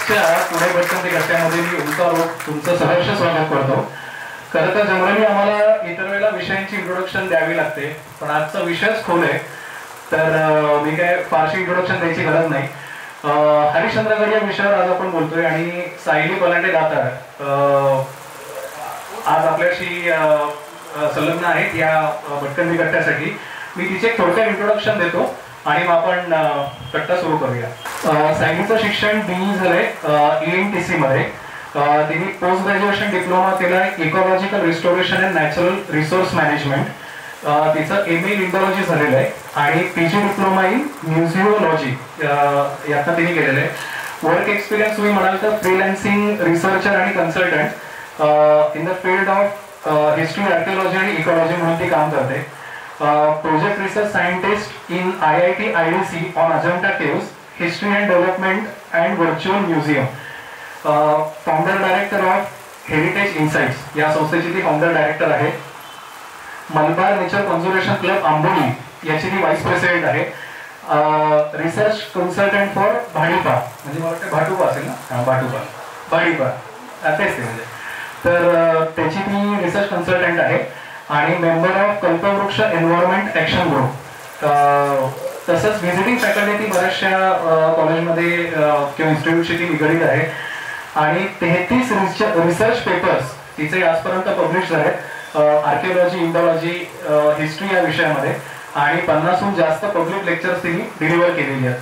आजच्या पुणे भटकंती कट्ट्यामध्ये मी ओंकार रोख तुमचं सहर्ष स्वागत करतो. खरं तर जनरली आम्हाला इतर वेळेला विषयांची इंट्रोडक्शन द्यावी लागते, पण आजचा विषयच खोल आहे, तर मी काय फारशी इंट्रोडक्शन द्यायची गरज नाही. हरिश्चंद्रगड या विषयावर आज आपण बोलतोय आणि सायली पलांडे दातार आज आपल्याशी संलग्न आहेत या भटकंती कट्ट्यासाठी. मी तिचे थोडक्यात इंट्रोडक्शन देतो आणि मग आपण कट्टा सुरू करूया. सायलीचं शिक्षण BE झालंय ENTC मध्ये. तिने पोस्ट ग्रॅज्युएशन डिप्लोमा केलाय ecological restoration and natural resource management. तिचं MA इन इंडॉलॉजी झालेलं आहे आणि PG डिप्लोमा इन म्युझिओलॉजी यातनं तिने केलेलं आहे. वर्क एक्सपिरियन्स तुम्ही म्हणाल तर फ्रीलॅन्सिंग रिसर्चर आणि consultant in the field of history archaeology आणि इकॉलॉजी म्हणून ती काम करते. Project research scientist in IIT IDC on Ajanta caves, history and development and virtual museum. Founder director of heritage insights या संस्थेची ती फाउंडर डायरेक्टर आहे. Malabar nature conservation club Amboli याची ती व्हाईस प्रेसिडेंट आहे. रिसर्च कन्सल्टंट फॉर भाडीपा, म्हणजे मला वाटतं भाटुपा असेल ना, भाडीपा तेच ते म्हणजे. तर त्याची ती रिसर्च कन्सल्टंट आहे आणि मेंबर ऑफ कल्पवृक्ष एन्व्हायरमेंट ऍक्शन ग्रुप. तसंच व्हिजिटिंग फॅकल्टी ती बऱ्याचशा कॉलेजमध्ये किंवा इन्स्टिट्यूटशी ती निगडीत आहे आणि 33 रिसर्च पेपर्स तिचे आजपर्यंत पब्लिश झालेत आर्किओलॉजी, इंडॉलॉजी, हिस्ट्री या विषयामध्ये आणि 50हून जास्त पब्लिक लेक्चर्स तिने डिलिव्हर केलेली आहेत.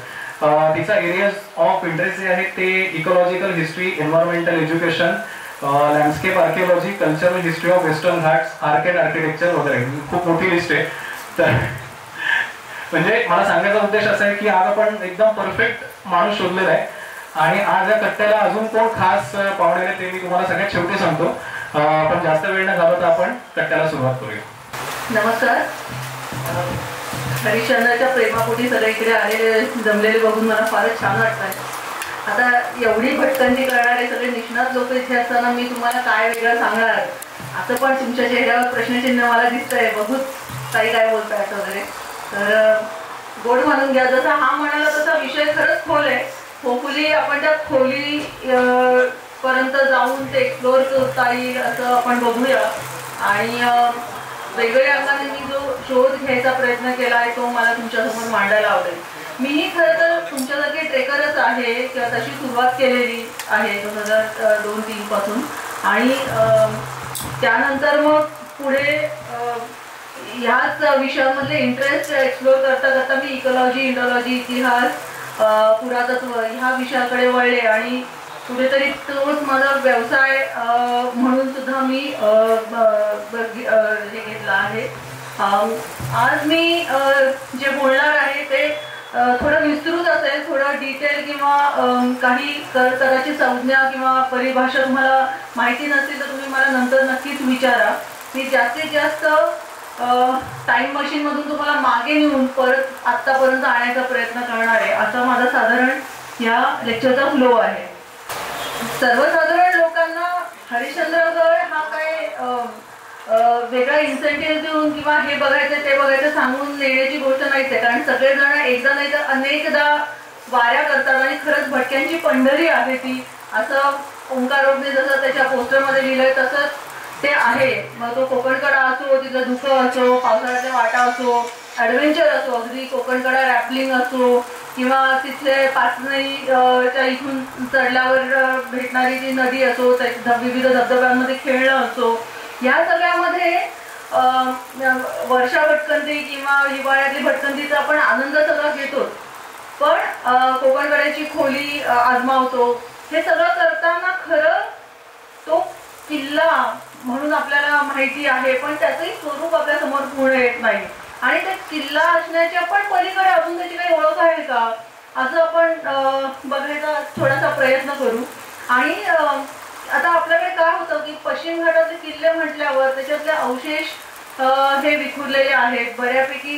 तिचा एरियाज ऑफ इंटरेस्ट जे आहेत ते ecological history, environmental education, landscape archaeology, cultural history of western Ghats, art and architecture वगैरे. खूप मोठी लिस्ट आहे. तर म्हणजे मला सांगायचा उद्देश असा आहे की आज आपण एकदम परफेक्ट माणूस शोधलेला आहे आणि आज या कट्ट्याला अजून कोण खास पाहुणे ते मी तुम्हाला सगळ्यात शेवटी सांगतो. पण जास्त वेळ न घालवता आपण कट्ट्याला सुरुवात करूया. नमस्कार. हरिश्चंद्राच्या प्रेमापोटी सगळे इकडे आलेले जमलेले बघून मला फारच छान वाटतंय. आता एवढी भटकंती करणारे सगळे निष्णात लोक इथे असताना मी तुम्हाला काय वेगळं सांगणार असं पण तुमच्या चेहऱ्यावर प्रश्नचिन्ह मला दिसतंय. बघूच काही काय बोलतायत वगैरे. तर गोड मानून घ्या. जसा हा म्हणाला तसा विषय खरंच खोल आहे. होपफुली आपण त्या खोली पर्यंत जाऊन ते एक्सप्लोअर करता येईल असं आपण बघूया आणि वेगवेगळ्या अंगाने मी जो शोध घ्यायचा प्रयत्न केला आहे तो मला तुमच्यासमोर मांडायला आवडेल. मीही खरं तर तुमच्यासारखे ट्रेकरच आहे किंवा तशी सुरुवात केलेली आहे 2002-03 पासून आणि त्यानंतर मग पुढे ह्याच विषयांमधले इंटरेस्ट एक्सप्लोअर करता करता मी इकॉलॉजी, इंडॉलॉजी, इतिहास, पुरातत्व ह्या विषयाकडे वळले आणि कुठेतरी तोच माझा व्यवसाय म्हणून सुद्धा मी हे घेतला आहे. आज मी जे बोलणार आहे ते थोडं विस्तृत असेल, थोडं डिटेल किंवा काही कदाचित संज्ञा किंवा परिभाषा तुम्हाला माहिती नसतील तर तुम्ही मला नंतर नक्कीच विचारा. मी जास्तीत जास्त टाइम मशीन मधून तुम्हाला मागे नेऊन परत आतापर्यंत आणण्याचा प्रयत्न करणार आहे असा माझा साधारण या लेक्चरचा फ्लो आहे. सर्वसाधारण लोकांना हरिश्चंद्रगड हा काय वेगळा इन्सेंटिव्ह देऊन किंवा हे बघायचं ते बघायचं सांगून नेण्याची गोष्ट नाहीच आहे. कारण सगळेजण एकदा नाही तर अनेकदा वाऱ्या करतात आणि खरंच भटक्यांची पंढरी आहे ती, असं ओंकारोबने जसं त्याच्या पोस्टरमध्ये लिहिलंय तसंच ते आहे. मग तो कोकणकडा असो, तिथलं धुकं असो, पावसाळ्याच्या वाटा असो, ॲडव्हेंचर असो, अगदी कोकणकडा रॅपलिंग असो किंवा तिथले पाचनईच्या इथून चढल्यावर भेटणारी ती नदी असो, विविध धबधब्यांमध्ये खेळणं असो, या सगळ्यामध्ये वर्षा भटकंती किंवा हिवाळ्यातली भटकंतीचा आपण आनंद सगळा घेतो. पण कोकणकड्याची खोली आजमावतो. हे सगळं करताना खरं तो किल्ला म्हणून आपल्याला माहिती आहे पण त्याचंही स्वरूप आपल्या समोर पूर्ण येत नाही आणि ते किल्ला असण्याच्या पण पलीकडे अजून त्याची काही ओळख आहे का असं आपण बघायचा थोडासा प्रयत्न करू. आणि आता आपल्याकडे काय होतं की पश्चिम घाटाचे किल्ले म्हटल्यावर त्याच्यातले अवशेष हे विखुरलेले आहेत. बऱ्यापैकी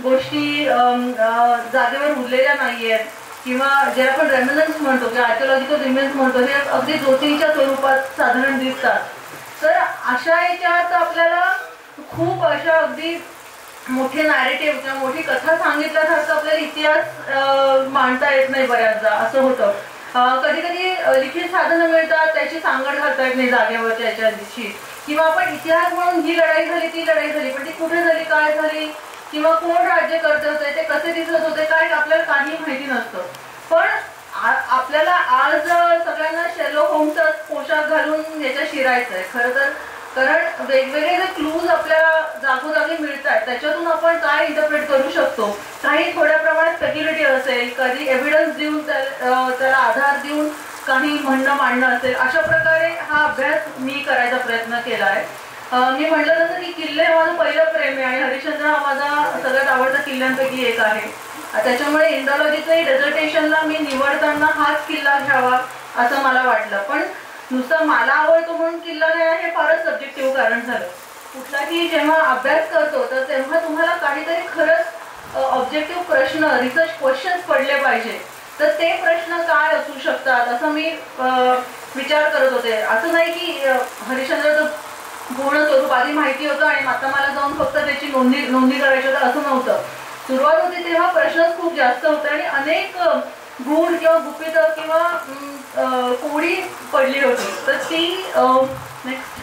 गोष्टी जागेवर उरलेल्या नाही आहेत किंवा जे आपण रेमिनन्स म्हणतो किंवा आर्किओलॉजिकल रिमेन्स म्हणतो हे अगदी ज्योतीच्या स्वरूपात साधारण दिसतात. तर अशा याच्यात आपल्याला खूप अशा अगदी मोठे नॅरेटिव्ह किंवा मोठी कथा सांगितल्यासारखं आपल्याला इतिहास मांडता येत नाही बऱ्याचदा असं होतं. कधी कधी लिखित साधनं मिळतात, त्याची सांगड घालता येत नाही जागेवरच्या याच्या दिवशी, किंवा आपण इतिहास म्हणून ही लढाई झाली ती लढाई झाली, पण ती कुठे झाली, काय झाली, किंवा कोण राज्य करत होते, ते कसे दिसत होते, काय आपल्याला काही माहिती नसतं. पण आपल्याला आज सगळ्यांना शेर्लॉक होम्सचा पोशाख घालून याच्या शिरायचंय खरं तर, कारण वेगवेगळे जे क्लूज आपल्याला जागोजागी मिळतात त्याच्यातून आपण काय इंटरप्रेट करू शकतो. काही थोड्या प्रमाणात स्पेक्युलेटिव्ह असेल, कधी एव्हिडन्स देऊन त्याला आधार देऊन काही म्हणणं मांडणं असेल, अशा प्रकारे हा अभ्यास मी करायचा प्रयत्न केला आहे. मी म्हटलं जसं की किल्ले हे माझं पहिलं प्रेम आहे आणि हरिश्चंद्र हा माझा सगळ्यात आवडता किल्ल्यांपैकी एक आहे. त्याच्यामुळे इंडॉलॉजीचंही डेझर्टेशनला मी निवडताना हाच किल्ला घ्यावा असं मला वाटलं. पण नुसतं मला आवडतो म्हणून किल्ला नाही, हे फारच सब्जेक्टिव्ह कारण झालं. कुठलाही जेव्हा अभ्यास करतो तर तेव्हा तुम्हाला काहीतरी खरंच ऑब्जेक्टिव्ह प्रश्न, रिसर्च क्वेश्चन्स पडले पाहिजे. तर ते प्रश्न काय असू शकतात असं मी विचार करत होते. असं नाही की हरिश्चंद्राचं पूर्ण स्वरूप आधी माहिती होतं आणि आता मला जाऊन फक्त त्याची नोंदी करायची होतं असं नव्हतं. सुरुवात होती तेव्हा प्रश्नच खूप जास्त होते आणि अनेक गूढ किंवा गुपित किंवा कोडी पडली होती. तर ती नेक्स्ट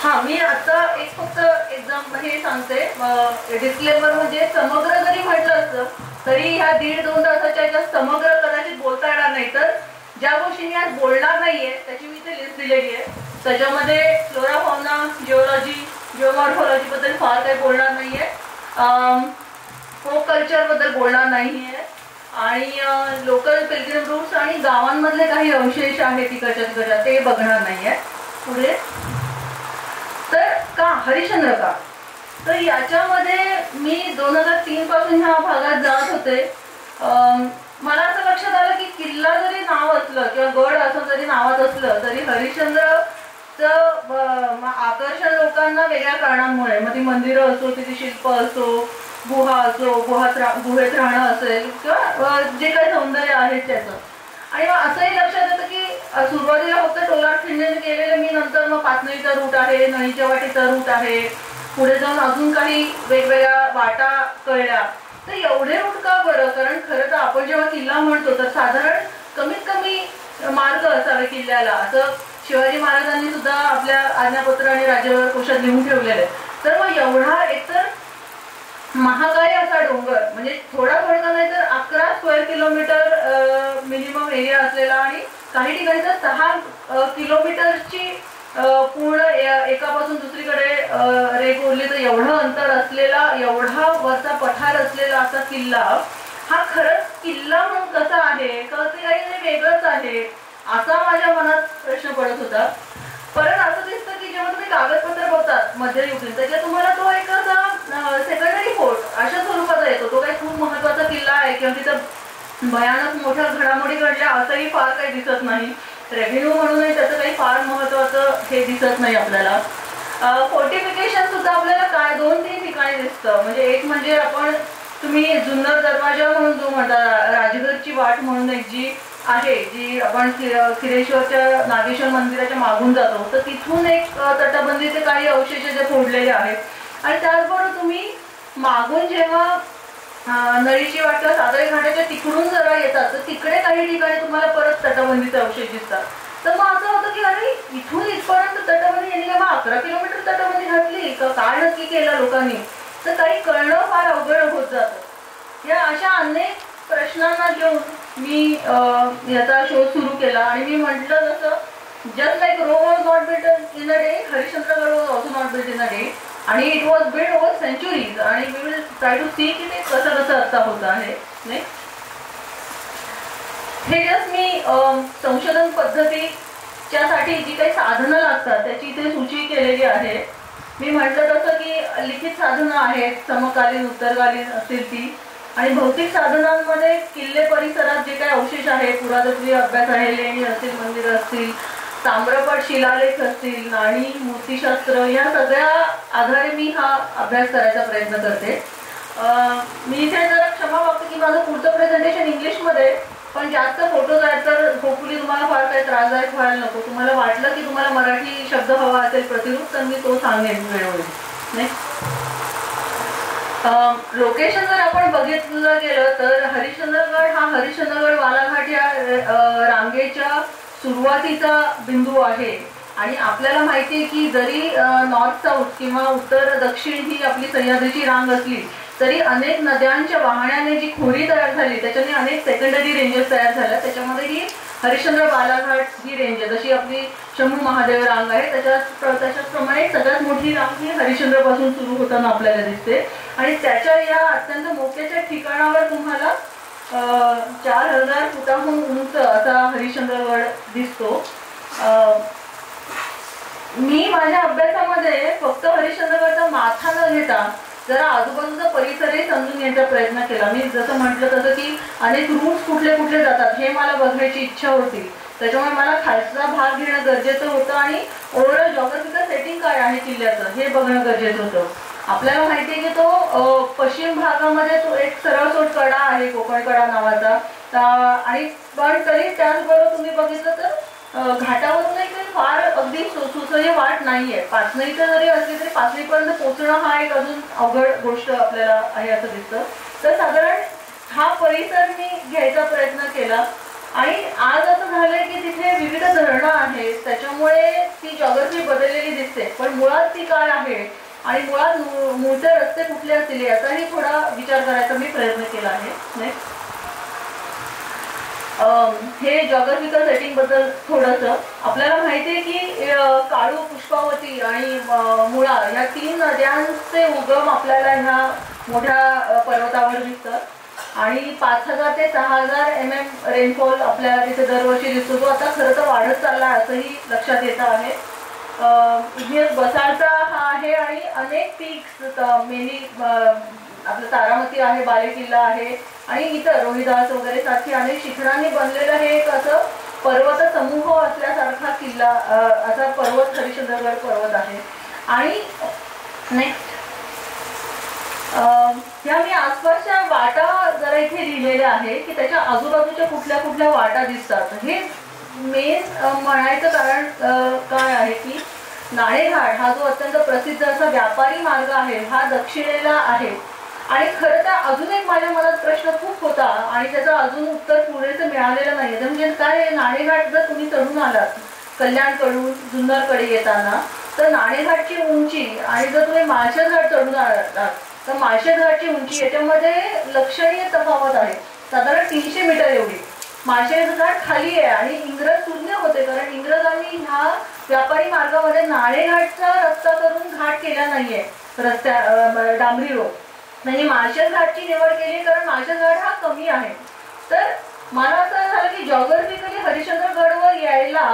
हा मी आता एक फक्त एक्झाम्पल हे सांगते, डिस्क्लेमर म्हणजे समग्र जरी म्हटलं असतं तरी ह्या 1.5-2 तासाच्या याच्यात समग्र कदाचित बोलता येणार नाही. तर ज्या गोष्टी मी आज बोलणार नाहीये त्याची मी इथे लिस्ट दिलेली आहे. त्याच्यामध्ये फ्लोरा फॉना, जिओलॉजी, जिओमॉर्फॉलॉजी बद्दल फार काही बोलणार नाहीये, फोक कल्चर बद्दल बोलणार नाहीये आणि लोकल पिलग्रिम रूट्स आणि गावांमधले काही अवशेष आहेत तिकडच्या ते बघणार नाहीये. पुढे तर का हरिश्चंद्र का, तर याच्यामध्ये मी 2003 पासून ह्या भागात जात होते. मला असं लक्षात आलं की किल्ला जरी नाव असलं किंवा गड असं जरी नावात असलं तरी हरिश्चंद्रचं आकर्षण लोकांना वेगळ्या कारणांमुळे, मग ती मंदिरं असो, तिथे शिल्प असो, गुहा असो, गुहेत राहणं असेल किंवा जे काही सौंदर्य आहे त्याचं. आणि मग असंही लक्षात येतं की सुरुवातीला फक्त टोलार खिंडीने गेलेले मी, नंतर मग पाथनळीचा रूट आहे, नळीच्या वाटेचा रूट आहे, पुढे जाऊन अजून काही वेगवेगळ्या वाटा कळल्या. तर एवढे रूट का बरं, कारण खरं तर आपण जेव्हा किल्ला म्हणतो तर साधारण कमीत कमी मार्ग असावे किल्ल्याला, असं शिवाजी महाराजांनी सुद्धा आपल्या आज्ञापत्र आणि राज्यवर कोशात लिहून ठेवलेलं आहे. तर मग एवढा एकतर महाकाय असा डोंगर, म्हणजे थोडा थोडका नाही तर 11 स्क्वेअर किलोमीटर मिनिमम एरिया असलेला आणि काही ठिकाणी तर 6 किलोमीटरची पूर्ण एकापासून दुसरीकडे रेख ओढली तर एवढं अंतर असलेला, एवढा वरचा पठार असलेला असा किल्ला, हा खरंच किल्ला म्हणून कसा आहे का, ते काही वेगळंच आहे असा माझ्या मनात प्रश्न पडत होता. परत असं दिसतं की जेव्हा तुम्ही कागदपत्र बघतात मध्ययुगीन, त्याच्यात तुम्हाला तो एक असा सेकंडरी फोर्ट अशा स्वरूपाचा येतो. तो काही खूप महत्वाचा किल्ला आहे किंवा तिथं भयानक मोठ्या घडामोडी घडल्या असंही फार काही दिसत नाही. रेव्हेन्यू म्हणूनही त्याचं काही फार महत्वाचं हे दिसत नाही आपल्याला. फोर्टिफिकेशन सुद्धा आपल्याला काय 2-3 ठिकाणी दिसतं. म्हणजे एक म्हणजे तुम्ही जुन्नर दरवाजा म्हणून जो म्हणता, राजगडची वाट म्हणून एक जी आहे, जी आपण खिरेश्वरच्या नागेश्वर मंदिराच्या मागून जातो, तर तिथून एक तटबंदीचे काही अवशेष जे फोडलेले आहेत. आणि त्याचबरोबर तुम्ही मागून जेव्हा नळीची वाट किंवा सादळी घाटाच्या तिकडून जरा येतात तर तिकडे काही ठिकाणी तुम्हाला परत तटबंदीचे अवशेष दिसतात. तर मग असं होतं की अरे इथून इथपर्यंत तटबंदी यांनी का 11 किलोमीटर तटबंदी घातली का, काय नक्की केलं लोकांनी, तर काही कळणं फार अवघड होत जातं. या अशा अनेक प्रश्नांना घेऊन मी याचा शोध सुरू केला. आणि मी म्हटलं जसं just like Rome was not built in a day, Harishchandragad was also not built in a day, आणि it was build over centuries. आणि we will try to see की ते कसं आता होत आहे. हे जस्ट मी संशोधन पद्धतीच्यासाठी जी काही साधनं लागतात त्याची इथे सूची केलेली आहे. मी म्हटलं तसं की लिखित साधनं आहेत, समकालीन उत्तरकालीन असतील ती, आणि भौतिक साधनांमध्ये किल्ले परिसरात जे काही अवशेष आहे, पुरातत्वीय अभ्यास आहे, लेणी असतील, मंदिरं असतील, ताम्रपट शिलालेख असतील, नाणी, मूर्तिशास्त्र, या सगळ्या आधारे मी हा अभ्यास करायचा प्रयत्न करते. मी इथे जरा क्षमा मागते की माझं पुढचं प्रेझेंटेशन इंग्लिशमध्ये, पण जास्त फोटोज आहेत तर होपफुली तुम्हाला फार काही त्रासदायक व्हायला नको. तुम्हाला वाटलं की तुम्हाला मराठी शब्द हवा असेल प्रतिरूप तर मी तो सांगेन वेळोवेळी. नेक्स्ट लोकेशन जर आपण बघितलं गेलं तर हरिश्चंद्रगड हा हरिश्चंद्रगड बालाघाट या रांगेच्या सुरुवातीचा बिंदू आहे. आणि आपल्याला माहिती आहे की जरी नॉर्थ साऊथ किंवा उत्तर दक्षिण ही आपली सह्याद्रीची रांग असली तरी अनेक नद्यांच्या वाहण्याने जी खोरी तयार झाली त्याच्याने अनेक सेकंडरी रेंजेस तयार झाल्या. त्याच्यामध्ये ही हरिश्चंद्र बालाघाट ही रेंज आहे. जशी आपली शंभू महादेव रांग आहे त्याच्याप्रमाणे सगळ्यात मोठी रांग ही हरिश्चंद्र पासून सुरू होताना आपल्याला दिसते. आणि त्याच्या या अत्यंत मोक्याच्या ठिकाणावर तुम्हाला 4000 फुटाहून उंच असा हरिश्चंद्रगड दिसतो. मी माझ्या अभ्यासामध्ये फक्त हरिश्चंद्रगडचा माथा न घेता जरा आजूबाजूचा परिसरही समजून घ्यायचा प्रयत्न केला. मी जसं म्हटलं तसं की अनेक रूट्स कुठले कुठले जातात हे मला बघायची इच्छा होती. त्याच्यामुळे मला खालचा भाग घेणं गरजेचं होतं आणि ओव्हरऑल जॉग्राफिकल सेटिंग काय आहे किल्ल्याचं हे बघणं गरजेचं होतं. आपल्याला माहिती आहे की तो पश्चिम भागामध्ये तो एक सरळसोट कडा आहे कोकण कडा नावाचा. आणि पण तरी त्याचबरोबर तुम्ही बघितलं तर घाटावरून एक फार अगदी सुसह्य वाट नाहीये. पाचनईचं जरी असली तरी पाचनईपर्यंत पोहोचणं हा एक अजून अवघड गोष्ट आपल्याला आहे असं दिसतं. तर साधारण हा परिसर मी घ्यायचा प्रयत्न केला. आणि आज असं झालंय की तिथे विविध धरणं आहेत त्याच्यामुळे ती जॉग्राफी बदललेली दिसते. पण मुळात ती काय आहे आणि मुळात मूळचे रस्ते कुठले असतील याचाही थोडा विचार करायचा मी प्रयत्न केला आहे. नेक्स्ट हे जॉग्राफिकल सेटिंग बद्दल थोडंसं आपल्याला माहिती आहे की काळू, पुष्पावती आणि मुळा या 3 नद्यांचे उगम आपल्याला ह्या मोठ्या पर्वतावर दिसतात. आणि 5000 ते 6000 mm रेनफॉल आपल्याला तिथे दरवर्षी दिसतो. तो आता खरं तर वाढत चालला असंही लक्षात येतं आहे. इतिहास बसाल्टा हा आहे आणि अनेक पीक्स मेनली आपलं तारामती आहे, बाले किल्ला आहे आणि इतर रोहिदास वगैरे सारखी अनेक शिखरांनी बनलेलं हे एक असं पर्वत समूह असल्यासारखा किल्ला असा पर्वत हरिश्चंद्रगड पर्वत आहे. आणि नेक्स्ट ह्या मी आसपासच्या वाटा जरा इथे लिहिलेल्या आहे की त्याच्या आजूबाजूच्या कुठल्या कुठल्या वाटा दिसतात. हे मेन म्हणायचं कारण काय आहे की नाणेघाट हा जो अत्यंत प्रसिद्ध असा व्यापारी मार्ग आहे हा दक्षिणेला आहे. आणि खरं तर अजून एक माझ्या मनात प्रश्न खूप होता आणि त्याचं अजून उत्तर पुरेसं मिळालेलं नाही. म्हणजे काय नाणेघाट जर तुम्ही चढून आलात कल्याणकडून जुन्नरकडे येताना तर नाणेघाटची उंची आणि जर तुम्ही माळशेजघाट चढून आलात तर माळशेजघाटची उंची याच्यामध्ये लक्षणीय तफावत आहे. साधारण 300 मीटर एवढी. माळशेजघाट खाली आहे आणि इंग्रज शून्य होते कारण इंग्रजांनी ह्या व्यापारी मार्गामध्ये नाणेघाटचा रस्ता करून घाट केला नाहीये रस्त्या डांबरी रोड. त्यांनी माळशेजघाटची निवड केली कारण माळशेजघाट हा कमी आहे. तर मला असं झालं की जॉग्राफिकली हरिश्चंद्रगडवर यायला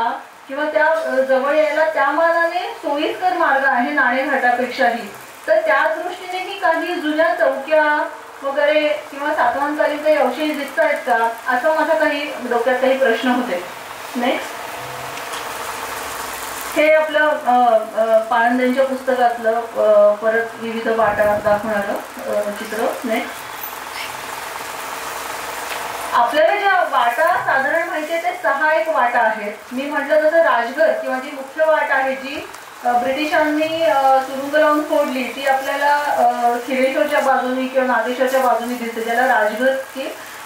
किंवा त्या जवळ यायला त्या मानाने सोयीस्कर मार्ग आहे नाणेघाटापेक्षाही. तर त्या दृष्टीने ही काही जुन्या चौक्या वगैरे किंवा सातवाहनकालीन काही अवशेष दिसत आहेत का असं माझा काही डोक्यात काही प्रश्न होते. नेक्स्ट हे आपलं पाळंदेंच्या पुस्तकातलं परत विविध वाटा दाखवणारं चित्र. नेक्स्ट आपल्याला ज्या वाटा साधारण माहिती आहे ते 6 एक वाटा आहेत. मी म्हटलं तसं राजगड किंवा जी मुख्य वाट आहे जी ब्रिटिशांनी सुरुंग लावून फोडली ती आपल्याला खिरेश्वरच्या बाजूनी किंवा नागेश्वरच्या बाजूनी दिसते ज्याला राजगड की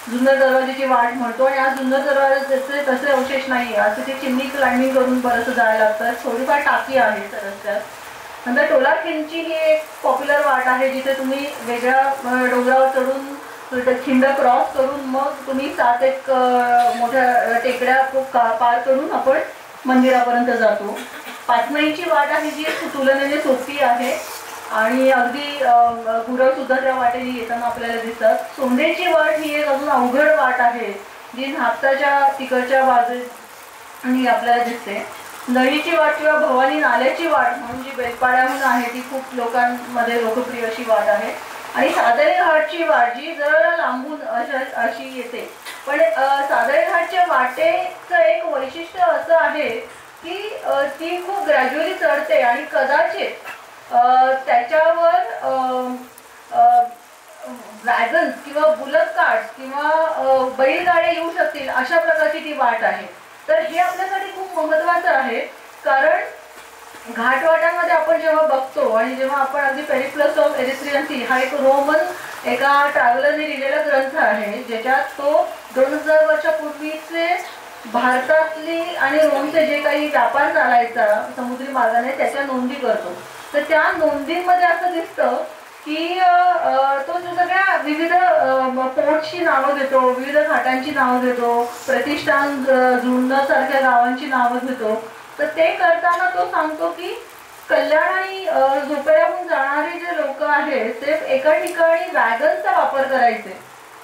जुन्नर दरवाजाची वाट म्हणतो. आणि आज जुन्नर दरवाजाचे तसे अवशेष नाही. असं ते चिमणी क्लाइम्बिंग करून बरंचसं जायला लागतं. थोडीफार टाकी आहे रस्त्यात. नंतर टोलाखिंडची ही एक पॉप्युलर वाट आहे जिथे तुम्ही वेगळ्या डोंगरावर चढून खिंड क्रॉस करून मग तुम्ही 7 एक मोठ्या टेकड्या पार करून आपण मंदिरापर्यंत जातो. पाचनईची वाट आहे जी तुलनेने सोपी आहे आणि अगदी गुरं सुद्धा त्या वाटेने येताना आपल्याला दिसतात. सोंडेची वाट ही एक अजून अवघड वाट आहे जी नागताच्या तिकडच्या बाजूनी आपल्याला दिसते. नळीची वाट किंवा भवानी नाल्याची वाट म्हणून जी बेलपाड्याहून आहे ती खूप लोकांमध्ये लोकप्रिय अशी वाट आहे. आणि सादरे घाटची वाट जी जरा लांबून अशी येते. पण सादरे घाटच्या वाटेचं एक वैशिष्ट्य असं आहे की ती खूप ग्रॅज्युअली चढते आणि कदाचित त्याच्यावर वॅगन्स किंवा बुलक कार्ट किंवा बैलगाड्या येऊ शकतील अशा प्रकारची ती वाट आहे. तर हे आपल्यासाठी खूप महत्त्वाचं आहे कारण घाटवाटांमध्ये आपण जेव्हा बघतो आणि जेव्हा आपण अगदी पेरिप्लस ऑफ एरिथ्रियन सी हा एक रोमन एका ट्रॅव्हलरने लिहिलेला ग्रंथ आहे, ज्याच्यात तो 2000 वर्षापूर्वीचे भारतातली आणि रोमचे जे काही व्यापार चालायचा समुद्री मार्गाने त्याच्या नोंदी करतो. तर त्या नोंदींमध्ये असं दिसतं की तो सगळ्या विविध पोर्टची नावं घेतो, विविध घाटांची नावं घेतो, प्रतिष्ठान जुन्नर सारख्या गावांची नावं घेतो. तर ते करताना तो सांगतो की कल्याण आणि झोपेऱ्याहून जाणारे जे लोक आहेत ते एका ठिकाणी वॅगन्सचा वापर करायचे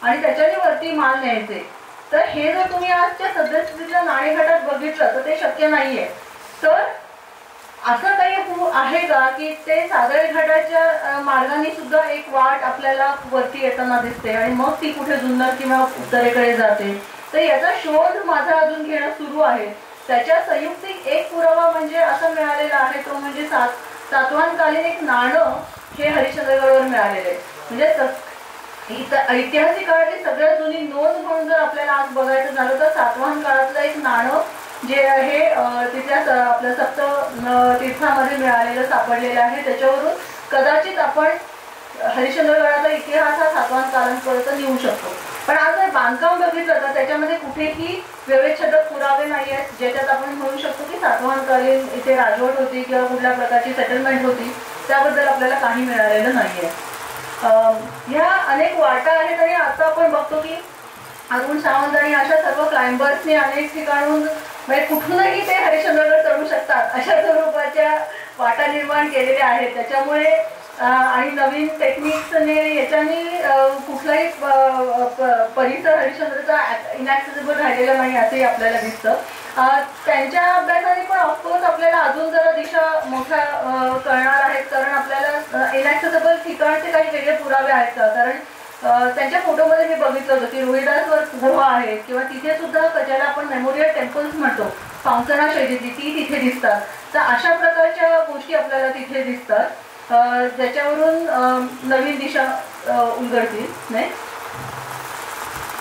आणि त्याच्याने वरती माल न्यायचे. तर हे जर तुम्ही आजच्या सद्यस्थितीतल्या नाणेघाटात बघितलं तर ते शक्य नाहीये. तर असं काही आहे का की ते सागरी घाटाच्या मार्गाने सुद्धा एक वाट आपल्याला वरती येताना दिसते आणि मग ती कुठे जुन्नर किंवा उत्तरेकडे जाते. तर याचा शोध माझा अजून घेणं सुरू आहे. त्याच्या संयुक्तिक एक पुरावा म्हणजे असं मिळालेला आहे, तो म्हणजे सातवाहनकालीन एक नाणं हे हरिश्चंद्रगडवर मिळालेलं आहे. म्हणजे ऐतिहासिक काळातली सगळ्यात जुनी नोंद म्हणून जर आपल्याला आज बघायचं झालं तर सातवाहन काळातलं एक नाणं जे आहे तिथल्या आपल्या सप्त तीर्थामध्ये मिळालेलं सापडलेलं आहे. त्याच्यावरून कदाचित आपण हरिश्चंद्रगडाचा इतिहास हा सातवाहन काळापर्यंत नेऊ शकतो. पण आज जर बांधकाम बघितलं तर त्याच्यामध्ये कुठेही व्यवस्थित पुरावे नाही आहेत ज्याच्यात आपण म्हणू शकतो की सातवाहनकालीन इथे राजवट होती किंवा कुठल्या प्रकारची सेटलमेंट होती, त्याबद्दल आपल्याला काही मिळालेलं नाहीये. ह्या अनेक वाटा आहेत आणि आता आपण बघतो की अरुण सावंत आणि अशा सर्व क्लाइंबर्सनी अनेक ठिकाणून म्हणजे कुठूनही ते हरिश्चंद्रगड चढू शकतात अशा स्वरूपाच्या वाटा निर्माण केलेल्या आहेत. त्याच्यामुळे आणि नवीन टेक्निक्सने याच्याने कुठलाही परिसर हरिश्चंद्रचा इनॅक्सेसिबल राहिलेला नाही असंही आपल्याला दिसतं. त्यांच्या अभ्यासाने पण ऑफकोर्स आपल्याला अजून जरा दिशा मोठ्या कळणार आहेत, कारण आपल्याला इनॅक्सेसिबल ठिकाणचे काही वेगळे पुरावे आहेत का. कारण त्यांच्या फोटोमध्ये मी बघितलं होतं की रोहिदासवर गुहा आहे किंवा तिथे सुद्धा ज्याला आपण मेमोरियल टेम्पल्स म्हणतो पावसाळा शैलीतली ती तिथे दिसतात. तर अशा प्रकारच्या गोष्टी आपल्याला तिथे दिसतात ज्याच्यावरून नवीन दिशा उलगडतील. नाही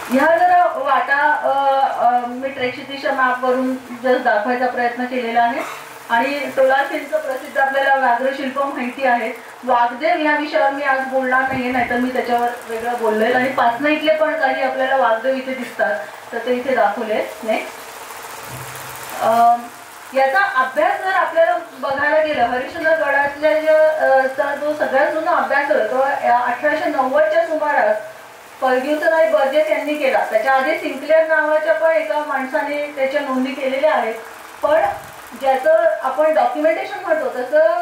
ह्या जरा वाटा मी ट्रेकची दिशा मॅपवरून जस्ट दाखवायचा प्रयत्न केलेला आहे. आणि टोलासिंचं प्रसिद्ध आपल्याला व्याघ्रशिल्प माहिती आहे. वाघदेव ह्या विषयावर मी आज बोलणार नाहीये, नाहीतर मी त्याच्यावर वेगळं बोललेलं. आणि पाचना इथले पण काही आपल्याला वाघदेव इथे दिसतात तर ते इथे दाखवले. नाही याचा अभ्यास जर आपल्याला बघायला गेलं हरिश्चंद्रगडातल्या जो सगळ्यात जुना अभ्यास आहे तो 1890च्या सुमारास फर्ग्युसन आणि बर्जेस यांनी केला. त्याच्या आधी सिंक्लेअर नावाच्या पण एका माणसाने त्याच्या नोंदी केलेल्या आहेत. पण ज्याचं आपण डॉक्युमेंटेशन म्हणतो तसं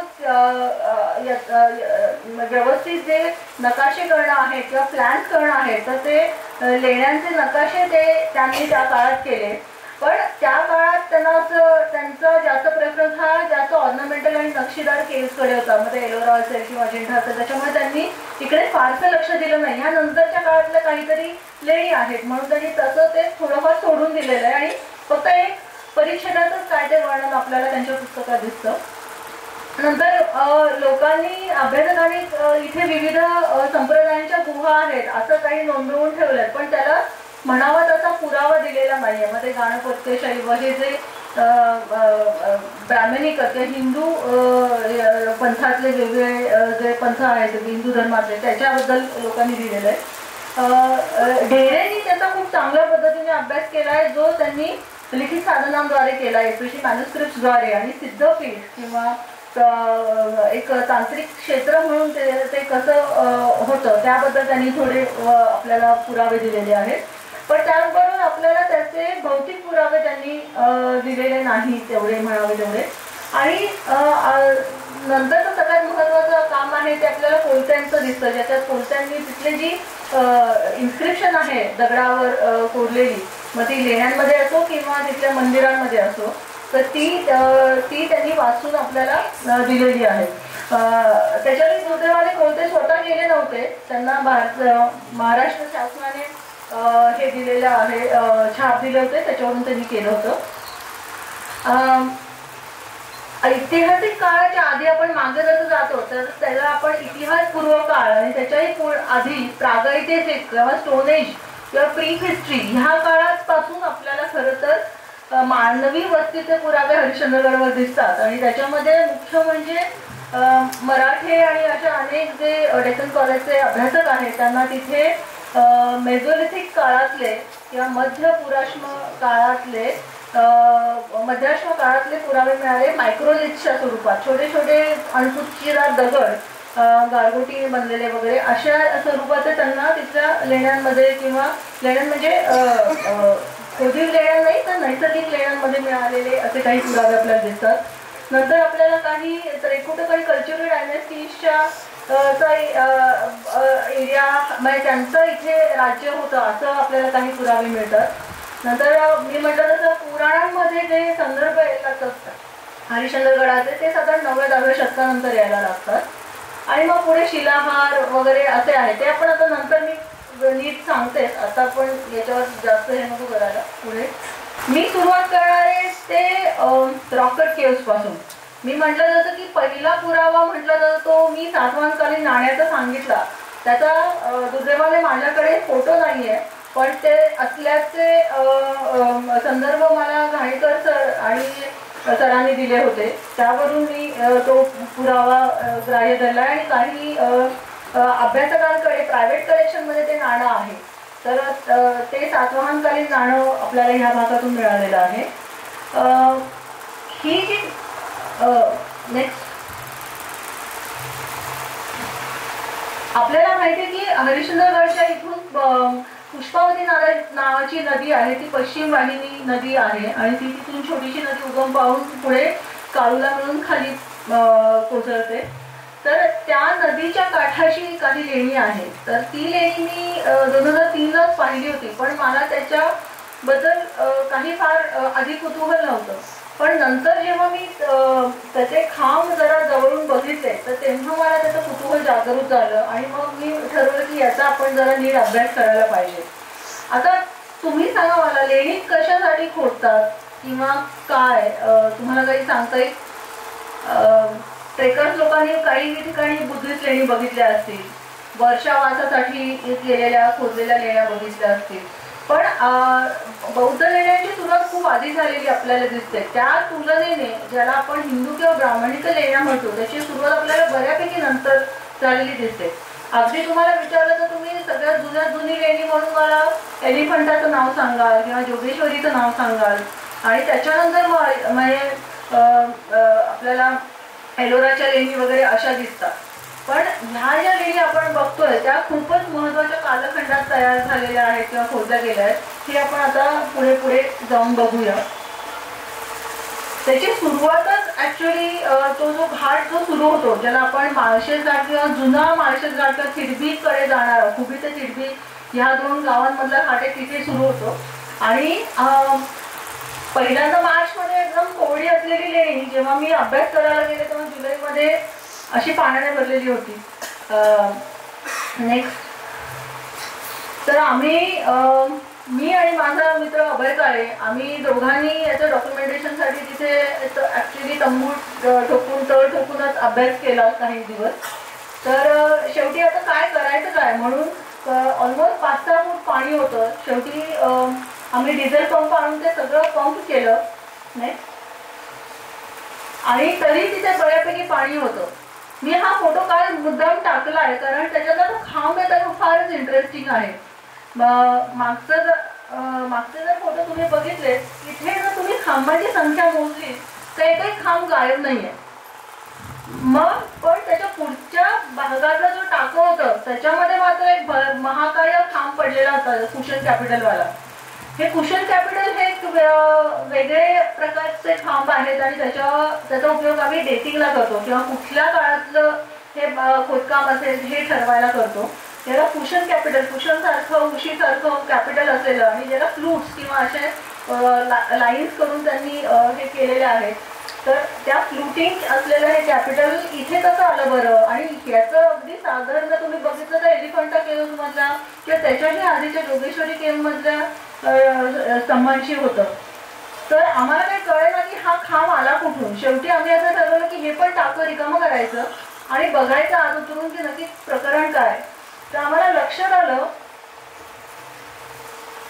व्यवस्थित जे नकाशे करणं आहे किंवा प्लॅन्स करणं आहे तर ते लेण्यांचे नकाशे त्यांनी त्या काळात केले. पण त्या काळात त्यांचा जास्त प्रेफरन्स हा जास्त ऑर्नामेंटल आणि नक्षीदार केव्हजकडे होता. मग ते एलोरा असेल किंवा अजिंठा असेल, त्याच्यामुळे त्यांनी तिकडे फारसं लक्ष दिलं नाही. ह्या नंतरच्या काळातल्या काहीतरी लेणी आहेत म्हणून त्यांनी तसं ते थोडंफार सोडून दिलेलं आहे आणि फक्त एक परिच्छेदातच काय ते वर्णन आपल्याला त्यांच्या पुस्तकात दिसतं. नंतर लोकांनी अभ्यासकांनी इथे विविध संप्रदायांच्या गुहा आहेत असं काही नोंदवून ठेवलंय, पण त्याला म्हणावा तसा पुरावा दिलेला नाहीये. मग ते गाणपत्य शैव हे जे ब्राह्मणिक किंवा हिंदू पंथातले वेगवेगळे जे पंथ आहेत हिंदू धर्मातले त्याच्याबद्दल लोकांनी लिहिलेलं आहे. ढेरेंनी त्याचा खूप चांगल्या पद्धतीने अभ्यास केला आहे जो त्यांनी लिखित साधनांद्वारे केला आहे, स्पेशली मॅन्युस्क्रिप्ट्सद्वारे. आणि सिद्धपीठ किंवा एक तांत्रिक क्षेत्र म्हणून ते कसं होतं त्याबद्दल त्यांनी थोडे आपल्याला पुरावे दिलेले आहेत. पण त्याचबरोबर आपल्याला त्याचे भौतिक पुरावे त्यांनी दिलेले नाही तेवढे म्हणावे तेवढे. आणि नंतरचं सगळ्यात महत्त्वाचं काम आहे ते आपल्याला कोलत्यांचं दिसतं, ज्याच्यात कोलत्यांनी तिथली जी इन्स्क्रिप्शन आहे दगडावर कोरलेली, मग ती लेण्यांमध्ये असो किंवा तिथल्या मंदिरांमध्ये असो, तर ती त्यांनी वाचून आपल्याला दिलेली आहे. त्याच्यातही दुर्दैवाने कोलते स्वतः गेले नव्हते, त्यांना महाराष्ट्र शासनाने हे दिलेलं आहे, छाप दिले होते, त्याच्यावरून त्यांनी केलं होतं. ऐतिहासिक काळाच्या आधी आपण मागे जसं जातो तर त्याला आपण इतिहास पूर्व काळ आणि त्याच्याही आधी प्रागैतिहासिक किंवा स्टोन एज किंवा प्री हिस्ट्री ह्या काळापासून आपल्याला खरं तर मानवी वस्तीचे पुरावे हरिश्चंद्रगडवर दिसतात. आणि त्याच्यामध्ये मुख्य म्हणजे मराठे आणि अशा अनेक जे डेक्कन कॉलेजचे अभ्यासक आहेत त्यांना तिथे मेझोलिथिक काळातले किंवा मध्याश्म काळातले पुरावे मिळाले मायक्रोलिथच्या स्वरूपात. छोटे छोटे अणकुचीदार दगड गारगोटीने बनलेले वगैरे अशा स्वरूपाचे त्यांना तिथल्या लेण्यांमध्ये किंवा लेण्यां म्हणजे खोदीव लेण्या नाही तर नैसर्गिक लेण्यांमध्ये मिळालेले असे काही पुरावे आपल्याला दिसतात. नंतर आपल्याला काही त्रेकुटकळी कल्चरल डायनेस्टीजच्या एरिया म्हणजे त्यांचं इथे राज्य होतं असं आपल्याला काही पुरावे मिळतात. नंतर मी म्हटलं तसं पुराणांमध्ये जे संदर्भ येतात हरिश्चंद्रगडाचे ते साधारण 9व्या-10व्या शतकानंतर यायला लागतात. आणि मग पुढे शिलाहार वगैरे असे आहे ते आपण आता नंतर मी नीट सांगते. आता आपण याच्यावर जास्त हे नको करायला. पुढे मी सुरुवात करणार आहे ते रॉकेट केव्स पासून. मी म्हटलं जसं की पहिला पुरावा म्हटलं तर तो मी सातवाहनकालीन नाण्याचा सांगितला. त्याचा दुर्दैवाने माझ्याकडे फोटो नाही आहे पण ते असल्याचे संदर्भ मला घाणेकर सर आणि सरांनी दिले होते. त्यावरून मी तो पुरावा ग्राह्य धरला आणि काही अभ्यासकांकडे प्रायव्हेट कलेक्शनमध्ये ते नाणं आहे. तर ते सातवाहनकालीन नाणं आपल्याला ह्या भागातून मिळालेलं आहे. ही जी नेक्स्ट आपल्याला माहिती आहे की हरिश्चंद्रगडच्या इथून पुष्पावती नावाची नदी आहे. ती पश्चिम वाहिनी नदी आहे आणि ती तिथून छोटीशी नदी उगम पाहून पुढे काळूला मिळून खाली कोसळते. तर त्या नदीच्या काठाशी काही लेणी आहे. तर ती लेणी मी 2003लाच पाहिली होती पण मला त्याच्याबद्दल काही फार अधिक कुतूहल नव्हतं. पण नंतर जेव्हा मी त्याचे खांब जरा जवळून बघितले तर तेव्हा मला त्याचं कुतूहल जागृत झालं आणि मग मी ठरवलं की याचा आपण जरा नीट अभ्यास करायला पाहिजे. आता तुम्ही सांगा मला लेणी कशासाठी खोदतात किंवा काय तुम्हाला काही सांगता येईल? ट्रेकर्स लोकांनी काही ठिकाणी बुद्धिस्ट लेणी बघितल्या असतील, वर्षावासासाठी केलेल्या खोदलेल्या लेण्या बघितल्या असतील. पण बौद्ध लेण्यांची सुरुवात खूप आधी झालेली आपल्याला दिसते. त्या तुलनेने ज्याला आपण हिंदू किंवा ब्राह्मणिक लेण्या म्हणतो त्याची सुरुवात आपल्याला बऱ्यापैकी नंतर झालेली दिसते. अगदी तुम्हाला विचारलं तर तुम्ही सगळ्यात जुनी लेणी म्हणून मला एलिफंटाचं नाव सांगाल किंवा जोगेश्वरीचं नाव सांगाल आणि त्याच्यानंतर म्हणजे आपल्याला एलोराच्या लेणी वगैरे अशा दिसतात. पण ह्या ज्या लेणी आपण बघतोय त्या खूपच महत्वाच्या कालखंडात तयार झालेल्या आहेत किंवा खोदल्या गेल्या आहेत. हे आपण आता पुढे पुढे जाऊन बघूया. त्याची सुरुवातच ऍक्च्युअली तो जो घाट जो सुरू होतो ज्याला आपण माळशेज घाट किंवा जुना माळशेज घाट किंवा थिडबीकडे जाणार खुबी ते थिडबी ह्या 2 गावांमधला घाट आहे तिथे सुरू होतो. आणि पहिल्यांदा मार्चमध्ये एकदम कोरडी असलेली लेणी जेव्हा मी अभ्यास करायला गेले तेव्हा जुलैमध्ये अशी पाण्याने भरलेली होती. नेक्स्ट तर मी आणि माझा मित्र अभय काळे आम्ही दोघांनी याचं डॉक्युमेंटेशनसाठी तिथे ऍक्च्युली तंबू ठोकून तळ ठोकूनच अभ्यास केला काही दिवस. तर शेवटी आता काय करायचं काय म्हणून ऑलमोस्ट 5-6 फूट पाणी होतं. शेवटी आम्ही डिझेल पंप आणून ते सगळं पंप केलं नाही आणि तरी तिथे बऱ्यापैकी पाणी होतं. मी हा फोटो काल मुद्दाम टाकला आहे कारण त्याच्यात खांब आहे तर फारच इंटरेस्टिंग आहे. मागचे जर फोटो तुम्ही बघितले इथे जर तुम्ही खांबाची संख्या मोजली तर एकही खांब गायब नाहीये. मग पण त्याच्या पुढच्या भागातला जो टाकं होतं त्याच्यामध्ये मात्र एक महाकाय खांब पडलेला होता कुशन कॅपिटलवाला. हे कुशन कॅपिटल हे वेगळे प्रकारचे खांब आहेत आणि त्याचा उपयोग आम्ही डेटिंगला करतो किंवा कुठल्या काळातलं हे खोदकाम असेल हे ठरवायला करतो. याला कुशन कॅपिटल कुशन सारखं उशीसारखं कॅपिटल असलेलं आणि ज्याला फ्लूट्स किंवा असे लाईन्स करून त्यांनी हे केलेले आहेत. तर त्या फ्लुटिंग असलेलं हे कॅपिटल इथे कसं आलं बरं आणि याचं अगदी साधारण जर तुम्ही बघितलं तर एलिफंटा केव्ह मधल्या किंवा त्याच्याही आधीच्या जोगेश्वरी केव्ह मधल्या स्तंभांशी होतं. तर आम्हाला काही कळेना की हा खांब आला कुठून. शेवटी आम्ही असं ठरवलं की हे पण टाकं रिकामं करायचं आणि बघायचं आत उतरून की नक्की प्रकरण काय. तर आम्हाला लक्षात आलं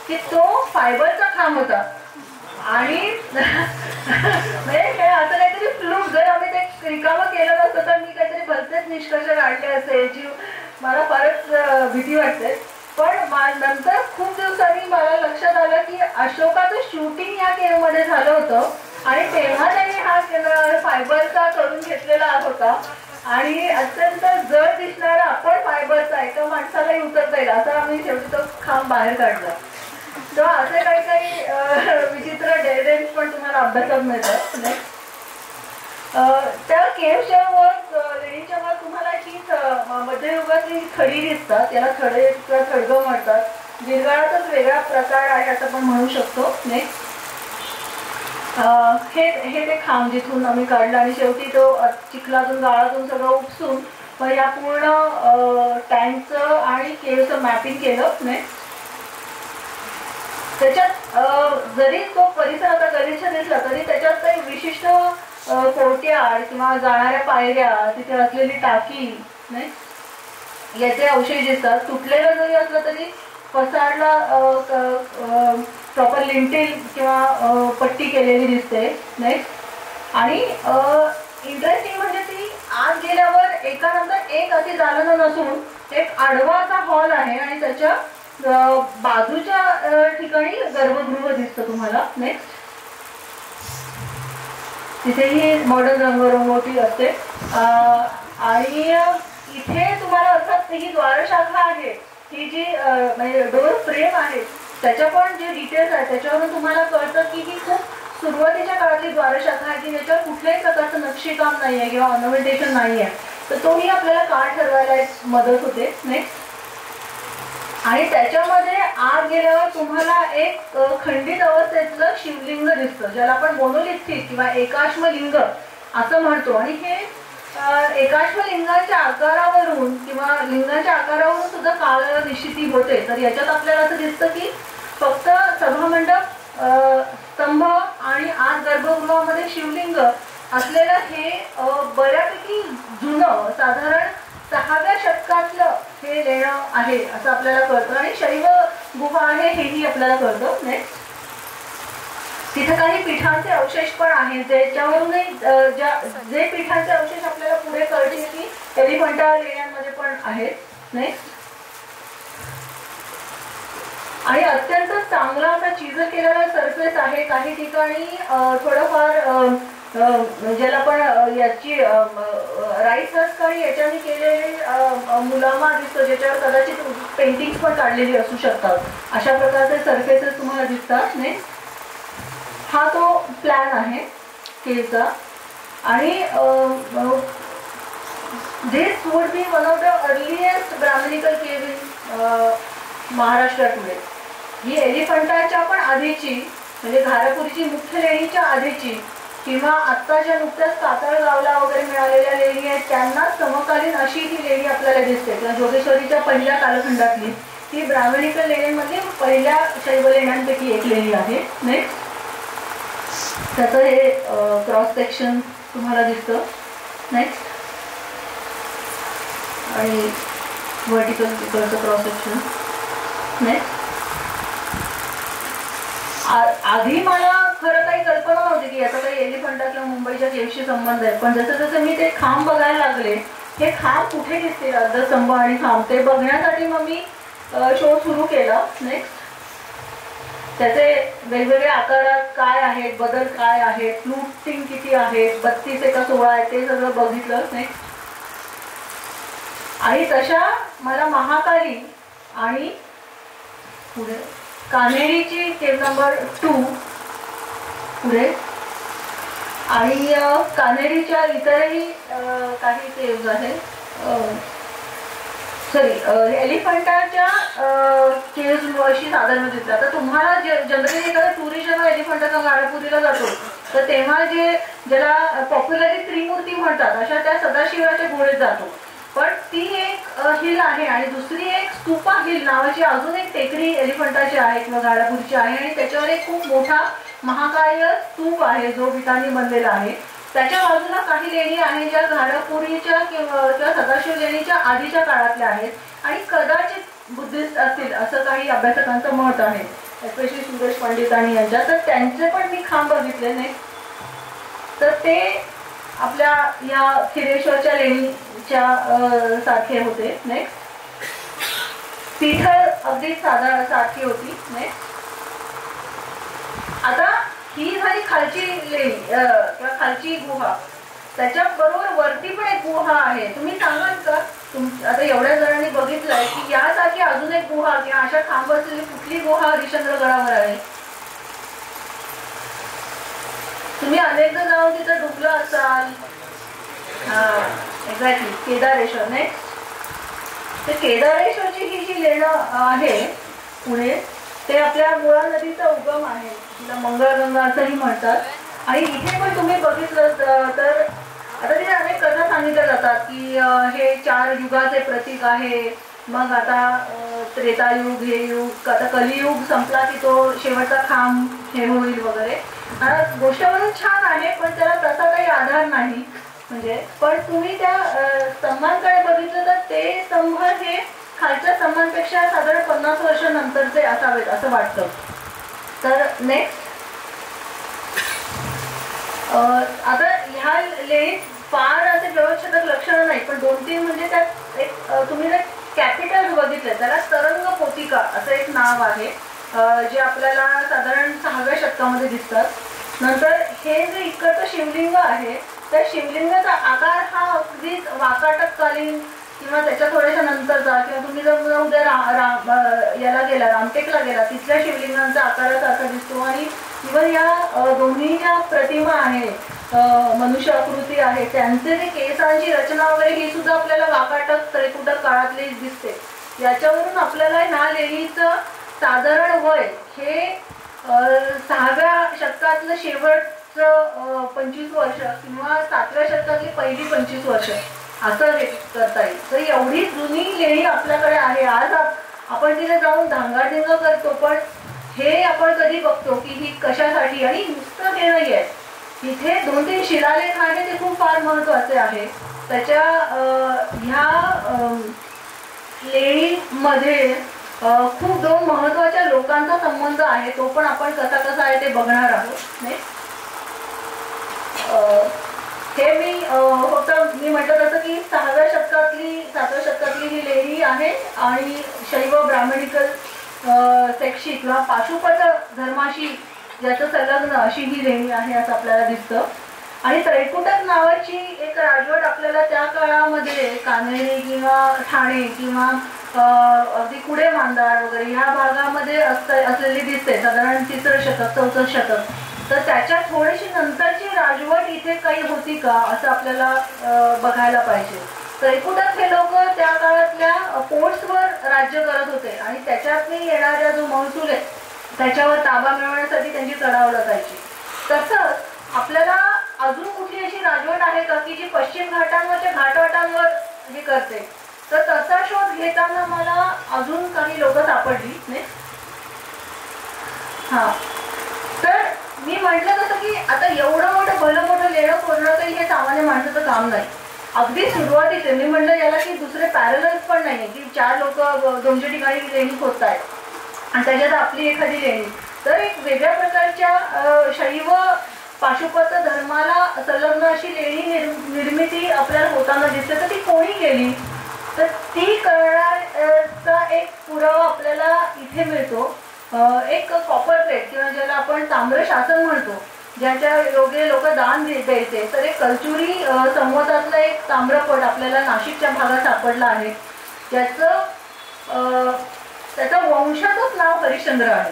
की तो फायबरचा खांब होता आणि म्हणजे हे असं काहीतरी फ्लूक, जर आम्ही ते रिकामं केलं नसतं तर मी काहीतरी भलतेच निष्कर्ष काढले असते, याची मला फारच भीती वाटते. पण नंतर खूप दिवसांनी मला लक्षात आलं की अशोकाचं शूटिंग या केव्हमध्ये झालं होतं आणि तेव्हा त्यांनी हा फायबरचा करून घेतलेला होता आणि अत्यंत जड दिसणारा पण फायबरचा एका माणसालाही उतरता येईल असा आम्ही शेवटी तो खांब बाहेर काढला. तर असे काही काही विचित्र डेरेन्स पण तुम्हाला अभ्यासात मिळतात. त्या केव्हच्या वर लेणीच्या वर तुम्हाला हीच मध्ययुगातली खडी दिसतात, याला थडगं म्हणतात. गिरगाळाचाच वेगळा प्रकार आहे असं आपण म्हणू शकतो. नेक्स्ट हे ते खांब जिथून आम्ही काढलं आणि शेवटी तो चिखलातून गाळातून सगळं उपसून मग या पूर्ण टँकचं आणि केव्हचं मॅपिंग केलं. नेक्स्ट त्याच्यात जरी तो परिसर आता गलिच्छ दिसला तरी त्याच्यात काही विशिष्ट कोर्टयार्ड किंवा जाणाऱ्या पायऱ्या, तिथे असलेली टाकी नाही याचे अवशेष दिसतात. तुटलेलं जरी असलं तरी फसाडला प्रॉपर लिंटेल किंवा पट्टी केलेली दिसते. नेक्स्ट आणि इंटरेस्टिंग म्हणजे ती आत गेल्यावर एकानंतर एक असे दालन नसून एक आडवा असा हॉल आहे आणि त्याच्या बाजूच्या ठिकाणी गर्भगृह दिसतं तुम्हाला. नेक्स्ट तिथेही मॉडर्न रंगरंगोटी असते आणि इथे तुम्हाला अर्थात ही द्वारशाखा आहे, ही जी म्हणजे डोर फ्रेम आहे त्याच्या पण जे डिटेल्स आहेत त्याच्यावरून तुम्हाला कळतं की ही खूप सुरुवातीच्या काळातली द्वारशाखा आहे की ज्याच्यावर कुठल्याही प्रकारचं नक्षीकाम नाही आहे किंवा ऑर्नामेंटेशन नाही आहे. तर तोही आपल्याला काळ ठरवायला एक मदत होते. नेक्स्ट आणि त्याच्यामध्ये आत गेल्यावर तुम्हाला एक खंडित अवस्थेतलं शिवलिंग दिसतं ज्याला आपण मोनोलिथिक किंवा एकाश्म लिंग असं म्हणतो. आणि हे एकाश्म लिंगाच्या आकारावरून किंवा लिंगाच्या आकारावरून सुद्धा काळ निश्चिती होते. तर याच्यात आपल्याला असं दिसतं की फक्त सभामंडप, स्तंभ आणि आत गर्भगृहामध्ये शिवलिंग असलेलं हे बऱ्यापैकी जुनं साधारण 6व्या शतकातलं हे लेणं आहे असं आपल्याला कळतं आणि शैव गुहा आहे हेही आपल्याला कळतं. नेक्स्ट तिथे काही पीठांचे अवशेष पण आहेत ज्याच्यावरूनही जे पीठांचे अवशेष आपल्याला पुढे कळतील की एलिफंटा लेण्यांमध्ये पण आहेत. नेक्स्ट आणि अत्यंत चांगला असा चिजर केलेला सरफेस आहे. काही ठिकाणी थोडंफार ज्याला पण याची राईस आणि याच्याने केलेले मुलामा दिसतो ज्याच्यावर कदाचित पेंटिंग्स पण काढलेली असू शकतात. अशा प्रकारचे सरफेसेस तुम्हाला दिसतात. नेक्स्ट हा तो प्लॅन आहे केवचा आणि this would be one of the earliest Brahmanical cave in Maharashtra today. ही एलिफंटाच्या पण आधीची म्हणजे घारापुरीची मुख्य लेणीच्या आधीची किंवा आत्ताच्या नुकत्याच कातळगावला वगैरे मिळालेल्या लेणी आहेत त्यांना समकालीन अशी ही लेणी आपल्याला दिसते किंवा जोगेश्वरीच्या पहिल्या कालखंडातली ही ब्राह्मणिकल लेण्यांमधली पहिल्या शैव लेण्यांपैकी एक लेणी आहे. नेक्स्ट त्याचं हे क्रॉस सेक्शन तुम्हाला दिसतं. नेक्स्ट आणि व्हर्टिकल तिकडचं क्रॉस सेक्शन. नेक्स्ट आधी मला खरं काही कल्पना नव्हती की याचा काही एलिफंटा किंवा मुंबईच्या केवशी संबंध आहे. पण जसं जसं मी ते खांब बघायला लागले हे खांब कुठे दिसतील अर्धस्तंभ आणि खांब ते बघण्यासाठी मग मी शोध सुरू केला. नेक्स्ट त्याचे वेगवेगळ्या आकारात काय आहेत, बदल काय आहेत, फ्लूटिंग किती आहेत, 32 का 16 आहेत ते सगळं बघितलं. नेक्स्ट आणि तशा मला महाकाली आणि पुढे कान्हेरीची केव नंबर 2 पुढे आणि कान्हेरीच्या इतरही काही केव्ज आहेत. सॉरी एलिफंटाच्या केव्ज अशी साधारण दिसतात. आता तुम्हाला जनरली एखादा टुरिझम एलिफंटाचा गाळापुरीला जातो तर तेव्हा ज्याला पॉप्युलरली त्रिमूर्ती म्हणतात अशा त्या सदाशिवाच्या गुहेत जातो. पण ती एक हिल आहे आणि दुसरी एक स्तूपा हिल नावाची अजून एक टेकडी एलिफंटाची आहे किंवा गाळापुरीची आहे आणि त्याच्यावर एक खूप मोठा महाकाय स्तूप आहे जो विटांनी बनलेला आहे. त्याच्या बाजूला काही लेणी आहेत ज्या घारापुरीच्या किंवा सदाशिव लेणीच्या आधीच्या काळातल्या आहेत आणि कदाचित बुद्धिस्ट असतील असं काही अभ्यासकांचं मत आहे. एस्पेशली सुरेश पंडित आणि यांच्या, तर त्यांचे पण मी खांब बघितले नाही. तर ते आपल्या या खिरेश्वरच्या लेणीच्या सारखे होते. नेक्स्ट पिठर अगदी सारखी होती. नेक्स्ट आता ही झाली खालची लेणी किंवा खालची गुहा. त्याच्या बरोबर वरती पण एक गुहा आहे. तुम्ही सांगाल का आता एवढ्या जणांनी बघितलंय की यासारखी अजून एक गुहा किंवा अशा खांब असलेली कुठली गुहा हरिश्चंद्रगडावर आहे? तुम्ही अनेकदा जाऊन तिथं डुबलं असाल. हा एक्झॅक्टली, केदारेश्वर. नेक्स्ट तर केदारेश्वरची ही जी लेणं आहे पुणे, ते आपल्या मुळा नदीचा उगम आहे, तिला मंगळगंगा असंही म्हणतात. आणि इथे पण तुम्ही बघितलं तर आता तिथे अनेक कथा सांगितल्या जातात की हे 4 युगाचे प्रतीक आहे. मग आता त्रेतायुग, हे युग, आता कलियुग संपला की तो शेवटचा खांब हे होईल वगैरे. गोष्ट म्हणून छान आहे, पण त्याला तसा काही आधार नाही. म्हणजे पण तुम्ही त्या स्तंभांकडे बघितलं तर ते स्तंभ हे खालच्या स्तंभांपेक्षा साधारण 50 वर्ष नंतरचे असावेत असं वाटतं. तर नेक्स्ट आता ह्या लेणीत फार असे व्यवस्थित लक्षणं नाही, पण 2-3 म्हणजे त्यात एक तुम्ही जर कॅपिटल बघितले, त्याला तरंग पोतिका असं एक नाव आहे, जे आपल्याला साधारण 6व्या शतकामध्ये दिसतात. नंतर हे जे इकडचं शिवलिंग आहे, त्या शिवलिंगाचा आकार हा अगदीच वाकाटककालीन किंवा त्याच्या थोड्याशा नंतरचा, किंवा तुम्ही जर उद्या याला गेला, रामटेकला गेला, तिथल्या शिवलिंगांचा आकारासारखा दिसतो. आणि इव्हन या दोन्ही ज्या प्रतिमा आहे, मनुष्य आकृती आहे, त्यांचे जे केसांची रचना वगैरे ही सुद्धा आपल्याला वाकाटक त्रिकुटक काळातली दिसते. याच्यावरून आपल्याला ह्या लेणीचं साधारण वय हे 6व्या शतकातलं शेवटचं 25 वर्ष किंवा 7व्या शतकातली पहिली 25 वर्ष असं हे करता येईल. तर एवढी जुनी लेणी आपल्याकडे आहे. आज आपण तिथे जाऊन धांगाडिंग करतो, पण हे आपण कधी बघतो की ही कशासाठी. आणि नुसतं हे नाही आहे, इथे 2-3 शिलालेख आहे, ते खूप फार महत्वाचे आहे. त्याच्या ह्या लेणीमध्ये खूप 2 महत्वाच्या लोकांचा संबंध आहे, तो पण आपण कसा आहे ते बघणार आहोत. हे मी म्हटलं तसं की 6व्या शतकातली 7व्या शतकातली ही लेणी आहे. आणि शैव ब्राह्मणिकल सेक्शी किंवा पाशुपत धर्माशी ज्याचं संलग्न अशी ही लेणी आहे असं आपल्याला दिसतं. आणि त्रैकुटक नावाची एक राजवट आपल्याला त्या काळामध्ये कान्हेरी किंवा ठाणे किंवा अगदी कुडे मांदार वगैरे ह्या भागामध्ये असलेली दिसते, साधारण 3रं शतक 4थं शतक. तर त्याच्या थोडीशी नंतरची राजवट इथे काही होती का असं आपल्याला बघायला पाहिजे. त्रैकुटक हे लोक त्या काळातल्या पोर्ट्सवर राज्य करत होते आणि त्याच्यातनी येणाऱ्या जो महसूल आहे त्याच्यावर ताबा मिळवण्यासाठी त्यांची चढाव लागायची. तसंच आपल्याला अजून कुठली अशी राजवट आहे का की जी पश्चिम घाटांवरच्या घाटवाटांवर हे करते. तर तसा शोध घेताना मला अजून काही लोक सापडली नाही. हा, तर मी म्हटलं तसं की आता एवढं मोठं लेणं कोरणं काही हे सामान्य माणसाचं काम नाही. अगदी सुरुवातीचे मी म्हटलं याला की दुसरे पॅरलल्स पण नाही की 4 लोक 200 ठिकाणी लेणी खोदतायत आणि त्याच्यात आपली एखादी लेणी. तर एक वेगळ्या प्रकारच्या शैव पाशुपत धर्माला संलग्न अशी लेणी निर्मिती आपल्याला होताना दिसते. तर ती कोणी केली, तर ती करण्याचा एक पुरावा आपल्याला इथे मिळतो. एक कॉपर प्लेट किंवा ज्याला आपण ताम्र शासन म्हणतो, ज्याच्या योगे लोक दान द्यायचे. तर एक कलचुरी संवतातलं एक ताम्रपट आपल्याला नाशिकच्या भागात सापडला आहे, त्याचा वंशाचंच नाव हरिश्चंद्र आहे.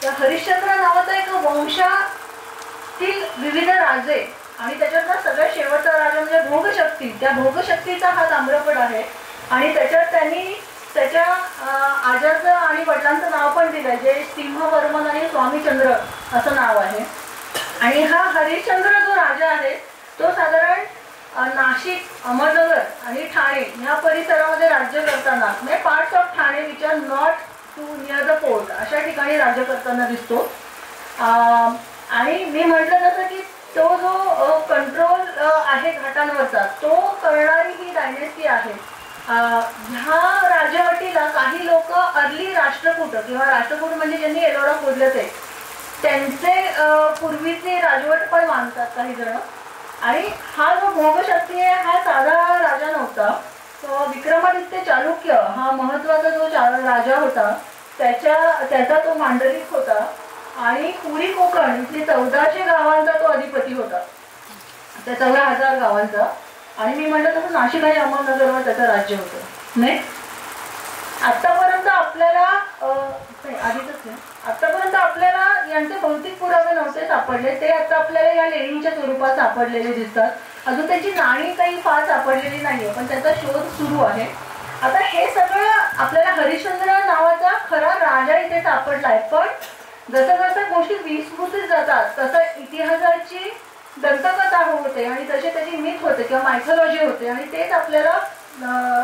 त्या हरिश्चंद्र नावाचा एक वंशातील विविध राजे आणि त्याच्यातला सगळ्यात शेवटचा राजा म्हणजे भोगशक्ती, त्या भोगशक्तीचा हा ताम्रपट आहे. आणि त्याच्यात त्यांनी त्याच्या आजाचं आणि वडिलांचं नाव पण दिलंय, जे सिंहवर्मन आणि स्वामीचंद्र असं नाव आहे. आणि हा हरिश्चंद्र जो राजा आहे तो साधारण नाशिक, अहमदनगर आणि ठाणे ह्या परिसरामध्ये राज्य करताना म्हणजे parts of Thane which are not too near the port अशा ठिकाणी राज्य करताना दिसतो. आणि मी म्हटलं तसं की तो जो कंट्रोल आहे घाटांवरचा तो करणारी ही डायनेस्टी आहे. ह्या राजवटीला काही लोक अर्ली राष्ट्रकूट किंवा राष्ट्रकूट म्हणजे ज्यांनी एलोरा फोडलं ते त्यांचे पूर्वीचे राजवट पण मानतात काही जण. आणि हा जो भोगशक्ती आहे हा साधा राजा नव्हता. तो विक्रमादित्य चालुक्य हा महत्वाचा जो राजा होता त्याचा तो मांडलिक होता. आणि पुरी कोकण इथली 1400 गावांचा तो अधिपती होता, त्या 14,000 गावांचा. आणि मी म्हणलं तसं नाशिक आणि अहमदनगरवर त्याचं राज्य होतं. नेक्स्ट, आतापर्यंत आपल्याला आतापर्यंत आपल्याला यांचे भौतिक पुरावे नव्हते सापडले, ते आता आपल्याला या लेणींच्या स्वरूपात सापडलेले दिसतात. अजून त्याची नाणी काही फार सापडलेली नाहीये, पण त्याचा शोध सुरू आहे. आता हे सगळं आपल्याला हरिश्चंद्र नावाचा खरा राजा इथे सापडलाय. पण जसं जसं गोष्टी विस्मृतीत जातात तसं इतिहासाची दंतकथा होते आणि तसे त्याची मिथ होते किंवा मायथॉलॉजी होते. आणि तेच आपल्याला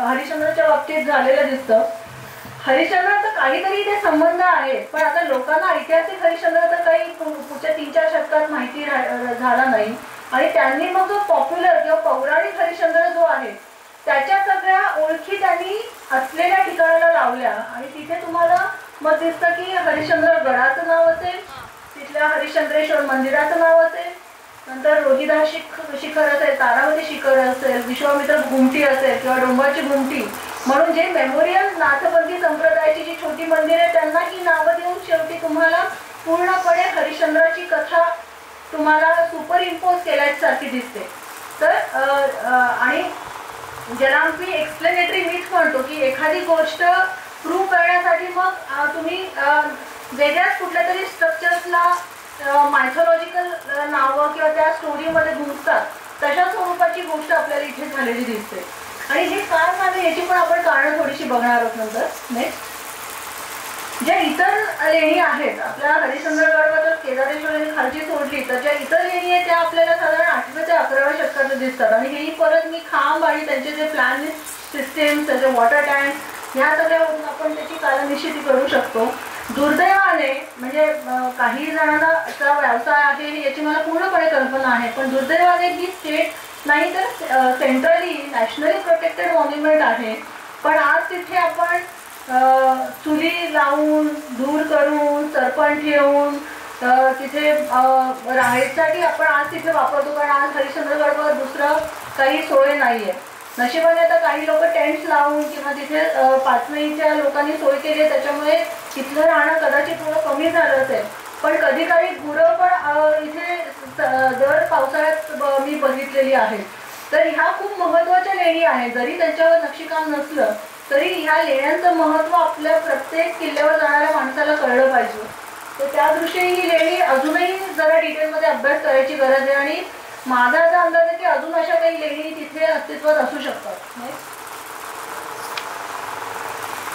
हरिश्चंद्राच्या बाबतीत झालेलं दिसतं. हरिश्चंद्राचा काहीतरी इथे संबंध आहे, पण आता लोकांना ऐतिहासिक हरिश्चंद्राचा काही पुढच्या 3-4 शतकात माहिती झाला नाही. आणि त्यांनी मग जो पॉप्युलर किंवा पौराणिक हरिश्चंद्र जो आहे त्याच्या सगळ्या ओळखी त्यांनी असलेल्या ठिकाणाला लावल्या. आणि तिथे तुम्हाला मग दिसतं की हरिश्चंद्र गडाचं नाव असेल, तिथल्या हरिश्चंद्रेश्वर मंदिराचं नाव असेल, नंतर रोहिदास शिखर असेल, तारावती शिखर असेल, विश्वामित्र घुमटी असेल किंवा डोंबाची घुमटी म्हणून जे मेमोरियल नाथपंथी संप्रदायाची जी छोटी मंदिर आहे त्यांना ही नावं देऊन शेवटी तुम्हाला पूर्णपणे हरिश्चंद्राची कथा तुम्हाला सुपर इम्पोज केल्यासारखी दिसते. तर आणि ज्याला आम्ही एक्सप्लेनेटरी मिथ म्हणतो की एखादी गोष्ट प्रूव्ह करण्यासाठी मग तुम्ही वेगळ्याच कुठल्या तरी स्ट्रक्चर्सला मायथॉलॉजिकल नावं किंवा त्या स्टोरीमध्ये गुंततात, तशा स्वरूपाची गोष्ट आपल्याला इथे झालेली दिसते. आणि हे काय झालं याची पण आपण कारणं थोडीशी बघणार आहोत नंतर. नेक्स्ट, ज्या इतर लेणी आहेत आपल्या हरिश्चंद्रगडवर जर केदारेश्वर लेणी खालची सोडली तर ज्या इतर लेणी आहेत त्या आपल्याला साधारण 8व्या ते 11व्या शतकात दिसतात. आणि हेही परत मी खांब आणि त्यांचे जे प्लॅन सिस्टीम, त्याचे वॉटर टँक ह्या सगळ्यावरून आपण त्याची कालनिश्चिती करू शकतो. दुर्दैवाने म्हणजे काही जणांचा व्यवसाय आहे याची मला पूर्णपणे कल्पना आहे, पण दुर्दैवाने ही स्टेट नाही तर सेंट्रली नॅशनली प्रोटेक्टेड मॉन्युमेंट आहे. पण आज तिथे आपण चुली लावून, धूर करून, सरपण ठेवून तिथे राहायसाठी आपण आज तिथे वापरतो, कारण आज हरिश्चंद्रगडवर दुसरं काही सोय नाहीये. नशिबाने आता काही लोक टेंट्स लावून किंवा तिथे पाचमईच्या लोकांनी सोय केली, त्याच्यामुळे तिथलं राहणं कदाचित थोडं कमी झालं असेल. पण कधी काही गुरं पण इथे दर पावसाळ्यात मी बघितलेली आहेत. तर ह्या खूप महत्वाच्या लेणी आहेत. जरी त्यांच्यावर नक्षीकाम नसलं तरी ह्या लेण्यांचं महत्व आपल्या प्रत्येक किल्ल्यावर जाणाऱ्या माणसाला कळलं पाहिजे. तर त्या दृष्टीने ही लेणी अजूनही जरा डिटेलमध्ये अभ्यास करायची गरज आहे. आणि माझा असा अंदाज आहे की अजून अशा काही लेणी तिथे अस्तित्वात असू शकतात.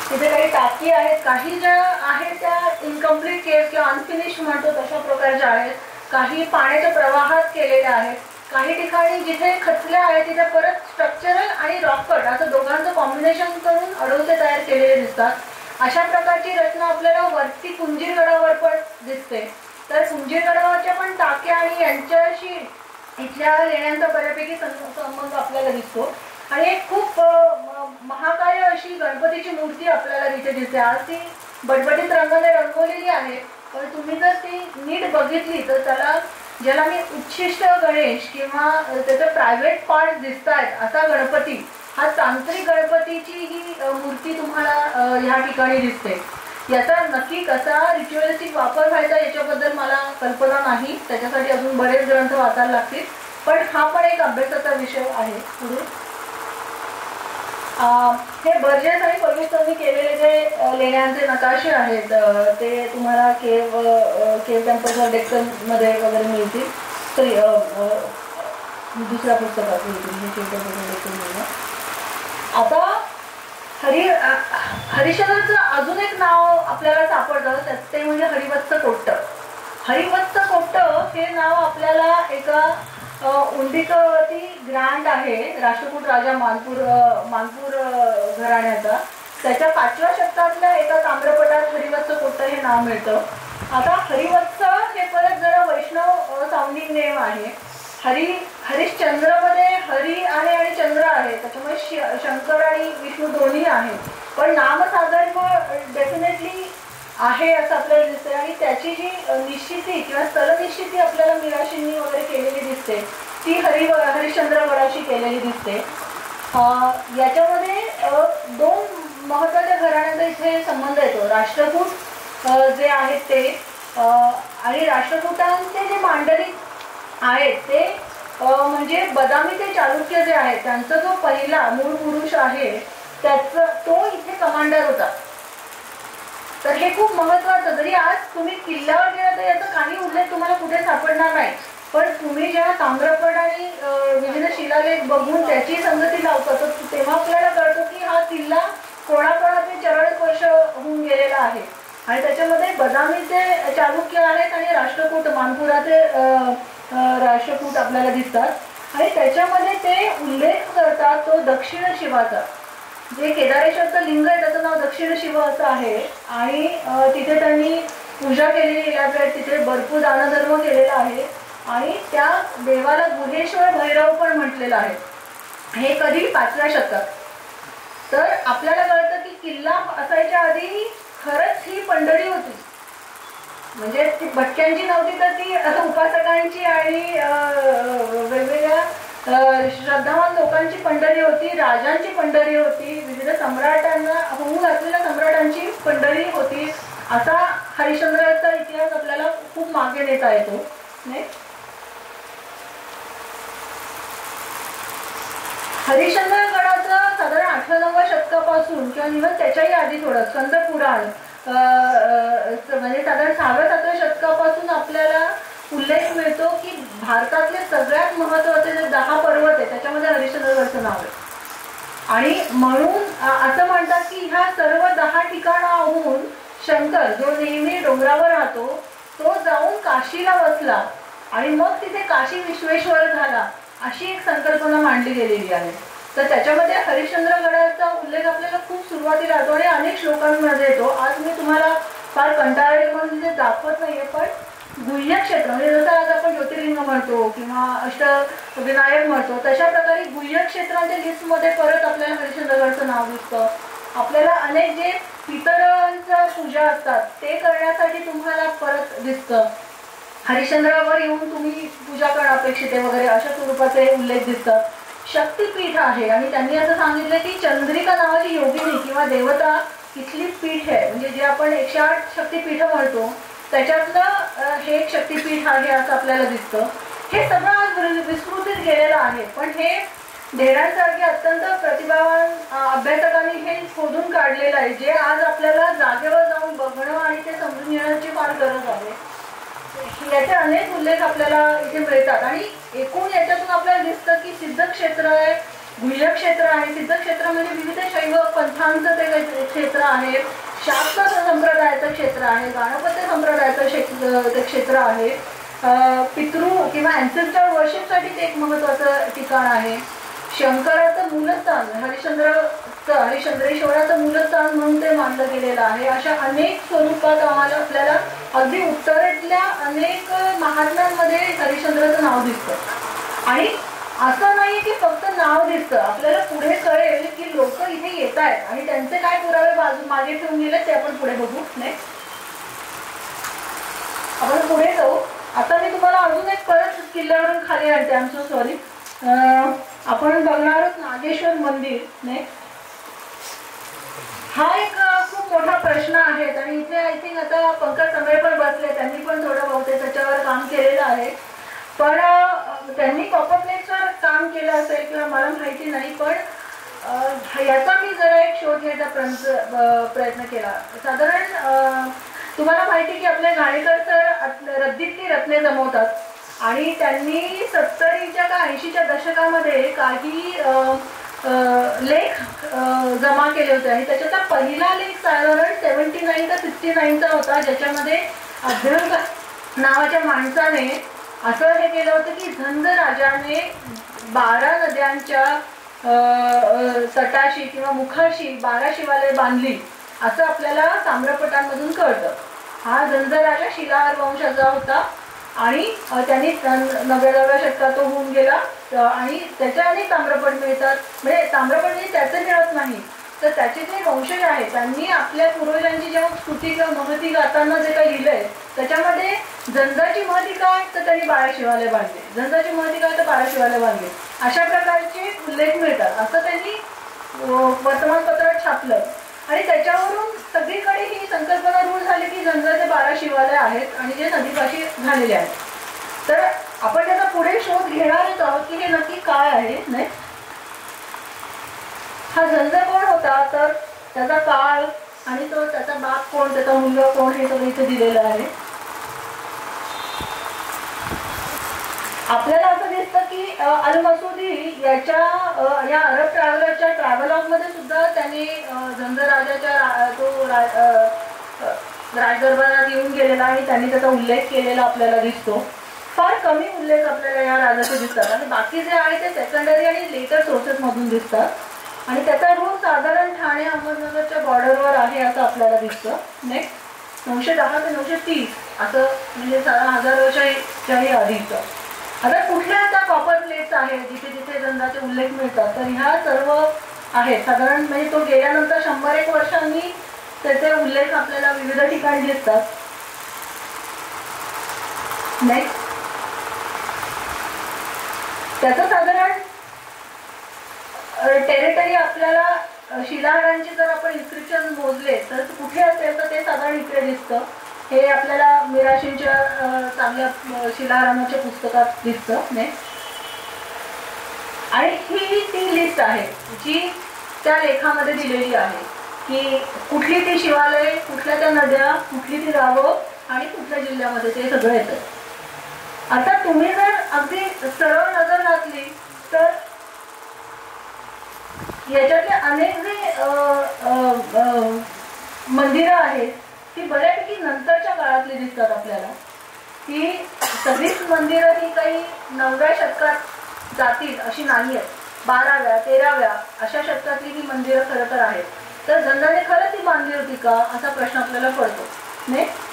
तिथे काही टाकी आहेत, काही ज्या आहेत त्या इनकम्प्लीट केव्ह किंवा अनफिनिश्ड म्हणतो तशा प्रकारच्या आहेत. काही पाण्याच्या प्रवाहात केलेल्या आहेत. काही ठिकाणी जिथे खचल्या आहेत तिथे परत स्ट्रक्चरल आणि रॉककट असं दोघांचं कॉम्बिनेशन करून अडवते तयार केलेले दिसतात. अशा प्रकारची रचना आपल्याला वरती कुंजीरगडावर पण दिसते. तर कुंजीरगडावरच्या पण टाक्या आणि यांच्याशी इथल्या लेण्यांचा बऱ्यापैकी संबंध आपल्याला दिसतो. आणि एक खूप महाकाय अशी गणपतीची मूर्ती आपल्याला तिथे दिसते. आज ती बटबटीत रंगाने रंगवलेली आहे, पण तुम्ही जर ती नीट बघितली तर ज्याला मी उच्छिष्ट गणेश किंवा त्याचे प्रायव्हेट पार्ट दिसत आहेत असा गणपती, हा तांत्रिक गणपतीची ही मूर्ती तुम्हाला ह्या ठिकाणी दिसते. याचा नक्की कसा रिच्युअलिस्टिक वापर व्हायचा याच्याबद्दल मला कल्पना नाही, त्याच्यासाठी अजून बरेच ग्रंथ वाचायला लागतील. पण हा पण एक अभ्यासाचा विषय आहे. पुढे हे बर्जेस आणि फर्ग्युसननी केलेले जे लेण्यांचे नकाशे आहेत ते तुम्हाला केव टेम्पल्स डेक्कन मध्ये वगैरे मिळतील. सॉरी दुसऱ्या पुस्तकात मिळतील. केव टेम्पल्स डेक्कन मिळणार. आता हरिश्चंद्राचं अजून एक नाव आपल्याला सापडतं ते म्हणजे हरिवत्स कोट्ट. हरिवत्स कोट्ट हे नाव आपल्याला एका उंडीकवरती ग्रँड आहे राष्ट्रकूट राजा मानपूर घराण्याचा. त्याच्या 5व्या शतकातल्या एका ताम्रपटात हरिवत्स कोट्ट हे नाव मिळतं. आता हरिवत्स हे परत जरा वैष्णव साऊंडिंग नेम आहे. हरिश्चंद्रमध्ये हरी आहे आणि चंद्र आहे, त्याच्यामुळे शंकर आणि विष्णू दोन्ही आहे. पण नामसाधर्म डेफिनेटली आहे असं आपल्याला दिसते. आणि त्याची जी निश्चिती किंवा स्थलनिश्चिती आपल्याला मीराशींनी वगैरे केलेली दिसते ती हरिश्चंद्र गडाशी केलेली दिसते. याच्यामध्ये दोन महत्वाच्या घराण्यांचा इथे संबंध येतो. राष्ट्रकूट जे आहेत ते आणि राष्ट्रकूटांचे जे मांडलिक आहेत ते म्हणजे बदामी ते चालुक्य जे आहेत त्यांचा जो पहिला मूळ पुरुष आहे त्याचा तो इथे कमांडर होता. तर हे खूप महत्वाचं. जरी आज तुम्ही किल्ल्यावर गेला तर याचा काही उल्लेख तुम्हाला कुठे सापडणार नाही, पण तुम्ही जेव्हा ताम्रपट आणि विविध शिलालेख बघून त्याची संगती लावता तर तेव्हा आपल्याला कळतं की हा किल्ला कोणाकोणाचे चरण स्पर्श होऊन गेलेला आहे. आणि त्याच्यामध्ये बदामीचे चालुक्य आहेत आणि राष्ट्रकूट मानपुराचे राष्ट्रकूट आपल्याला दिसतात. आणि त्याच्यामध्ये ते उल्लेख करतात तो दक्षिण शिवाचा. जे केदारेश्वरचं लिंग आहे त्याचं नाव दक्षिण शिव असं आहे. आणि तिथे त्यांनी पूजा केलेली इलाज, तिथे भरपूर दानधर्म केलेला आहे. आणि त्या देवाला गुहेश्वर भैरव पण म्हटलेलं आहे. हे कधी 5व्या शतकात. तर आपल्याला कळतं की किल्ला असायच्या आधी खरंच ही पंढरी होती. म्हणजे ती भटक्यांची नव्हती तर ती उपासकांची आणि वेगवेगळ्या श्रद्धावान लोकांची पंढरी होती, राजांची पंढरी होती, विविध सम्राटांना होऊ घातलेल्या सम्राटांची पंढरी होती. असा हरिश्चंद्राचा इतिहास आपल्याला खूप मागे नेता येतो. हरिश्चंद्रगडाचं साधारण 8व्या शतकापासून किंवा इव्हन त्याच्याही आधी थोडं स्कंद पुराण म्हणजे साधारण 6व्या-7व्या शतकापासून आपल्याला उल्लेख मिळतो की भारतातले सगळ्यात महत्वाचे जे 10 पर्वत आहे त्याच्यामध्ये हरिश्चंद्रगडचं नाव आहे. आणि म्हणून असं म्हणतात की ह्या सर्व 10 ठिकाणाहून शंकर जो नेहमी डोंगरावर राहतो तो जाऊन काशीला बसला आणि मग तिथे काशी विश्वेश्वर झाला अशी एक संकल्पना मांडली गेलेली आहे. तर त्याच्यामध्ये हरिश्चंद्रगडाचा उल्लेख आपल्याला खूप सुरुवातीला येतो आणि अनेक श्लोकांमध्ये येतो. आज मी तुम्हाला फार कंटाळले म्हणून ते दाखवत नाहीये, पण गुह्य क्षेत्र म्हणजे जसं आज आपण ज्योतिर्लिंग म्हणतो किंवा अष्टविनायक म्हणतो तशा प्रकारे गुह्य क्षेत्रांच्या लिस्टमध्ये परत आपल्याला हरिश्चंद्रगडचं नाव दिसतं. आपल्याला अनेक जे पितरांच्या पूजा असतात ते करण्यासाठी तुम्हाला परत दिसतं. हरिश्चंद्रावर येऊन तुम्ही पूजा करणं अपेक्षित आहे वगैरे अशा स्वरूपाचे उल्लेख दिसतात. शक्तिपीठ आहे आणि त्यांनी असं सांगितलं की चंद्रिका नावाची योगिनी किंवा देवता इथली पीठ आहे. म्हणजे जे आपण 108 शक्तिपीठ म्हणतो त्याच्यातलं हे एक शक्तिपीठ आहे असं आपल्याला दिसतं. हे सगळं आज विस्मृतीत गेलेलं आहे, पण हे ढेरांसारखे अत्यंत प्रतिभावान अभ्यासकांनी हे शोधून काढलेलं आहे जे आज आपल्याला जागेवर जाऊन बघणं आणि ते समजून घेण्याची फार गरज आहे. याचे अनेक उल्लेख आपल्याला इथे मिळतात आणि एकूण याच्यातून आपल्याला दिसतं की सिद्धक्षेत्र आहे, गुह्य क्षेत्र आहे. सिद्धक्षेत्र म्हणजे विविध शैव पंथांचं ते क्षेत्र आहे, शाक्त संप्रदायाचं क्षेत्र आहे, गणपती संप्रदायाचं ते क्षेत्र आहे, पितृ किंवा अँसेस्टर वर्शिपसाठी ते एक महत्वाचं ठिकाण आहे. शंकराचं मूलस्थान हरिश्चंद्रेश्वराचं मूलस्थान म्हणून ते मानलं गेलेलं आहे. अशा अनेक स्वरूपात आम्हाला आपल्याला अगदी उत्तरेतल्या अनेक महात्म्यांमध्ये हरिश्चंद्राचं नाव दिसतं. आणि असं नाही की फक्त नाव दिसतं, आपल्याला पुढे कळेल की लोक इथे येत आहेत आणि त्यांचे काय पुरावे मागे ठेवून गेले ते आपण पुढे बघू. नाही आपण पुढे जाऊ. आता मी तुम्हाला अजून एक परत किल्ल्यावरून खाली आणते. आमचं सॉरी आपण बघणार आहोत नागेश्वर मंदिर. नाही हा एक खूप मोठा प्रश्न आहे आणि इथे आय थिंक आता पंकज समरे पण बसले, त्यांनी पण थोडं बहुतेक त्याच्यावर काम केलेलं आहे. पण त्यांनी कॉपरप्लेक्सवर काम केलं असेल किंवा मला माहिती नाही, पण याचा मी जरा एक शोध घ्यायचा प्रयत्न केला. साधारण तुम्हाला माहिती की आपले घाणेकर सर रद्दीतली रत्ने जमवतात आणि त्यांनी 70च्या का 80च्या दशकामध्ये काही लेख जमा केले होते आणि त्याच्यातला पहिला लेख साधारण 79 का 69चा होता, ज्याच्यामध्ये अभ्यंकर नावाच्या माणसाने असं हे केलं होतं की झंज राजाने 12 नद्यांच्या तटाशी किंवा मुखाशी 12 शिवालय बांधली असं आपल्याला ताम्रपटांमधून कळतं. हा झंज राजा शिलाहार वंशाचा होता आणि त्यांनी 9व्या शतकात तो होऊन गेला आणि त्याच्या अनेक ताम्रपट मिळतात. म्हणजे ताम्रपट म्हणजे त्याचं मिळत नाही, तर त्याचे जे वंशज आहेत त्यांनी आपल्या पूर्वजांची जेव्हा स्तुती किंवा महती गाताना जे काही लिहिलंय त्याच्यामध्ये झंजाची महती काय तर त्यांनी 12 शिवालय बांधले, झंजाची महती काय तर 12 शिवालय बांधले, अशा प्रकारचे उल्लेख मिळतात. असं त्यांनी वर्तमानपत्रात छापलं आणि त्याच्यावरून सगळीकडे ही संकल्पना रूढ झाली की झंजाचे 12 शिवालय आहेत आणि जे नदीपाशी झालेले आहेत. तर आपण त्याचा पुढे शोध घेणारच आहोत की हे नक्की काय आहे. नेक्स्ट, हा झंझ कोण होता तर त्याचा काळ आणि तो त्याचा बाप कोण, त्याचा मुलगा कोण, हे सगळं इथे दिलेलं आहे. आपल्याला असं दिसतं की अल मसुदी याच्या या अरब ट्रॅव्हलरच्या ट्रॅव्हलॉग मध्ये सुद्धा त्यांनी झंझ राजाच्या तो राजदरबारात येऊन गेलेला आणि त्यांनी त्याचा उल्लेख केलेला आपल्याला दिसतो. फार कमी उल्लेख आपल्याला या राजाचे दिसतात आणि बाकी जे आहे ते सेकंडरी आणि लेटर सोर्सेस मधून दिसतात आणि त्याचा रूट साधारण ठाणे अहमदनगरच्या बॉर्डरवर आहे असं आपल्याला दिसतं. नेक्स्ट, 910 ते 930 असं म्हणजे 1000 वर्षाच्याही आधीचं. आता कुठल्या आता कॉपर प्लेट्स आहेत जिथे जिथे झंजाचे उल्लेख मिळतात तर ह्या सर्व आहेत. साधारण म्हणजे तो गेल्यानंतर 100-1 वर्षांनी त्याचे उल्लेख आपल्याला विविध ठिकाणी दिसतात. नेक्स्ट, त्याचं साधारण टेरिटरी आपल्याला शिलाहारांची जर आपण इन्स्क्रिप्शन मोजले तर कुठे असेल तर ते साधारण इकडे दिसतं. हे आपल्याला मिराशींच्या चांगल्या शिलाहारांच्या पुस्तकात दिसतं. नेक्स्ट, आणि ही ती लिस्ट आहे जी त्या लेखामध्ये दिलेली आहे की कुठली ती शिवालय, कुठल्या त्या नद्या, कुठली ती गावं आणि कुठल्या जिल्ह्यामध्ये ते सगळं येतं. आता तुम्ही जर अगदी सरळ नजर घातली तर याच्यातले अनेक जे मंदिरं आहेत ती बऱ्यापैकी नंतरच्या काळातली दिसतात आपल्याला. ही सगळीच मंदिरं ही काही 9व्या शतकात जातील अशी नाही आहेत. 12व्या 13व्या अशा शतकातली ही मंदिरं खरं तर आहेत. तर झंझाने खरं ती बांधली होती का असा प्रश्न आपल्याला पडतो. नेक्स्ट,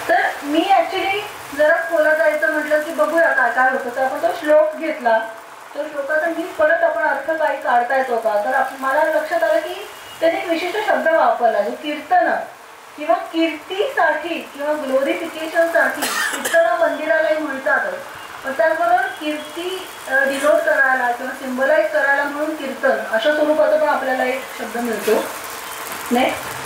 तर मी ऍक्च्युली जरा खोला जायचं म्हटलं की बघूया काय काय होतं. तर आपण तो श्लोक घेतला, तो श्लोकाचा मी परत आपण अर्थ काही काढता येतो का तर मला लक्षात आलं की त्याने एक विशिष्ट शब्द वापरला जो कीर्तन किंवा कीर्तीसाठी किंवा ग्लोरिफिकेशनसाठी कीर्तन मंदिरालाही म्हणतात. पण त्याचबरोबर कीर्ती डिनोट करायला किंवा सिम्बलाइज करायला म्हणून कीर्तन अशा स्वरूपाचा पण आपल्याला एक शब्द मिळतो. नेक्स्ट,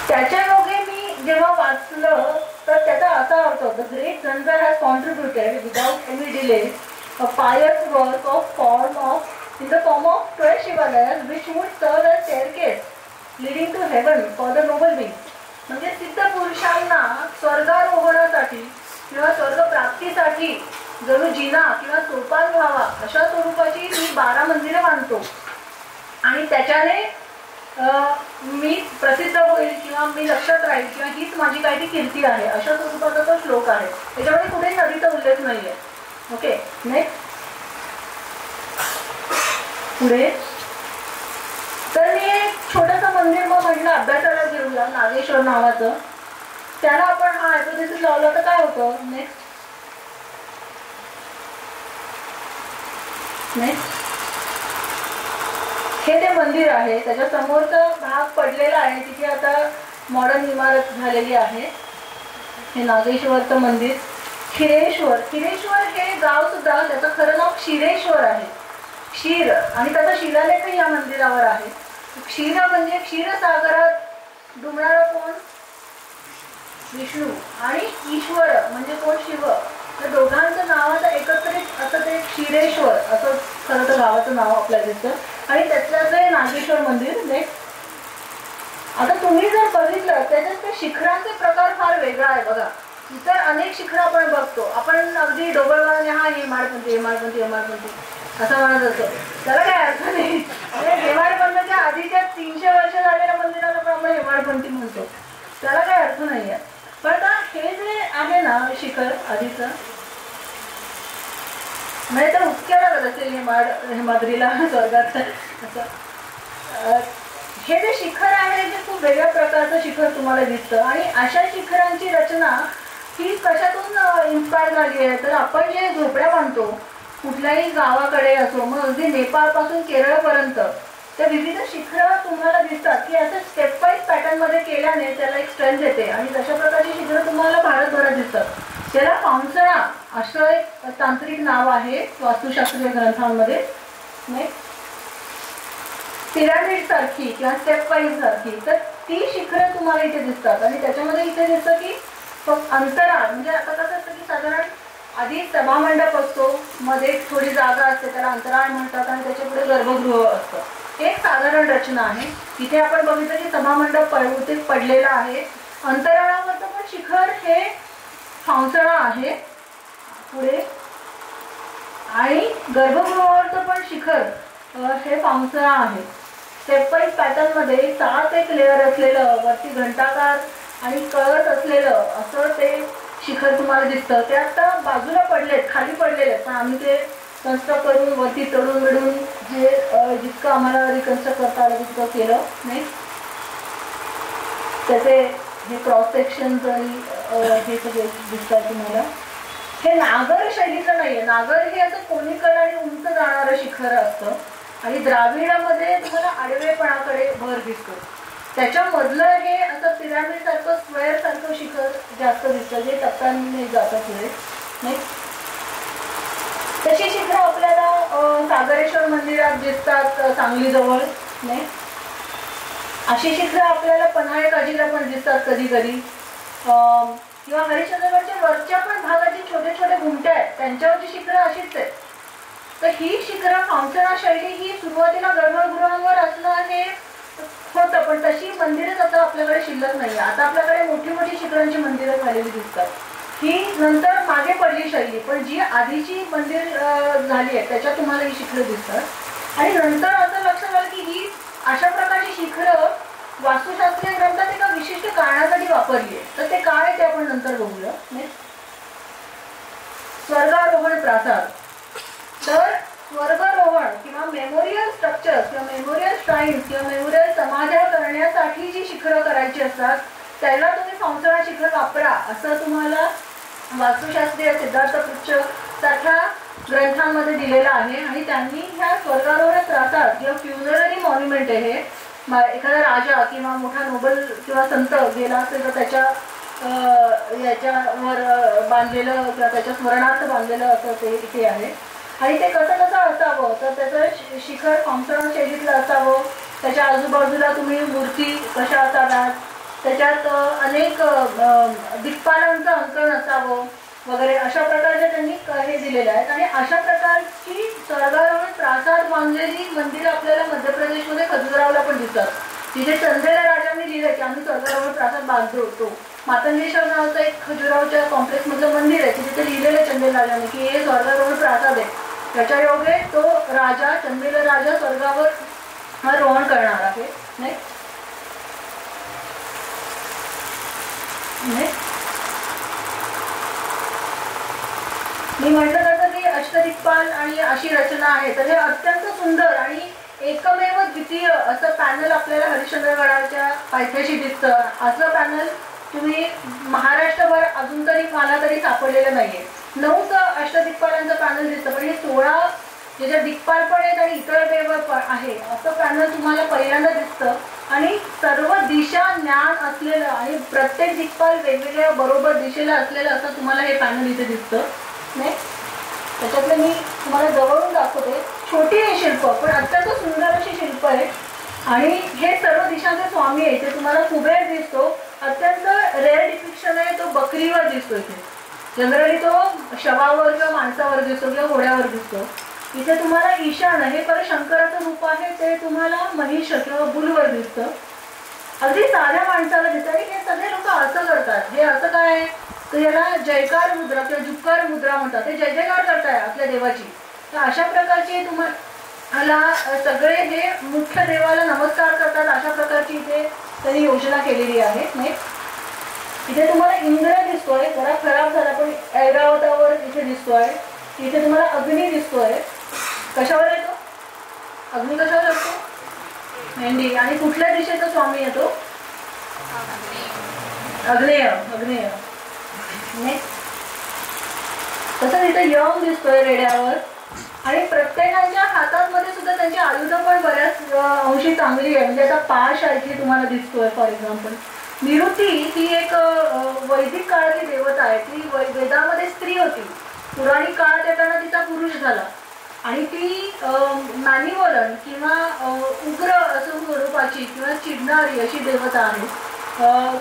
त्याच्या योगे मी जेव्हा वाचलं तर त्याचा असा अर्थ होता, great Jhanjha has contributed without any delay a pious work of in the form of 12 शिवालयास which would serve as staircase leading to heaven for the noble beings. म्हणजे सिद्ध पुरुषांना स्वर्गारोहणासाठी किंवा स्वर्ग प्राप्तीसाठी जणू जिना किंवा सोपान व्हावा अशा स्वरूपाची मी 12 मंदिरं बांधतो आणि त्याच्याने मी प्रसिद्ध होईल किंवा मी लक्षात राहील किंवा हीच माझी काही कीर्ती आहे अशा स्वरूपाचा तो श्लोक आहे. त्याच्यामध्ये कुठे नदीचा उल्लेख नाहीये. ओके, नेक्स्ट, पुढे तर मी एक छोटंसं मंदिर मग म्हटलं अभ्यासाला घेऊया नागेश्वर नावाचं. त्याला आपण हा हायपोथेसिस लावला तर काय होतं. नेक्स्ट, हे ते मंदिर आहे, त्याच्या समोरचा भाग पडलेला आहे, तिथे आता मॉडर्न इमारत झालेली आहे. हे नागेश्वरचं मंदिर. क्षीरेश्वर हे गाव सुद्धा त्याचं खरं नाव क्षीरेश्वर आहे. क्षीर आणि त्याचा शिलालेखही या मंदिरावर आहे. क्षीर म्हणजे क्षीरसागरात डुबणारा कोण विष्णू आणि ईश्वर म्हणजे कोण शिव. तर दोघांचं नावाचं एकत्रित असं ते क्षीरेश्वर असं खरं तर गावाचं नाव आपल्याला दिसतं आणि त्यातलं ते नागेश्वर मंदिर. नेक्स्ट, आता तुम्ही जर बघितलं त्याच्यात ते शिखरांचे प्रकार फार वेगळा आहे. बघा, इतर अनेक शिखरं आपण बघतो, आपण अगदी डोबळमाने हा हेमाडपंथी असं म्हणत असतो. त्याला काय अर्थ नाही. हेमाडपंथीच्या आधीच्या 300 वर्ष झालेल्या मंदिराला पण आपण हेमाडपंथी म्हणतो, त्याला काय अर्थ नाहीये. पण आता हे जे आहे ना शिखर आधीचं म्हणजे तर उचक्या लागत असेल हेमाद्रीला स्वर्गात असं. हे जे शिखर आहे ते खूप वेगळ्या प्रकारचं शिखर तुम्हाला दिसतं. आणि अशा शिखरांची रचना ही कशातून इन्स्पायर झाली आहे तर आपण जे झोपड्या बांधतो कुठल्याही गावाकडे असो, मग अगदी नेपाळपासून केरळपर्यंत त्या विविध शिखरं तुम्हाला दिसतात की असं स्टेप वाईज पॅटर्नमध्ये केल्याने त्याला एक स्ट्रेंथ येते. आणि तशा प्रकारची शिखरं तुम्हाला भारतभरात दिसतात. त्याला पावसळा असं एक तांत्रिक नाव आहे वास्तुशास्त्रीय ग्रंथांमध्ये. पिरामिड सारखी किंवा स्टेप वाईज सारखी तर ती शिखरं तुम्हाला इथे दिसतात. आणि त्याच्यामध्ये इथे दिसतं की अंतराळ म्हणजे आता कसं असतं की साधारण आधी सभामंडप असतो, मध्ये थोडी जागा असते त्याला अंतराळ म्हणतात आणि त्याच्या पुढे गर्भगृह असतं. एक साधारण रचना आहे. तिथे आपण बघितलं की सभामंडप पडलेला आहे. अंतराळावरचं पण शिखर हे पावसाळा आहे पुढे आणि गर्भगृहावरचं पण शिखर हे पावसाळा आहे. स्टेप वाईज पॅटर्न मध्ये 7 एक लेअर असलेलं वरती घंटाकार आणि कळस असलेलं असं ते शिखर तुम्हाला दिसतं. ते आता बाजूला पडलेत, खाली पडलेले आहेत, पण आम्ही ते कन्स्ट्रक्ट करून वरती चढून मिळून हे जितकं आम्हाला रिकन्स्ट्रक्ट करता आलं तितकं केलं. नाही त्याचे हे क्रॉस सेक्शन्स आणि हे सगळे दिसतात तुम्हाला. हे नागर शैलीचं नाहीये. नागर हे असं कोनिकल आणि उंच जाणारं शिखर असतं आणि द्राविडामध्ये तुम्हाला आडवेपणाकडे भर दिसतो. त्याच्यामधलं हे असं पिरामिड सारखं स्क्वेअर सारखं शिखर जास्त दिसतं जे टप्प्याने जातं पुढे. नाही तशी शिखरं आपल्याला सागरेश्वर मंदिरात दिसतात सांगलीजवळ. नाही अशी शिखरं आपल्याला पन्हाळे काजीला पण दिसतात कधी कधी. किंवा हरिश्चंद्रगडच्या वरच्या पण भागाची छोटे छोटे घुमटे आहेत त्यांच्यावरची शिखरं अशीच आहेत. तर ही शिखरं पावसाळा शैली ही सुरुवातीला गर्भगृहांवर असणं हे होतं, पण तशी मंदिरच आता आपल्याकडे शिल्लक नाही. आता आपल्याकडे मोठी मोठी शिखरांची मंदिरं झालेली दिसतात. ही नंतर मागे पडली शैली, पण जी आधीची मंदिर झाली आहे त्याच्यात तुम्हाला ही शिखरं दिसतात. आणि नंतर असं लक्षात आलं की ही अशा प्रकारची शिखरं वास्तुशास्त्रीय ग्रंथात एका विशिष्ट कारणासाठी वापरली आहे. तर ते काय ते आपण नंतर बघूया. स्वर्गारोहण प्रासाद. तर स्वर्गारोहण किंवा मेमोरियल स्ट्रक्चर्स किंवा मेमोरियल श्राईन्स किंवा मेमोरियल समाध्या करण्यासाठी जी शिखरं करायची असतात त्याला तुम्ही पावसाळा शिखर वापरा असं तुम्हाला वास्तुशास्त्रीय सिद्धार्थ पुच्छ सारख्या ग्रंथांमध्ये दिलेलं आहे. आणि त्यांनी ह्या स्वर्गारोहण प्रासाद किंवा फ्युनररी मॉन्युमेंट आहे हे एखादा राजा किंवा मोठा नोबल किंवा संत गेला असेल तर त्याच्या याच्यावर बांधलेलं किंवा त्याच्या स्मरणार्थ बांधलेलं असं ते इथे आहे. आणि ते कसं कसं असावं तर त्याचं शिखर पावसाळा शैलीतलं असावं. त्याच्या आजूबाजूला तुम्ही मूर्ती कशा असाव्यात, त्याच्यात अनेक दिक्पालांचं अंकन असावं वगैरे अशा प्रकारचे त्यांनी हे दिलेले आहेत. आणि अशा प्रकारची स्वर्गारोहण प्रासाद बांधलेली मंदिरं आपल्याला मध्य प्रदेशमध्ये खजुराहोला पण दिसतात. तिथे चंदेला राजांनी लिहिलं की आम्ही स्वर्गारोहण प्रासाद बांधतो. मातंगेश्वर नावाचं एक खजुराहोच्या कॉम्प्लेक्समधलं मंदिर आहे की तिथे लिहिलेलं चंदेल राजाने की हे स्वर्गारोहण प्रासाद आहे. त्याच्या योगे तो राजा चंदेल राजा स्वर्गावर रोहण करणार आहे. नाही मी म्हटलं जातं की अष्टदिक्पाल आणि अशी रचना आहे. तर हे अत्यंत सुंदर आणि एकमेव द्वितीय असं पॅनल आपल्याला हरिश्चंद्रगडाच्या पायथ्याशी दिसतं. असं पॅनल तुम्ही महाराष्ट्रभर अजून तरी मला तरी सापडलेलं नाहीये. 9 अष्टदिक्पालांचं पॅनल दिसतं, पण हे 16 ज्याच्या दिक्पाल पण आहेत आणि इतर देव पण आहे असं पॅनल तुम्हाला पहिल्यांदा दिसतं. आणि सर्व दिशा ज्ञान असलेलं आणि प्रत्येक दिक्पाल वेगवेगळ्या बरोबर दिशेला असलेलं असं तुम्हाला हे पॅनल इथे दिसतं. नाही त्याच्यातले मी तुम्हाला जवळून दाखवते. छोटी आहे शिल्प पण अत्यंत सुंदर अशी शिल्प आहे. आणि हे सर्व दिशांचे स्वामी आहे. इथे तुम्हाला कुबेर दिसतो. अत्यंत रेअर डिपिक्शन आहे. तो बकरीवर दिसतो. इथे जनरली तो शवावर किंवा माणसावर दिसतो किंवा घोड्यावर दिसतो. इथे तुम्हाला ईशान हे परत शंकराचं रूप आहे ते तुम्हाला महिष किंवा बुलवर दिसतं. अगदी साध्या माणसाला दिसतं. आणि हे सगळे लोक असं करतात. हे असं काय आहे तर याला जयकार मुद्रा किंवा जुक्कार मुद्रा म्हणतात. ते जय जयकार करताय आपल्या देवाची. तर अशा प्रकारची तुम्हाला सगळे हे मुख्य देवाला नमस्कार करतात. अशा प्रकारची इथे त्यांनी योजना केलेली आहे. नाही इथे तुम्हाला इंद्र दिसतोय. जरा खराब झाला पण ऐरावतावर इथे दिसतोय. इथे तुम्हाला अग्नी दिसतोय. कशावर येतो अग्नी? कशावर असतो? मेंढी. आणि कुठल्या दिशेचा स्वामी येतो? अग्नेय. अग्नेय. तसंच इथे यम दिसतोय रेड्यावर. आणि प्रत्येकाच्या हातामध्ये सुद्धा त्यांची आयुधं पण बऱ्याच अंशी चांगली आहे. म्हणजे आता पाश इथे तुम्हाला दिसतोय फॉर एक्झाम्पल. निरुती ही एक वैदिक काळातली देवता आहे. ती वेदामध्ये स्त्री होती. पुराणिक काळात येताना तिचा पुरुष झाला. आणि ती मॅनिवलन किंवा उग्र असं स्वरूपाची किंवा चिडणारी अशी देवता आहे.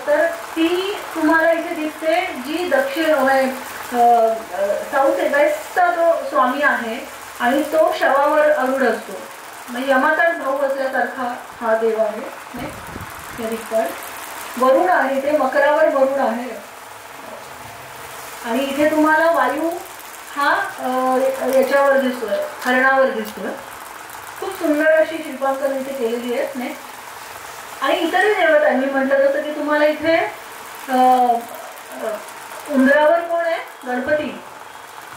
तर ती तुम्हाला इथे दिसते, जी दक्षिण साऊथ वेस्टचा जो स्वामी आहे आणि तो शवावर अरूढ असतो. म्हणजे यमाचाच भाऊ असल्यासारखा हा देव आहे. वरुण आहे, ते मकरावर वरुण आहे. आणि इथे तुम्हाला वायू हा याच्यावर दिसतोय, हरणावर दिसतोय. खूप सुंदर अशी शिल्पांकन इथे केलेली आहेत. नाही. आणि इतरही देवता आहे. मी म्हटलं जसं की तुम्हाला इथे उंदरावर कोण आहे? गणपती.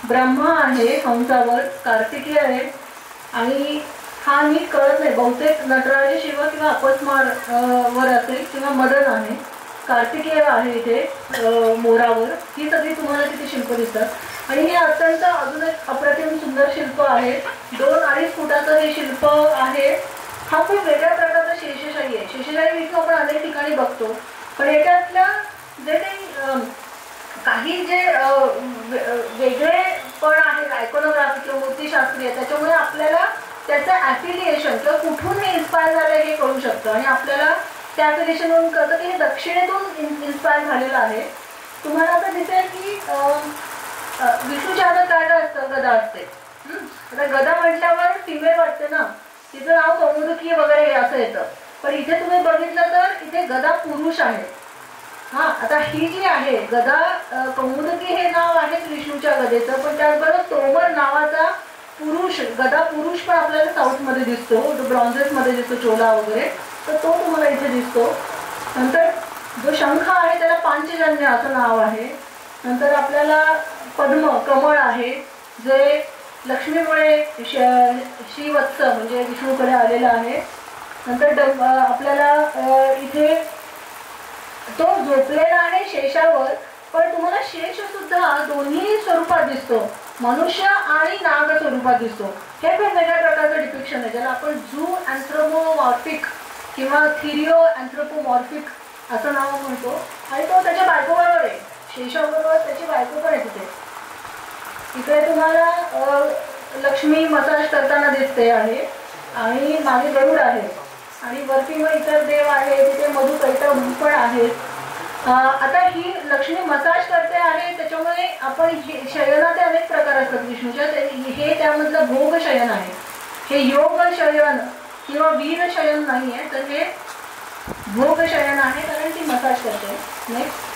ब्रह्मा आहे हंसावर. कार्तिकी आहे. आणि हा नीट कळत नाही, बहुतेक नटराज शिव किंवा अपस्मार वर असेल किंवा मदन आहे. कार्तिकेय आहे इथे मोरावर. ही सगळी तुम्हाला तिथे शिल्प दिसतात. आणि हे अत्यंत अजून एक अप्रतिम सुंदर शिल्प आहे. 2-2.5 फुटाचं हे शिल्प आहे. हा खूप वेगळ्या प्रकारचा शेषशाही आहे. शेषशाही विष्णू आपण अनेक ठिकाणी बघतो, पण याच्यातल्या जे काही जे वेगळे पण आहे आयकोनोग्राफी किंवा मूर्तीशास्त्रीय, त्याच्यामुळे आपल्याला त्याचं ॲफिलिएशन किंवा कुठून हे इन्स्पायर झालं हे कळू शकतं. आणि आपल्याला त्या ॲफिलिएशनवरून कळतं की हे दक्षिणेतून इन्स्पायर झालेलं आहे. तुम्हाला आता दिसेल की विष्णूच्या हातात काय काय असतं? गदा असते. आता गदा म्हटल्यावर फिमेल वाटते ना, तिचं नाव कौमुदकी वगैरे असं येतं. पण इथे तुम्ही बघितलं तर इथे गदा पुरुष आहे. हा, आता ही जी आहे गदा कौमुदकी हे नाव आहेच विष्णूच्या गदेचं, पण त्याचबरोबर तोमर नावाचा पुरुष, गदा पुरुष पण आपल्याला साऊथ मध्ये दिसतो. जो ब्रॉन्झेस मध्ये दिसतो, चोला वगैरे, तर तो तुम्हाला इथे दिसतो. नंतर जो शंख आहे त्याला पांचजन्य असं नाव आहे. नंतर आपल्याला पद्म, कमळ आहे, जे लक्ष्मीमुळे श्रीवत्स म्हणजे विष्णूकडे आलेला आहे. नंतर आपल्याला इथे तो झोपलेला आहे शेषावर, पण तुम्हाला शेष सुद्धा दोन्ही स्वरूपात दिसतो, मनुष्य आणि नाग स्वरूपात दिसतो. हे खूप वेगळ्या प्रकारचं डिपिक्शन आहे, ज्याला आपण झू अँथ्रोपोमॉर्फिक किंवा थिरिओ अँथ्रोपोमॉर्फिक असं नाव म्हणतो. आणि तो त्याच्या बायकोबरोबर आहे, शेषाबरोबर त्याची बायको पण आहे तिथे. इकडे तुम्हाला लक्ष्मी मसाज करताना दिसते आहे. आणि मागे गरुड आहे. आणि वरती मग इतर देव आहे, तिथे मधुकैटभ पण आहेत. आता ही लक्ष्मी मसाज करते आहे, त्याच्यामुळे आपण शयनाचे अनेक प्रकार असतात विष्णूच्या. हे त्यामधलं भोग शयन आहे. हे योग शयन किंवा वीर शयन नाही आहे, तर हे भोग शयन आहे, कारण ती मसाज करते. नेक्स्ट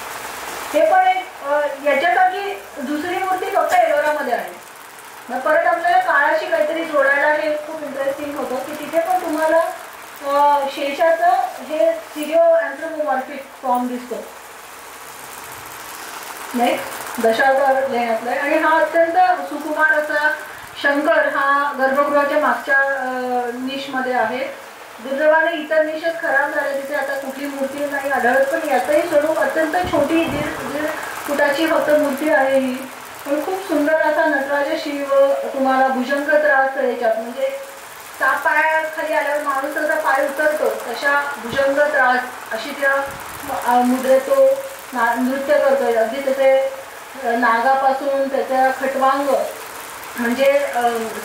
हे पण एक याच्यासाठी दुसरी मूर्ती फक्त एलोरामध्ये आहे. मग परत आपल्याला काळाशी काहीतरी जोडायला हे खूप इंटरेस्टिंग होतं की तिथे पण तुम्हाला शेषाचं हे थिरिओ अँथ्रोपोमॉर्फिक फॉर्म दिसतो. नेक्स्ट दशावतार लेण्यातला आहे. आणि हा अत्यंत सुकुमार असा शंकर हा गर्भगृहाच्या मागच्या निशमध्ये आहे. दुर्दैवाने इतर निशच खराब झाले, तिथे आता कुठली मूर्ती नाही आढळत. पण याचंही स्वरूप अत्यंत छोटी 1.5 फुटाची फक्त मूर्ती आहे ही. पण खूप सुंदर असा नटराज शिव तुम्हाला भुजंग त्रास याच्यात, म्हणजे पायाखाली आल्यावर माणूस असा पाय उतरतो तशा भुजंग त्रास अशी त्या मुद्रेत तो नृत्य करतोय. अगदी त्याचे नागापासून त्याचा खटवांग म्हणजे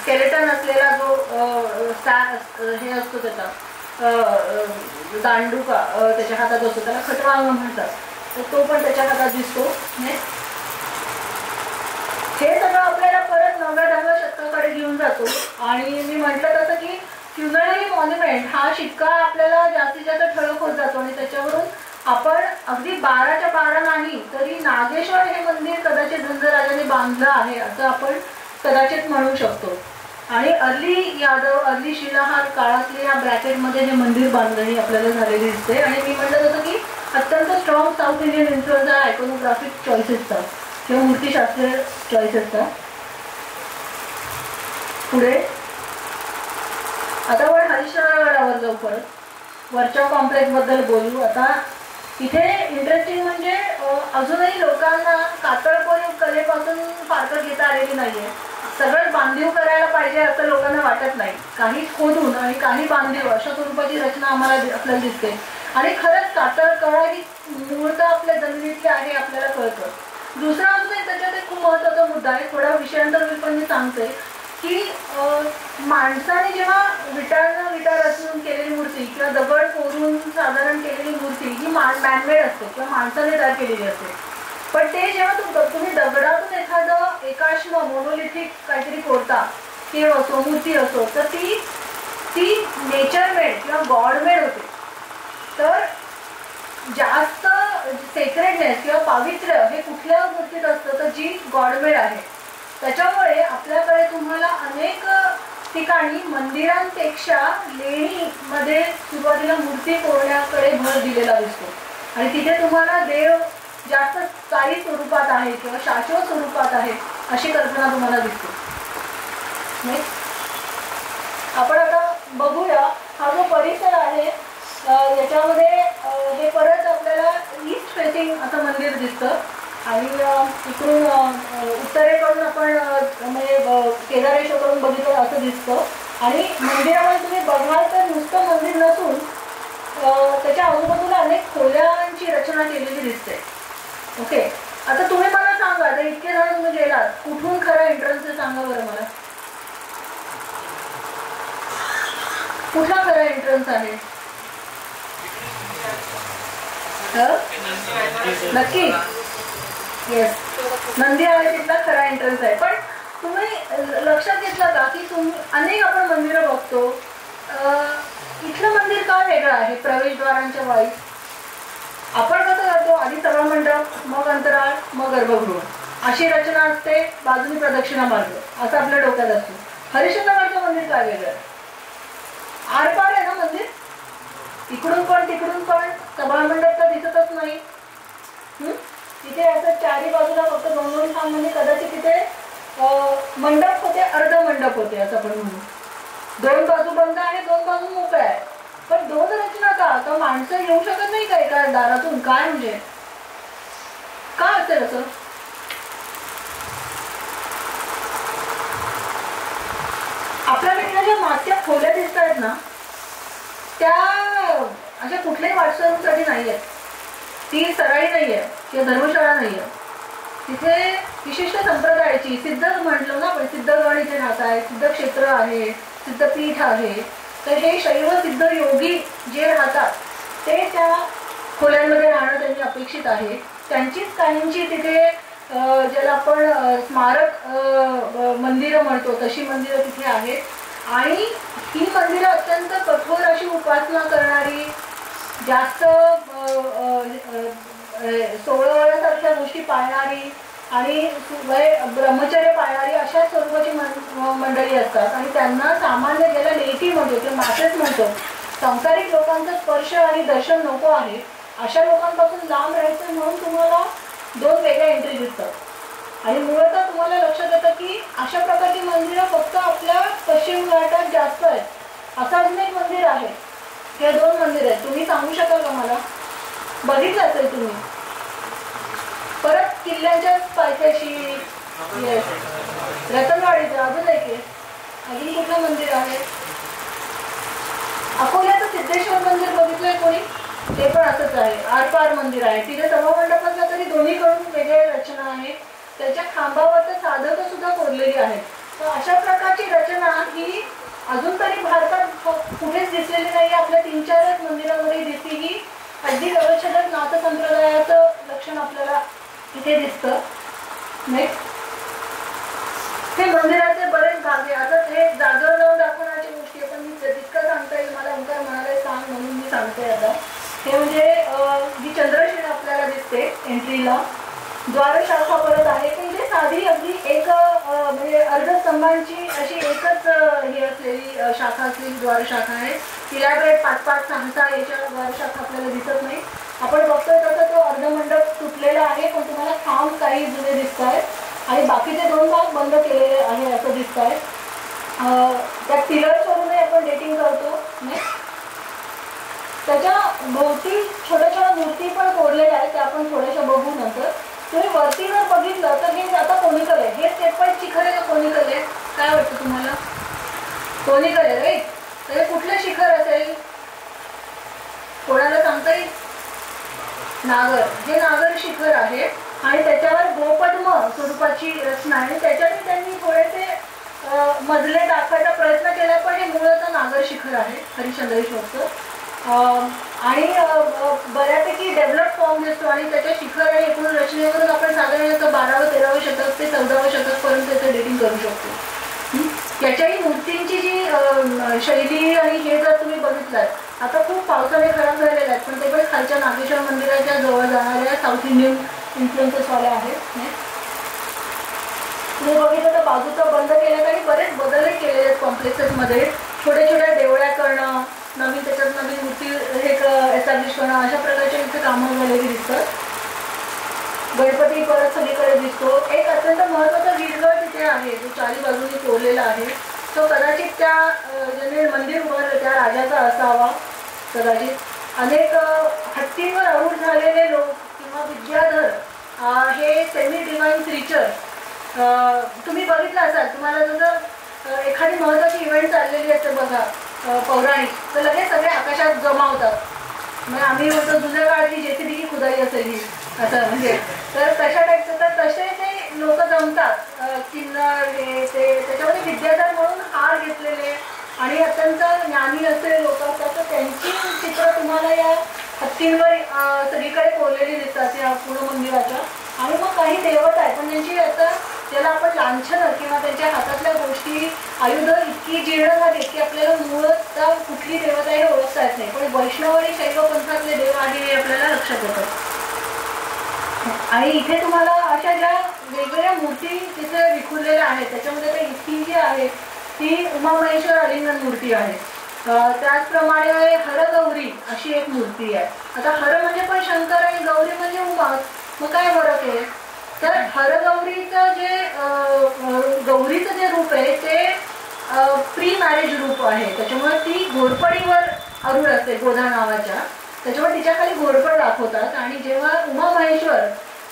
स्केलेटन असलेला जो हे असतो त्याचा दांडूका त्याच्या हातात असतो, त्याला खटवांग म्हणतात. तर तो पण त्याच्या हातात दिसतो. हे सगळं आपल्याला परत 9व्या-10व्या शतकाकडे घेऊन जातो. आणि मी म्हटलं तसं की फ्युनररी मॉन्युमेंट हा शिक्का आपल्याला जास्तीत जास्त ठळक होत जातो. आणि त्याच्यावरून आपण अगदी 12च्या 12 नाही तरी नागेश्वर हे मंदिर कदाचित धनराजाने बांधलं आहे असं आपण कदाचित म्हणू शकतो. आणि अर्ली शिलाहार काळातले या ब्रॅकेटमध्ये हे मंदिर बांधणी आपल्याला झालेली दिसते. आणि मी म्हटलं जसं की अत्यंत स्ट्रॉंग साऊथ इंडियन इन्फ्लुएन्स आहे आयकोनोग्राफिक चॉईसेसचा किंवा मूर्तीशास्त्रीय चॉईसेसचा. पुढे आता आपण हरिश्चंद्रगडावर जाऊ. परत वरच्या कॉम्प्लेक्स बद्दल बोलू. आता इथे इंटरेस्टिंग म्हणजे अजूनही लोकांना कातळकोरी कलेपासून फारकत घेता आलेली नाहीये. सगळं बांधीव करायला पाहिजे असं लोकांना वाटत नाही. काही खोदून आणि काही बांधीव अशा स्वरूपाची रचना आम्हाला आपल्याला दिसते. आणि खरंच कातळकळा ही मूळतः आपल्या जमिनीतली आहे आपल्याला कळतं. दुसरा अजून एक त्याच्यात एक खूप महत्त्वाचा मुद्दा आहे. थोडा विषयांतर पण मी सांगते की माणसाने जेव्हा विटा रचून केलेली मूर्ती किंवा दगड कोरून साधारण केलेली मूर्ती ही मॅनमेड असते किंवा माणसाने तयार केलेली असते. पण ते जेव्हा तुम्ही दगडातून एखादं एकाश्म मोनोलिथिक काहीतरी कोरता किंवा असो मूर्ती असो तर ती नेचर मेड किंवा गॉड मेड होते. तर जास्त सेक्रेडनेस किंवा पावित्र्य हे कुठल्या मूर्तीत असतं तर जी गॉडमेड आहे. त्याच्यामुळे आपल्याकडे तुम्हाला अनेक ठिकाणी मंदिरांपेक्षा लेणीमध्ये सुरुवातीला मूर्ती कोरण्याकडे भर दिलेला दिसतो. आणि तिथे तुम्हाला देव जास्त स्थायी स्वरूपात आहे किंवा शाश्वत स्वरूपात आहे अशी कल्पना तुम्हाला दिसते. आपण आता बघूया हा जो परिसर आहे याच्यामध्ये हे परत आपल्याला ईस्ट फेसिंग असं मंदिर दिसतं. आणि इकडून उत्तरेकडून आपण म्हणजे केदारेश्वरकडून बघितलं असं दिसतं. आणि मंदिरामध्ये तुम्ही बघाल तर नुसतं मंदिर नसून त्याच्या आजूबाजूला अनेक खोल्यांची रचना केलेली दिसते. ओके, आता तुम्ही मला सांगा, आता इतके जण तुम्ही गेलात, कुठून खरा एंट्रन्स आहे सांगा बरं मला. कुठला खरा एंट्रन्स आहे? नक्की येस, नंदी आहे तिथला खरा एंट्रन्स आहे. पण तुम्ही लक्षात घेतलं का की अनेक आपण मंदिरं बघतो, इथलं मंदिर का वेगळं आहे? प्रवेशद्वारांच्या वाईस आपण कसं करतो, आधी सभामंडप, मग अंतराळ, मग गर्भगृह अशी रचना असते, बाजूनी प्रदक्षिणा मार्ग असं आपल्या डोक्यात असतो. हरिश्चंद्रगडचं मंदिर काय वेगळं? आरपार आहे ना मंदिर, इकडून पण तिकडून पण, सभामंडप तर दिसतच नाही. तिथे असं चारी बाजूला फक्त दोन दोन खांब, म्हणजे कदाचित तिथे मंडप होते, अर्ध मंडप होते असं आपण म्हणू. दोन बाजू बंद आहे, दोन बाजू मोकळ्या आहे. पण दोन रचना का? तर माणसं येऊ शकत नाही का एका दारातून? काय म्हणजे का असेल असं? आपल्याकडे ज्या मागच्या खोल्या दिसत आहेत ना त्या अशा कुठल्याही वाटचालीसाठी नाही आहेत. ती सराई नाही आहे किंवा धर्मशाळा नाही आहे. तिथे विशिष्ट संप्रदायाची, सिद्ध म्हटलं ना आपण, सिद्धगण इथे राहत आहे, सिद्ध क्षेत्र आहे, सिद्धपीठ आहे. तर हे शैव सिद्ध योगी जे राहतात ते त्या खोल्यांमध्ये राहणं त्यांनी अपेक्षित आहे. त्यांचीच काहींची तिथे ज्याला आपण स्मारक मंदिरं म्हणतो तशी मंदिरं तिथे आहेत. आणि ही मंदिरं अत्यंत कठोर अशी उपासना करणारी, जास्त सोळासारख्या गोष्टी पाळणारी आणि ब्रह्मचर्य पाळणारी अशा स्वरूपाची मंडळी असतात. आणि त्यांना सामान्य ज्याला लेटी म्हणतो किंवा मासेस म्हणतो, सांसारिक लोकांचा स्पर्श आणि दर्शन नको आहे अशा लोकांपासून लांब राहायचं म्हणून तुम्हाला दोन वेगळ्या एंट्री दिसतात. आणि मुळतः तुम्हाला लक्षात येतं की अशा प्रकारची मंदिरं फक्त आपल्या पश्चिम घाटात जास्त आहेत. असं अजून एक मंदिर आहे, हे दोन मंदिर आहेत. तुम्ही सांगू शकाल का मला? बघितलं असेल तुम्ही. परत किल्ल्यांच्या पायथ्याशी रतनवाडीचं अजून एक आहे. अजून कुठलं मंदिर आहे? अकोल्याचं सिद्धेश्वर मंदिर बघितलंय कोणी? ते पण असंच आहे, आरपार मंदिर आहे. तिथे सभामंडपातलं तरी दोन्हीकडून वेगळी रचना आहे. त्याच्या खांबावर तर साधकं सुद्धा कोरलेली आहेत. तर अशा प्रकारची रचना ही अजून तरी भारतात कुठेच दिसलेली नाही. आपल्या 3-4 मंदिरांमध्ये दिसते. ही अगदी जवळच्या नाथ संप्रदायाचं लक्षण आपल्याला इथे दिसतं. नेक्स्ट, हे मंदिराचे बरेच भाग आहे. आता हे जागेवर जाऊन दाखवण्याची गोष्टी आहे, पण मी तितकं सांगता येईल. मला ओंकार म्हणाले सांग म्हणून मी सांगते. आता हे म्हणजे जी चंद्रशिला आपल्याला दिसते एंट्रीला, द्वारशाखा परत आहे. पण इथे साधी अगदी एक म्हणजे अर्धस्तंभांची अशी एकच ही असलेली शाखा असलेली द्वारशाखा आहे. इलॅबरेट 5-5, 6-6 याच्या द्वारशाखा आपल्याला दिसत नाही. आपण बघतोय तसं तो अर्धमंडप तुटलेला आहे, पण तुम्हाला खांब काही जुने दिसत आहेत आणि बाकीचे 2 भाग बंद केलेले आहे असं दिसत आहे. त्या पिलर्सवरूनही आपण डेटिंग करतो. त्याच्या भोवती छोट्या छोट्या मूर्ती पण कोरलेल्या आहेत, त्या आपण थोड्याशा बघू नंतर. तुम्ही वरती जर बघितलं तर हे आता कोनिकल आहे. हे स्टेपवाईज शिखर आहे का कोनिकल आहे? काय वाटतं तुम्हाला? कोनिकल आहे राईट. तर हे कुठलं शिखर असेल? कोणाला सांगता येईल? नागर. हे नागर शिखर आहे आणि त्याच्यावर गोपद्म स्वरूपाची रचना आहे. त्याच्याने त्यांनी थोडेसे मजले दाखवायचा प्रयत्न केला, पण हे मूळचं नागर शिखर आहे हरिश्चंद्रेश्वरचं. आणि बऱ्यापैकी डेव्हलप फॉर्म दिसतो आणि त्याच्या शिखर आणि एकूण रचनेवरून आपण साधारण 12वे-13वे शतक ते 14वे शतकपर्यंत त्याचं डेटिंग करू शकतो. याच्याही मूर्तींची जी शैली आणि हे जर तुम्ही बघितलात, आता खूप पावसाने खराब झालेले आहेत, पण ते पण खालच्या नागेश्वर मंदिराच्या जवळ जाणाऱ्या साऊथ इंडियन इन्फ्लुएन्सेसवाल्या आहेत. तुम्ही बघितलं तर बाजूचं बंद केलं आणि बरेच बदलही केलेले आहेत कॉम्प्लेक्सेसमध्ये. छोट्या छोट्या देवळ्या करणं, नवीन त्याच्यात नवीन मूर्ती हे एस्टॅब्लिश करणं, अशा प्रकारचे इथे कामं झालेली दिसतात. गणपती परत सगळीकडे दिसतो. एक अत्यंत महत्त्वाचा वीरगड तिथे आहे जो चारी बाजूने कोरलेला आहे. तो कदाचित त्या ज्याने मंदिर उभारलं त्या राजाचा असावा कदाचित. अनेक हत्तींवर आरूढ झालेले लोक किंवा विद्याधर हे सेमी डिवाइन क्रीचर तुम्ही बघितलं असाल. तुम्हाला जसं एखादी महत्त्वाची इव्हेंट चाललेली असते बघा पौराणिक, तर लगेच सगळे आकाशात जमा होतात. म्हणजे आम्ही म्हणतो जुन्या काळाची JCB की खुदाई असेल असं, म्हणजे तर तशा टाईपचं. तर तसे ते लोक जमतात, किन्नर हे ते. त्याच्यामध्ये विद्याधर म्हणून हार घेतलेले आणि अत्यंत ज्ञानी असे लोक असतात. तर त्यांची चित्र तुम्हाला या हत्तींवर सगळीकडे कोरलेली दिसतात या पूर्ण मंदिराच्या. आणि मग काही देवता आहे, पण त्यांची आता ज्याला आपण लांछनं किंवा त्यांच्या हातातल्या गोष्टी आयुधं इतकी जीर्ण झाली की आपल्याला मूळतः कुठली देवता हे ओळखता येत नाही. पण वैष्णव आणि शैव पंथातले देव आहे हे आपल्याला लक्षात येतं. आणि इथे तुम्हाला अशा ज्या वेगवेगळ्या मूर्ती तिथे विखुरलेल्या आहेत, त्याच्यामध्ये ते इतकी जी आहे ती उमामहेश्वर आलिंगन मूर्ती आहे. त्याचप्रमाणे हरगौरी अशी एक मूर्ती आहे. आता हर म्हणजे पण शंकर आणि गौरी म्हणजे उमा, मग काय फरक आहे? तर हरगौरीचं जे गौरीचं जे रूप आहे ते प्री मॅरेज रूप आहे. त्याच्यामुळे ती घोरपडीवर आरूढ असते गोधा नावाच्या. त्याच्यामुळे तिच्या खाली घोरपड दाखवतात. आणि जेव्हा उमा महेश्वर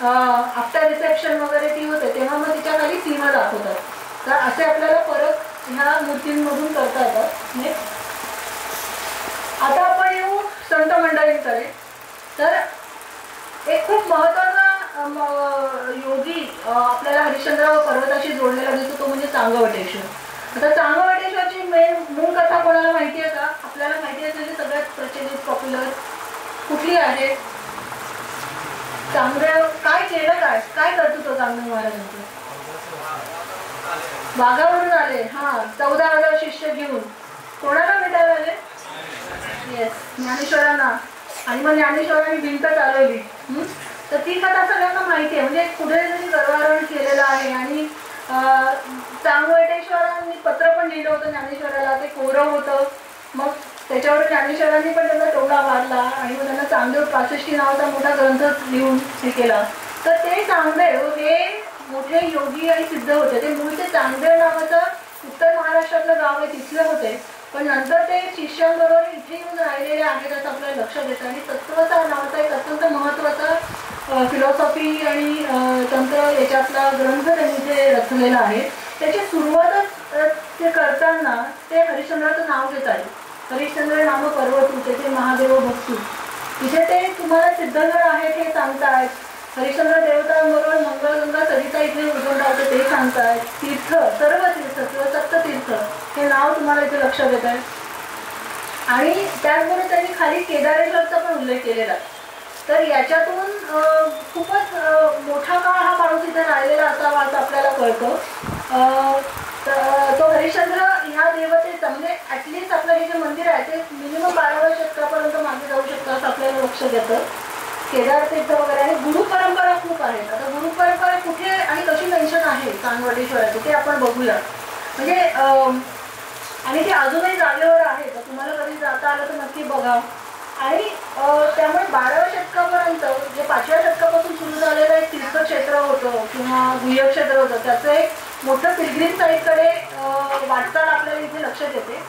आफ्टर रिसेप्शन वगैरे ती होते तेव्हा मग तिच्या खाली सीमा दाखवतात. तर असे आपल्याला फरक ह्या मूर्तींमधून करता येतात. आता आपण येऊ संत मंडळींकडे. तर एक खूप महत्त्वाचा योगी आपल्याला हरिश्चंद्र पर्वताशी जोडलेला दिसतो, तो म्हणजे चांगवटेश्वर. आता चांगवटेश्वरची मूळ कथा कोणाला माहिती आहे का? आपल्याला माहिती असलेली सगळ्यात प्रचलित पॉप्युलर कुठली आहे? चांगदेव काय केलं, काय काय करतो तो चांगदेव महाराजांचं? वाघावरून आले. 14,000 शिष्य घेऊन कोणाला भेटायला आले? येस, ज्ञानेश्वरांना. आणि मग ज्ञानेश्वरांनी भिंत चालवली. तर ती कथा सगळ्यांना माहिती आहे. म्हणजे पुढे जरी गर्वारोहण केलेलं आहे. आणि चांगवटेश्वरांनी पत्र पण लिहिलं होतं ज्ञानेश्वराला, ते कोरं होतं. मग त्याच्यावर ज्ञानेश्वरांनी पण त्याचा टोला मारला आणि मग त्यांना चांगदेव 65 नावाचा मोठा ग्रंथ लिहून हे केला. तर ते चांगदेव हे मोठे योगी आणि सिद्ध होते. ते मूळचे चांगदेव नावाचं उत्तर महाराष्ट्रातलं गाव आहे, तिथले होते. पण नंतर ते शिष्यांबरोबर इथे येऊन राहिलेले आहेत असं आपल्याला लक्षात येतं. आणि तत्वसार नावाचा एक अत्यंत महत्त्वाचा फिलॉसॉफी आणि तंत्र याच्यातला ग्रंथ त्यांनी इथे रचलेला आहे. त्याची सुरुवातच ते करताना ते हरिश्चंद्राचं नाव घेत आहे. हरिश्चंद्र नाम पर्वतू, त्याचे महादेव भक्तू. तिथे ते तुम्हाला सिद्धगड आहेत हे सांगतायत. हरिश्चंद्र देवतांबरोबर मंगळगंगा सरिता इथे उगवतात ते सांगतायत. तीर्थ, सर्व तीर्थ किंवा सप्ततीर्थ हे नाव तुम्हाला इथे लक्षात येत आहे. आणि त्याचबरोबर त्यांनी खाली केदारेश्वरचा पण उल्लेख केलेला आहे. तर याच्यातून खूपच मोठा काळ हा माणूस इथे राहिलेला असावा असं आपल्याला कळतं. तो हरिश्चंद्र ह्या देवतेचा म्हणजे ॲटलिस्ट आपलं हे जे मंदिर आहे ते मिनिमम 12व्या शतकापर्यंत मागे जाऊ शकतं असं आपल्याला लक्षात येतं. केदार तीर्थ वगैरे. आणि गुरु परंपरा खूप आहेत. आता गुरु परंपरा कुठे आणि कशी मेन्शन आहे चांगवटेश्वराची ते आपण बघूया. म्हणजे आणि ते अजूनही जागेवर आहे. तर तुम्हाला कधी जाता आलं तर नक्की बघा. आणि त्यामुळे 12व्या शतकापर्यंत जे 5व्या शतकापासून सुरू झालेलं एक तीर्थक्षेत्र होतं किंवा गुह्यक्षेत्र होतं, त्याचं एक मोठं पिलग्रीम साईडकडे वाटचाल आपल्याला इथे लक्षात येते.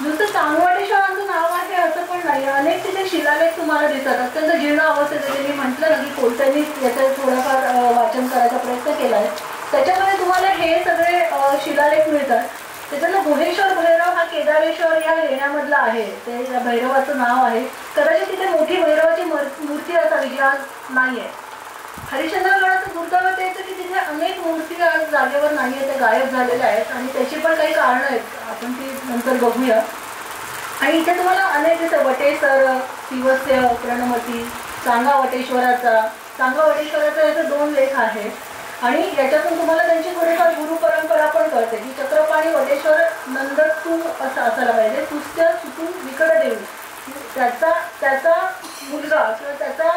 नुसतं चांगवटेश्वरांचं नाव आहे असं पण नाही, अनेक तिथे शिलालेख तुम्हाला दिसतात. अत्यंत जीर्ण अवस्थेत त्यांनी म्हटलं ना की कोणत्यांनी याचं थोडंफार वाचन करायचा प्रयत्न केला आहे, त्याच्यामध्ये तुम्हाला हे सगळे शिलालेख मिळतात. त्याच्यानं गुहेश्वर भैरव हा केदारेश्वर या लेण्यामधला आहे, ते या भैरवाचं नाव आहे. कदाचित तिथे मोठी भैरवाची मूर्ती असावी जी आज नाही आहे. हरिश्चंद्रगडाचं दुर्दैव ते की तिथे अनेक मूर्ती आज जागेवर नाही आहेत, त्या गायब झालेल्या आहेत आणि त्याची पण काही कारणं आहेत, आपण ती नंतर बघूया. आणि इथे तुम्हाला अनेक दिसतं वटेसर, शिवस्य, प्रणमती, सांगा वटेश्वराचा याचे 2 लेख आहेत. आणि याच्यातून तुम्हाला त्यांची थोडीफार गुरु परंपरा पण कळते की चक्रपाणी वटेश्वर नंदतू असं असायला पाहिजे, तुस्त्या सुतू विकटदेवी, त्याचा मुलगा किंवा त्याचा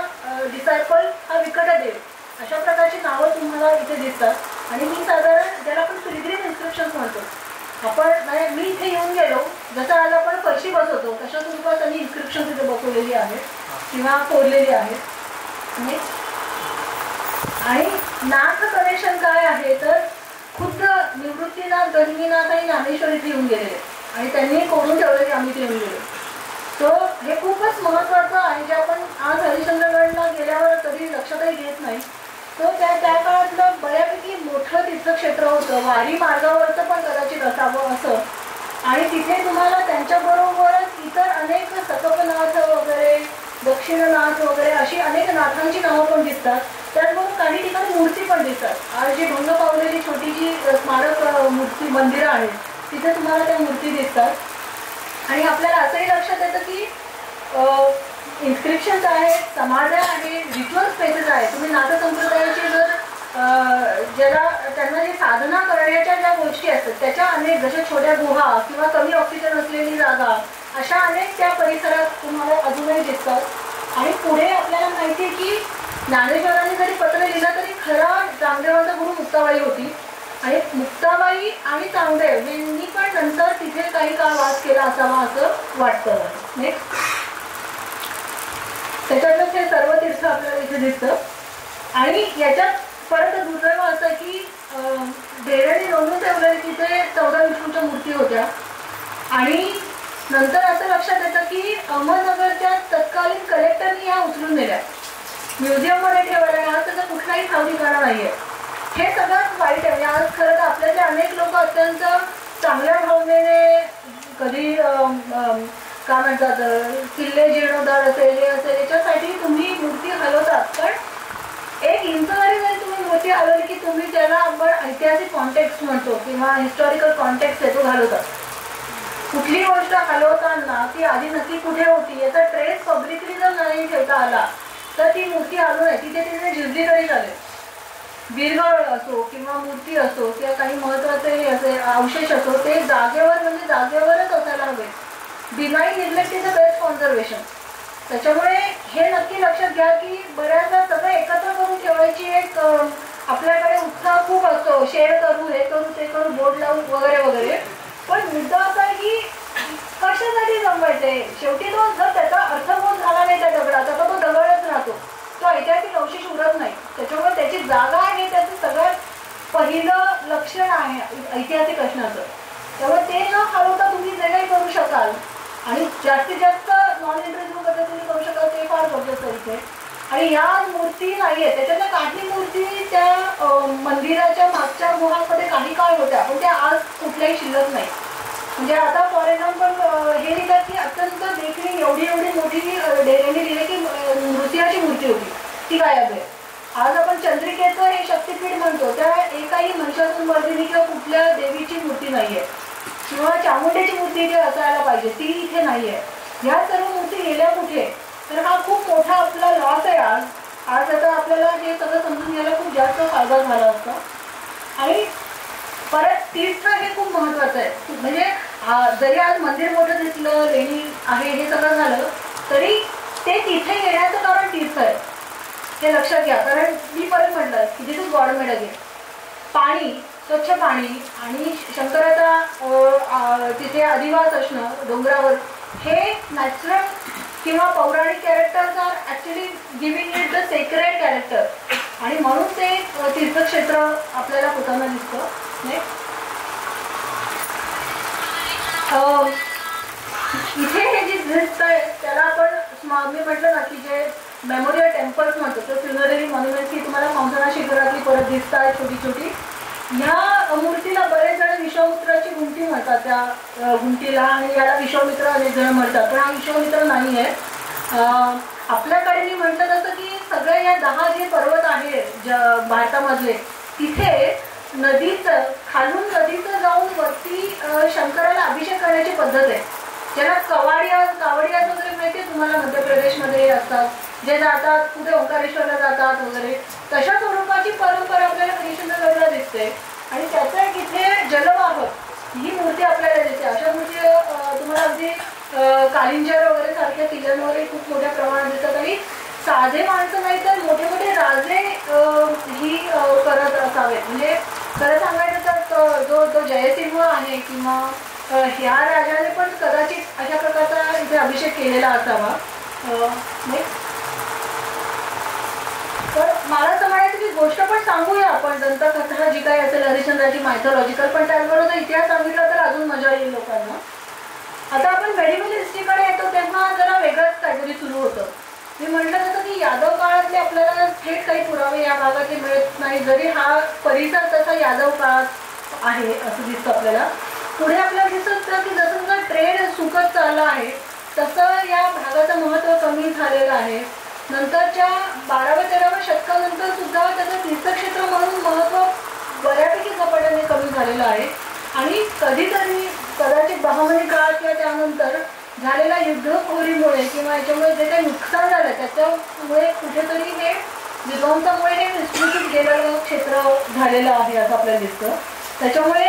डिसायपल हा विकटदेव, अशा प्रकारची नावं तुम्हाला इथे दिसतात. आणि मी साधारण ज्याला आपण पिलग्रिम इन्स्क्रिप्शन्स म्हणतो, आपण मी इथे येऊन गेलो, जसं आज आपण फरशी बसवतो तशा स्वरूपात त्यांनी इन्स्क्रिप्शन इथे बसवलेली आहेत किंवा कोरलेली आहेत. आणि नाथ कनेक्शन काय आहे तर खुद्द निवृत्तीनाथ, गणवीनाथ आणि ज्ञानेश्वर इथे येऊन गेलेले आणि त्यांनी कोरून ठेवलं की आम्ही इथे येऊन गेलो. सो हे खूपच महत्त्वाचं आहे, जे आपण आज हरिश्चंद्रगडला गेल्यावर कधी लक्षातही घेत नाही. तो त्या काळातलं बऱ्यापैकी मोठं तीर्थक्षेत्र होतं, वारी मार्गावरचं पण कदाचित असावं असं. आणि तिथे तुम्हाला त्यांच्याबरोबरच इतर अनेक सकपनाथ वगैरे, दक्षिणनाथ वगैरे अशी अनेक नाथांची नावं पण दिसतात. त्याचबरोबर काही ठिकाणी मूर्ती पण दिसतात. आज जी भंग पावलेली छोटीशी स्मारक मूर्ती मंदिरं आहेत तिथे तुम्हाला त्या मूर्ती दिसतात. आणि आपल्याला असंही लक्षात येतं की इन्स्क्रिप्शन्स आहेत, समाध्या आहे, रिच्युअल स्पेसेस आहेत. तुम्ही नाथ संप्रदायाची जर त्यांना जी साधना करण्याच्या ज्या गोष्टी असतात त्याच्या अनेक, जशा छोट्या गुहा किंवा कमी ऑक्सिजन असलेली जागा, अशा अनेक त्या परिसरात तुम्हाला अजूनही दिसतात. आणि पुढे आपल्याला माहिती आहे की ज्ञानेश्वरांनी जरी पत्र लिहिलं तरी खरा चांगदेवाचा गुरु मुक्ताबाई होती. आणि मुक्ताबाई आणि चांगदेव यांनी पण नंतर तिथे काही काळ वास केला असावा असं वाटतं. नेक्स्ट, त्याच्यातच हे सर्व तीर्थ आपल्याला इथे दिसतं. आणि याच्यात परत दुर्दैव असं की ढेऱ्यांनी नोंदून ठेवलं की तिथे 14 विष्णूच्या मूर्ती होत्या. आणि नंतर असं लक्षात येतं की अहमदनगरच्या तत्कालीन कलेक्टरनी ह्या उचलून नेल्या, म्युझियममध्ये ठेवायला. आज त्याचा कुठलाही ठाव ठिकाणा नाहीये. हे सगळ्यात वाईट आहे. आज खरं तर आपल्यातले अनेक लोक अत्यंत चांगल्या भावनेने कधी काय म्हणतात किल्ले जीर्णोद्धार असेल हे असेल याच्यासाठी तुम्ही मूर्ती हलवतात, पण 1 इंच जरी तुम्ही मूर्ती हलवली की तुम्ही त्याला आपण ऐतिहासिक कॉन्टेक्स्ट म्हणतो किंवा हिस्टॉरिकल कॉन्टेक्स्ट आहे तो घालवतात. कुठली गोष्ट हलवताना ती आधी नक्की कुठे होती याचा ट्रेस पब्लिकली जर नाही ठेवता आला तर ती मूर्ती हलवू नये. तिथे झिजली तरी चालेल. वीरगळ असो किंवा मूर्ती असो किंवा काही महत्वाचे असे अवशेष असो ते जागेवर म्हणजे जागेवरच असायला हवे. Deny neglect is the best conservation. त्याच्यामुळे हे नक्की लक्षात घ्या की बऱ्याचदा सगळं एकत्र करून ठेवायची एक आपल्याकडे उत्साह खूप असतो, शेअर करू, हे करू, ते करू, बोर्ड लावू वगैरे वगैरे. पण मुद्दा असा आहे की कशासाठी जमवायचंय. शेवटी तो जर त्याचा अर्थबोध झाला नाही त्या दगडाचा तर तो दगडच राहतो, तो ऐतिहासिक अवशेष उरत नाही. त्याच्यामुळे त्याची जागा आहे त्याचं सगळ्यात पहिलं लक्षण आहे ऐतिहासिक असण्याचं. त्यामुळे ते न हलवता तुम्ही जे काही करू शकाल आणि जास्तीत जास्त नॉन इंटरेस्टिंग पद्धतीने करू शकाल ते फार गरजेचं इथे. आणि ह्या मूर्ती नाही आहेत, त्याच्यातल्या काही मूर्ती त्या मंदिराच्या मागच्या गुहांमध्ये काही काळ होत्या पण त्या आज कुठल्याही शिल्लक नाही. म्हणजे आता फॉर एक्झाम्पल हे लिहिलं की अत्यंत देखणी एवढी मोठी ढेरेने लिहिले की नृत्याची मूर्ती होती ती गायब आहे. आज आपण चंद्रिकेचं हे शक्तीपीठ म्हणतो, त्या एकाही महिषासूर मर्दिनी किंवा कुठल्या देवीची मूर्ती नाहीये किंवा चामुंडेची मूर्ती इथे असायला पाहिजे ती इथे नाहीये. ह्या सर्व मूर्ती गेल्या कुठे, तर हा खूप मोठा आपला लॉस आहे. आज आता आपल्याला हे सगळं समजून घ्यायला खूप जास्त फायदा झाला असता. आणि परत तीर्थ हे खूप महत्वाचं आहे. म्हणजे जरी आज मंदिर मोठं दिसलं, लेणी आहे, हे सगळं झालं तरी ते तिथे येण्याचं कारण तीर्थ आहे हे लक्षात घ्या. कारण मी परत म्हटलं की दिस इज गॉड मेड अगेन. पाणी, स्वच्छ पाणी आणि शंकराचा तिथे अधिवास असणं डोंगरावर, हे नॅचरल किंवा पौराणिक characters are actually giving it the sacred character. आणि म्हणून ते तीर्थक्षेत्र आपल्याला होताना दिसतं. इथे हे जे दिसत आहे त्याला आपण मी म्हटलं ना की जे मेमोरियल टेम्पल्स म्हणतो तर फ्युनररी मॉन्युमेंट्स ही तुम्हाला पावसाळा शिखरातली परत दिसत आहे छोटी छोटी. ह्या मूर्तीला बरेच जण विश्वामित्राची घुमटी म्हणतात त्या घुमटीला, आणि याला विश्वामित्र अनेक जण म्हणतात, पण हा विश्वामित्र नाही आहे. आपल्याकडे मी म्हटलं तसं की सगळे या 10 जे पर्वत आहेत भारतामधले तिथे नदीचं खालून नदीचं जाऊन वरती शंकराला अभिषेक करण्याची पद्धत आहे. ज्याला कावडियास वगैरे माहिती आहे तुम्हाला, मध्य प्रदेशमध्ये असतात जे जातात कुठे ओंकारेश्वरला जातात वगैरे, तशा स्वरूपाची परंपरा आपल्याला हरिश्चंद्रगडला दिसते. आणि त्याचं एक इथे जलवाहक ही मूर्ती आपल्याला दिसते. अशा मूर्ती तुम्हाला अगदी कालिंजर वगैरे सारख्या किल्ल्यांवरही खूप मोठ्या प्रमाणात दिसतात. आणि साधे माणसं नाही तर मोठे मोठे राजे ही करत असावेत. म्हणजे खरं सांगायचं तर जो जयसिंह आहे किंवा ह्या राजाने पण कदाचित अशा प्रकारचा इथे अभिषेक केलेला असावा. तर मला असं म्हणायचं की गोष्ट पण सांगूया आपण, दंतकथा जी काही असेल हरिश्चंद्राची मायथॉलॉजिकल, पण त्याचबरोबर इतिहास सांगितला तर अजून मजा येईल लोकांना. आता आपण मेडिवल हिस्ट्रीकडे येतो तेव्हा जरा वेगळंच काहीतरी सुरू होतं. मी म्हटलं तसं की यादव काळातले आपल्याला थेट काही पुरावे या भागातले मिळत नाही, जरी हा परिसर तसा यादव काळात आहे असं दिसतं आपल्याला. पुढे आपल्याला दिसत होतं की जसं जसं ट्रेड सुकत चाललं आहे तसं या भागाचं महत्त्व कमी झालेलं आहे. नंतरच्या 12व्या-13व्या शतकानंतर सुद्धा त्याचं तीर्थक्षेत्र म्हणून महत्त्व बऱ्यापैकी झपाट्याने कमी झालेलं आहे. आणि कधीतरी कदाचित बहामनी काळात किंवा त्यानंतर झालेल्या युद्धखोरीमुळे किंवा याच्यामुळे जे काही नुकसान झालं त्याच्यामुळे कुठेतरी हे विध्वंसामुळे हे विस्मृतीत गेलेलं क्षेत्र झालेलं आहे असं आपल्याला दिसतं. त्याच्यामुळे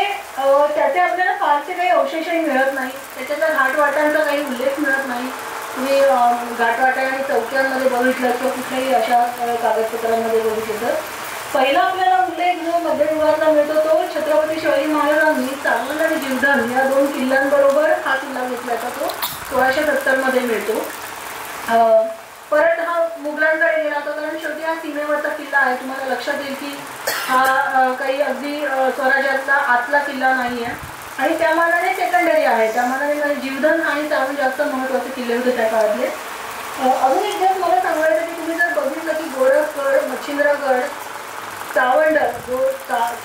त्याचे आपल्याला फारसे काही अवशेषही मिळत नाही. त्याच्यातल्या घाटवाटांचा काही उल्लेख मिळत नाही. तुम्ही घाटवाटा आणि चौक्यांमध्ये बघितलं किंवा कुठल्याही अशा कागदपत्रांमध्ये बघितलं तर पहिला आपल्याला उल्लेख जो मध्ययुगातला मिळतो तो छत्रपती शिवाजी महाराजांनी चांगल आणि जीवधन या 2 किल्ल्यांबरोबर हा किल्ला घेतल्याचा तो 1670 मध्ये मिळतो. परत हा मुघलांकडे गेला होता, कारण शेवटी हा सीमेवरचा किल्ला आहे. तुम्हाला लक्षात येईल की हा काही अगदी स्वराज्यातला आतला किल्ला नाही आहे आणि त्या मानाने सेकंडरी आहे. त्या मानाने जीवधन आणि चालून जास्त महत्त्वाचे किल्ले होते त्या काळातले. अजून एक जर मला सांगायचं की तुम्ही जर बघितलं की गोरखगड, मच्छिंद्रगड, चावंड जो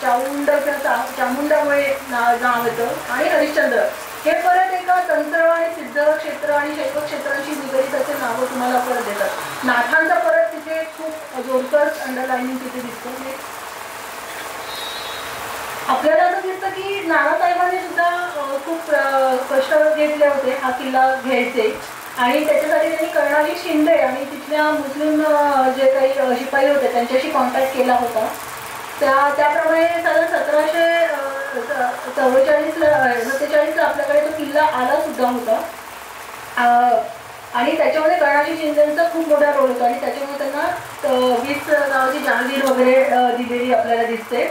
चावुंड किंवा चामुंडामुळे नाव येतं, आणि हरिश्चंद्र हे परत एका तंत्र आणि सिद्ध क्षेत्र आणि शैव क्षेत्रांशी निगडीत असे नावं तुम्हाला परत देतात. नाथांचा परत तिथे खूप जोरदार अंडरलाइनिंग तिथे दिसतं. आपल्याला असं दिसतं की नानासाहेबांनी सुद्धा खूप कष्ट घेतले होते हा किल्ला घ्यायचे, आणि त्याच्यासाठी त्यांनी कर्णाली शिंदे आणि तिथल्या मुस्लिम जे काही शिपाई होते त्यांच्याशी कॉन्टॅक्ट केला होता. त्याप्रमाणे साधारण 1747ला आपल्याकडे तो किल्ला आला सुद्धा होता. आणि त्याच्यामध्ये कर्णाली शिंदेचा खूप मोठा रोल होता आणि त्याच्यामुळे त्यांना 20 गावाची जहागीर वगैरे दिलेली आपल्याला दिसते.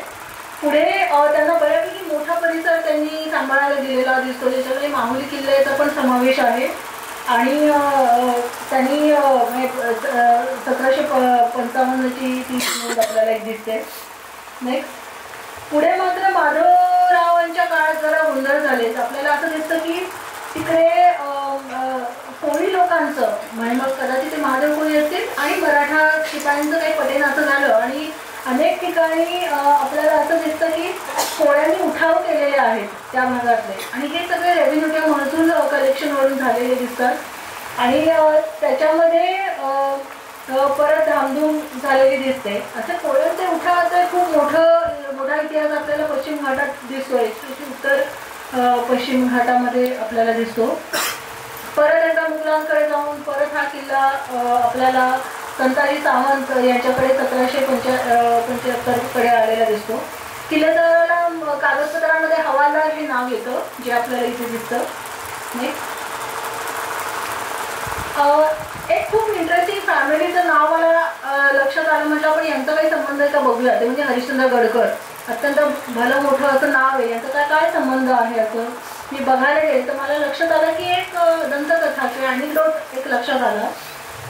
पुढे त्यांना बऱ्यापैकी मोठा परिसर त्यांनी सांभाळायला दिलेला दिसतो, ज्याच्यामध्ये माहुली किल्ल्याचा पण समावेश आहे. आणि त्यांनी 1755ची ती नोंद आपल्याला एक दिसते. नेक्स्ट पुढे मात्र माधवरावांच्या काळात जरा गोंधळ झाले. आपल्याला असं दिसतं की तिकडे कोळी लोकांचं म्हणजे मग कदाचित ते महादेव कोळी असतील आणि मराठा शिपायांचं काही पटेनाचं झालं आणि अनेक ठिकाणी आपल्याला असं दिसतं की कोळ्यांनी उठाव केलेले आहेत त्या भागातले, आणि हे सगळे रेव्हेन्यू किंवा महसूल कलेक्शनवरून झालेले दिसतात. आणि त्याच्यामध्ये परत धामधूम झालेली दिसते. असं कोळ्यांचे उठावाचा खूप मोठा इतिहास आपल्याला पश्चिम घाटात दिसतोय, उत्तर पश्चिम घाटामध्ये आपल्याला दिसतो. परत एकदा मुघलांकडे जाऊन परत हा किल्ला आपल्याला संताजी सावंत यांच्याकडे 1775 कडे आलेला दिसतो. किल्लेदाराला कागदपत्रांमध्ये हवालदार हे नाव येतं जे आपल्याला इथे दिसतं. एक खूप इंटरेस्टिंग फॅमिलीचं नाव मला लक्षात आलं, म्हणजे आपण यांचा काही संबंध आहे का बघूया. ते म्हणजे हरिश्चंद्र गडकर, अत्यंत भलं मोठं असं नाव आहे. यांचा काय संबंध आहे असं मी बघायला गेले तर मला लक्षात आलं की एक दंतकथा किंवा अॅनिक्डोट एक लक्षात आला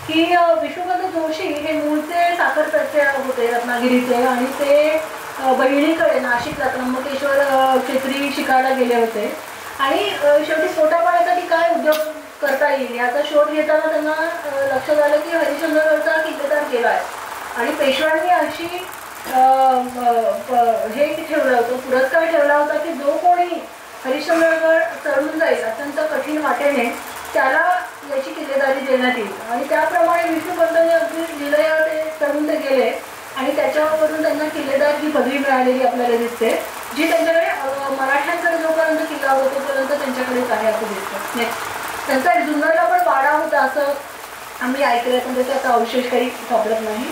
की विष्णुपंत जोशी हे मूळचे साखरपेठचे होते रत्नागिरीचे, आणि ते बहिणीकडे नाशिकला त्र्यंबकेश्वर क्षेत्री शिकायला गेले होते. आणि शेवटी पोटापाण्यासाठी काय उद्योग करता येईल याचा शोध घेताना त्यांना लक्षात आलं की हरिश्चंद्रगडचा किल्लेदार गेला आहे आणि पेशव्यांनी अशी हे ठेवलं होतं, पुरस्कार ठेवला होता की जो कोणी हरिश्चंद्रगड चढून जाईल अत्यंत कठीण वाटेने त्याला याची किल्लेदारी देण्यात येईल. आणि त्याप्रमाणे विष्णुपंतांनी अगदी लिलया ते चढून ते गेले आणि त्याच्यावरून त्यांना किल्लेदार ही पदवी मिळालेली आपल्याला दिसते, जी त्यांच्याकडे मराठ्यांकडे जोपर्यंत किल्ला होता तोपर्यंत त्यांच्याकडेच आहे असं दिसतं. नेक्स्ट त्यांचा एक जुन्नरला पण वाडा होता असं आम्ही ऐकलं, पण त्याचा आता अवशेष काही सापडत नाही.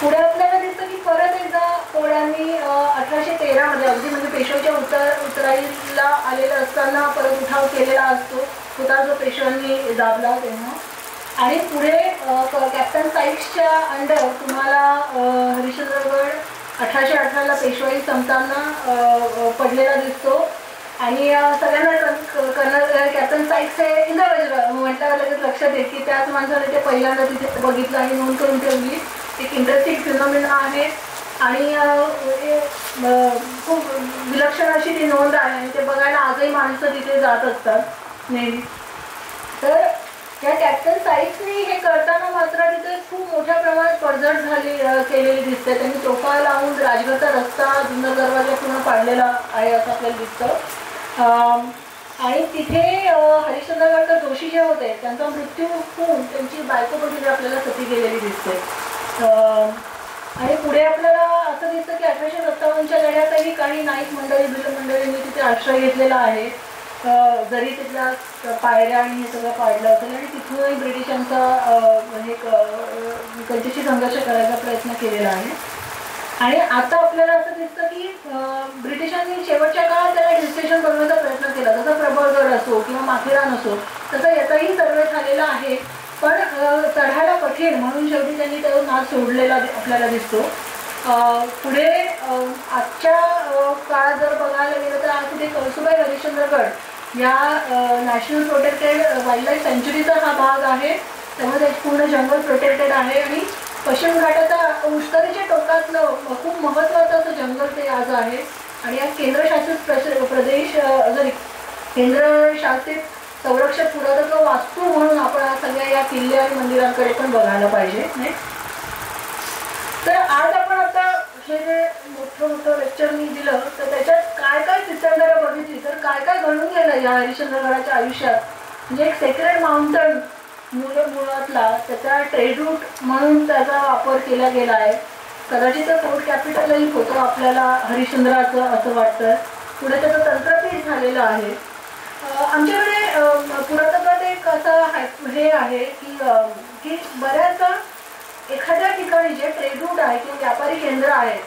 पुढे आपल्याला दिसतं की परत एकदा कोळ्यांनी 1813 मध्ये अगदी म्हणजे पेशव्याच्या उतराईला आलेला असताना परत उठाव केलेला असतो, होता जो पेशव्यांनी दाबला तेव्हा. आणि पुढे कॅप्टन साईक्सच्या अंडर तुम्हाला हरिश्चंद्रगड 1818ला पेशवाई संपताना पडलेला दिसतो. आणि सगळ्यांना कर्नल कॅप्टन साईक्स हे इंद्रवज्र म्हटल्यावर लगेच लक्षात येईल की त्याच माणसाने ते पहिल्यांदा तिथे बघितलं आणि नोंद करून ठेवली. एक इंटरेस्टिंग फिनॉमिना आहे आणि खूप विलक्षण अशी ती नोंद आहे आणि ते बघायला आजही माणसं तिथे जात असतात नेहमी. तर या कॅप्टन साईक्सनी हे करताना मात्र तिथे खूप मोठ्या प्रमाणात पडझड केलेली दिसते. त्यांनी तोफा लावून राजगडचा रस्ता जुन्नर दरवाजा पूर्ण पाडलेला आहे असं आपल्याला दिसतं. आणि तिथे हरिश्चंद्रगडकर जोशी जे होते त्यांचा मृत्यू होऊन त्यांची बायको पण तिथे आपल्याला सती गेलेली दिसते. आणि पुढे आपल्याला असं दिसतं की 1857च्या लढ्यातही काही नाईक मंडळी भिल्ल मंडळींनी तिथे आश्रय घेतलेला आहे, जरी तिथल्या पायऱ्या आणि हे सगळं पाडलं असेल. आणि तिथूनही ब्रिटिशांचा हे त्यांच्याशी संघर्ष करायचा प्रयत्न केलेला आहे. आणि आता आपल्याला असं दिसतं की ब्रिटिशांनी शेवटच्या काळात त्याला हिल स्टेशन बनवण्याचा प्रयत्न केला, जसं प्रबळगड असो किंवा माथेरान असो तसं याचाही सर्वे झालेला आहे, पण चढायला कठीण म्हणून शेवटी त्यांनी तो नाद सोडलेला आपल्याला दिसतो. पुढे आजच्या काळात जर बघायला गेलं तर आज तिथे कळसुबाई हरिश्चंद्रगड या नॅशनल प्रोटेक्टेड वाईल्ड लाईफ सेंच्युरीचा हा भाग आहे, त्यामध्ये पूर्ण जंगल प्रोटेक्टेड आहे. आणि पश्चिम घाटाच्या उत्तरेच्या टोकातलं खूप महत्त्वाचं असं जंगल ते आज आहे. आणि या केंद्रशासित प्रदेश जरी केंद्रशासित संरक्षक पुरातत्व वास्तू म्हणून आपण सगळ्या या किल्ले आणि मंदिरांकडे पण बघायला पाहिजे. तर आज आपण आता हे जे मोठं लेक्चर मी दिलं तर त्याच्यात काय काय चित्रंदरं बघितली तर काय काय घडून गेलं या हरिश्चंद्रगडाच्या आयुष्यात. म्हणजे एक सेक्रेड माउंटन मुळातला त्याचा ट्रेड रूट म्हणून त्याचा वापर केला गेला आहे. कदाचित फोर्ट कॅपिटलही होतं आपल्याला हरिश्चंद्राचं असं वाटतं. पुढे त्याचं तंत्रपीठ झालेलं आहे. आमच्याकडे पुरातत्वात एक असं हे आहे की बऱ्याचदा एखाद्या ठिकाणी जे ट्रेड रूट आहे किंवा व्यापारी केंद्र आहे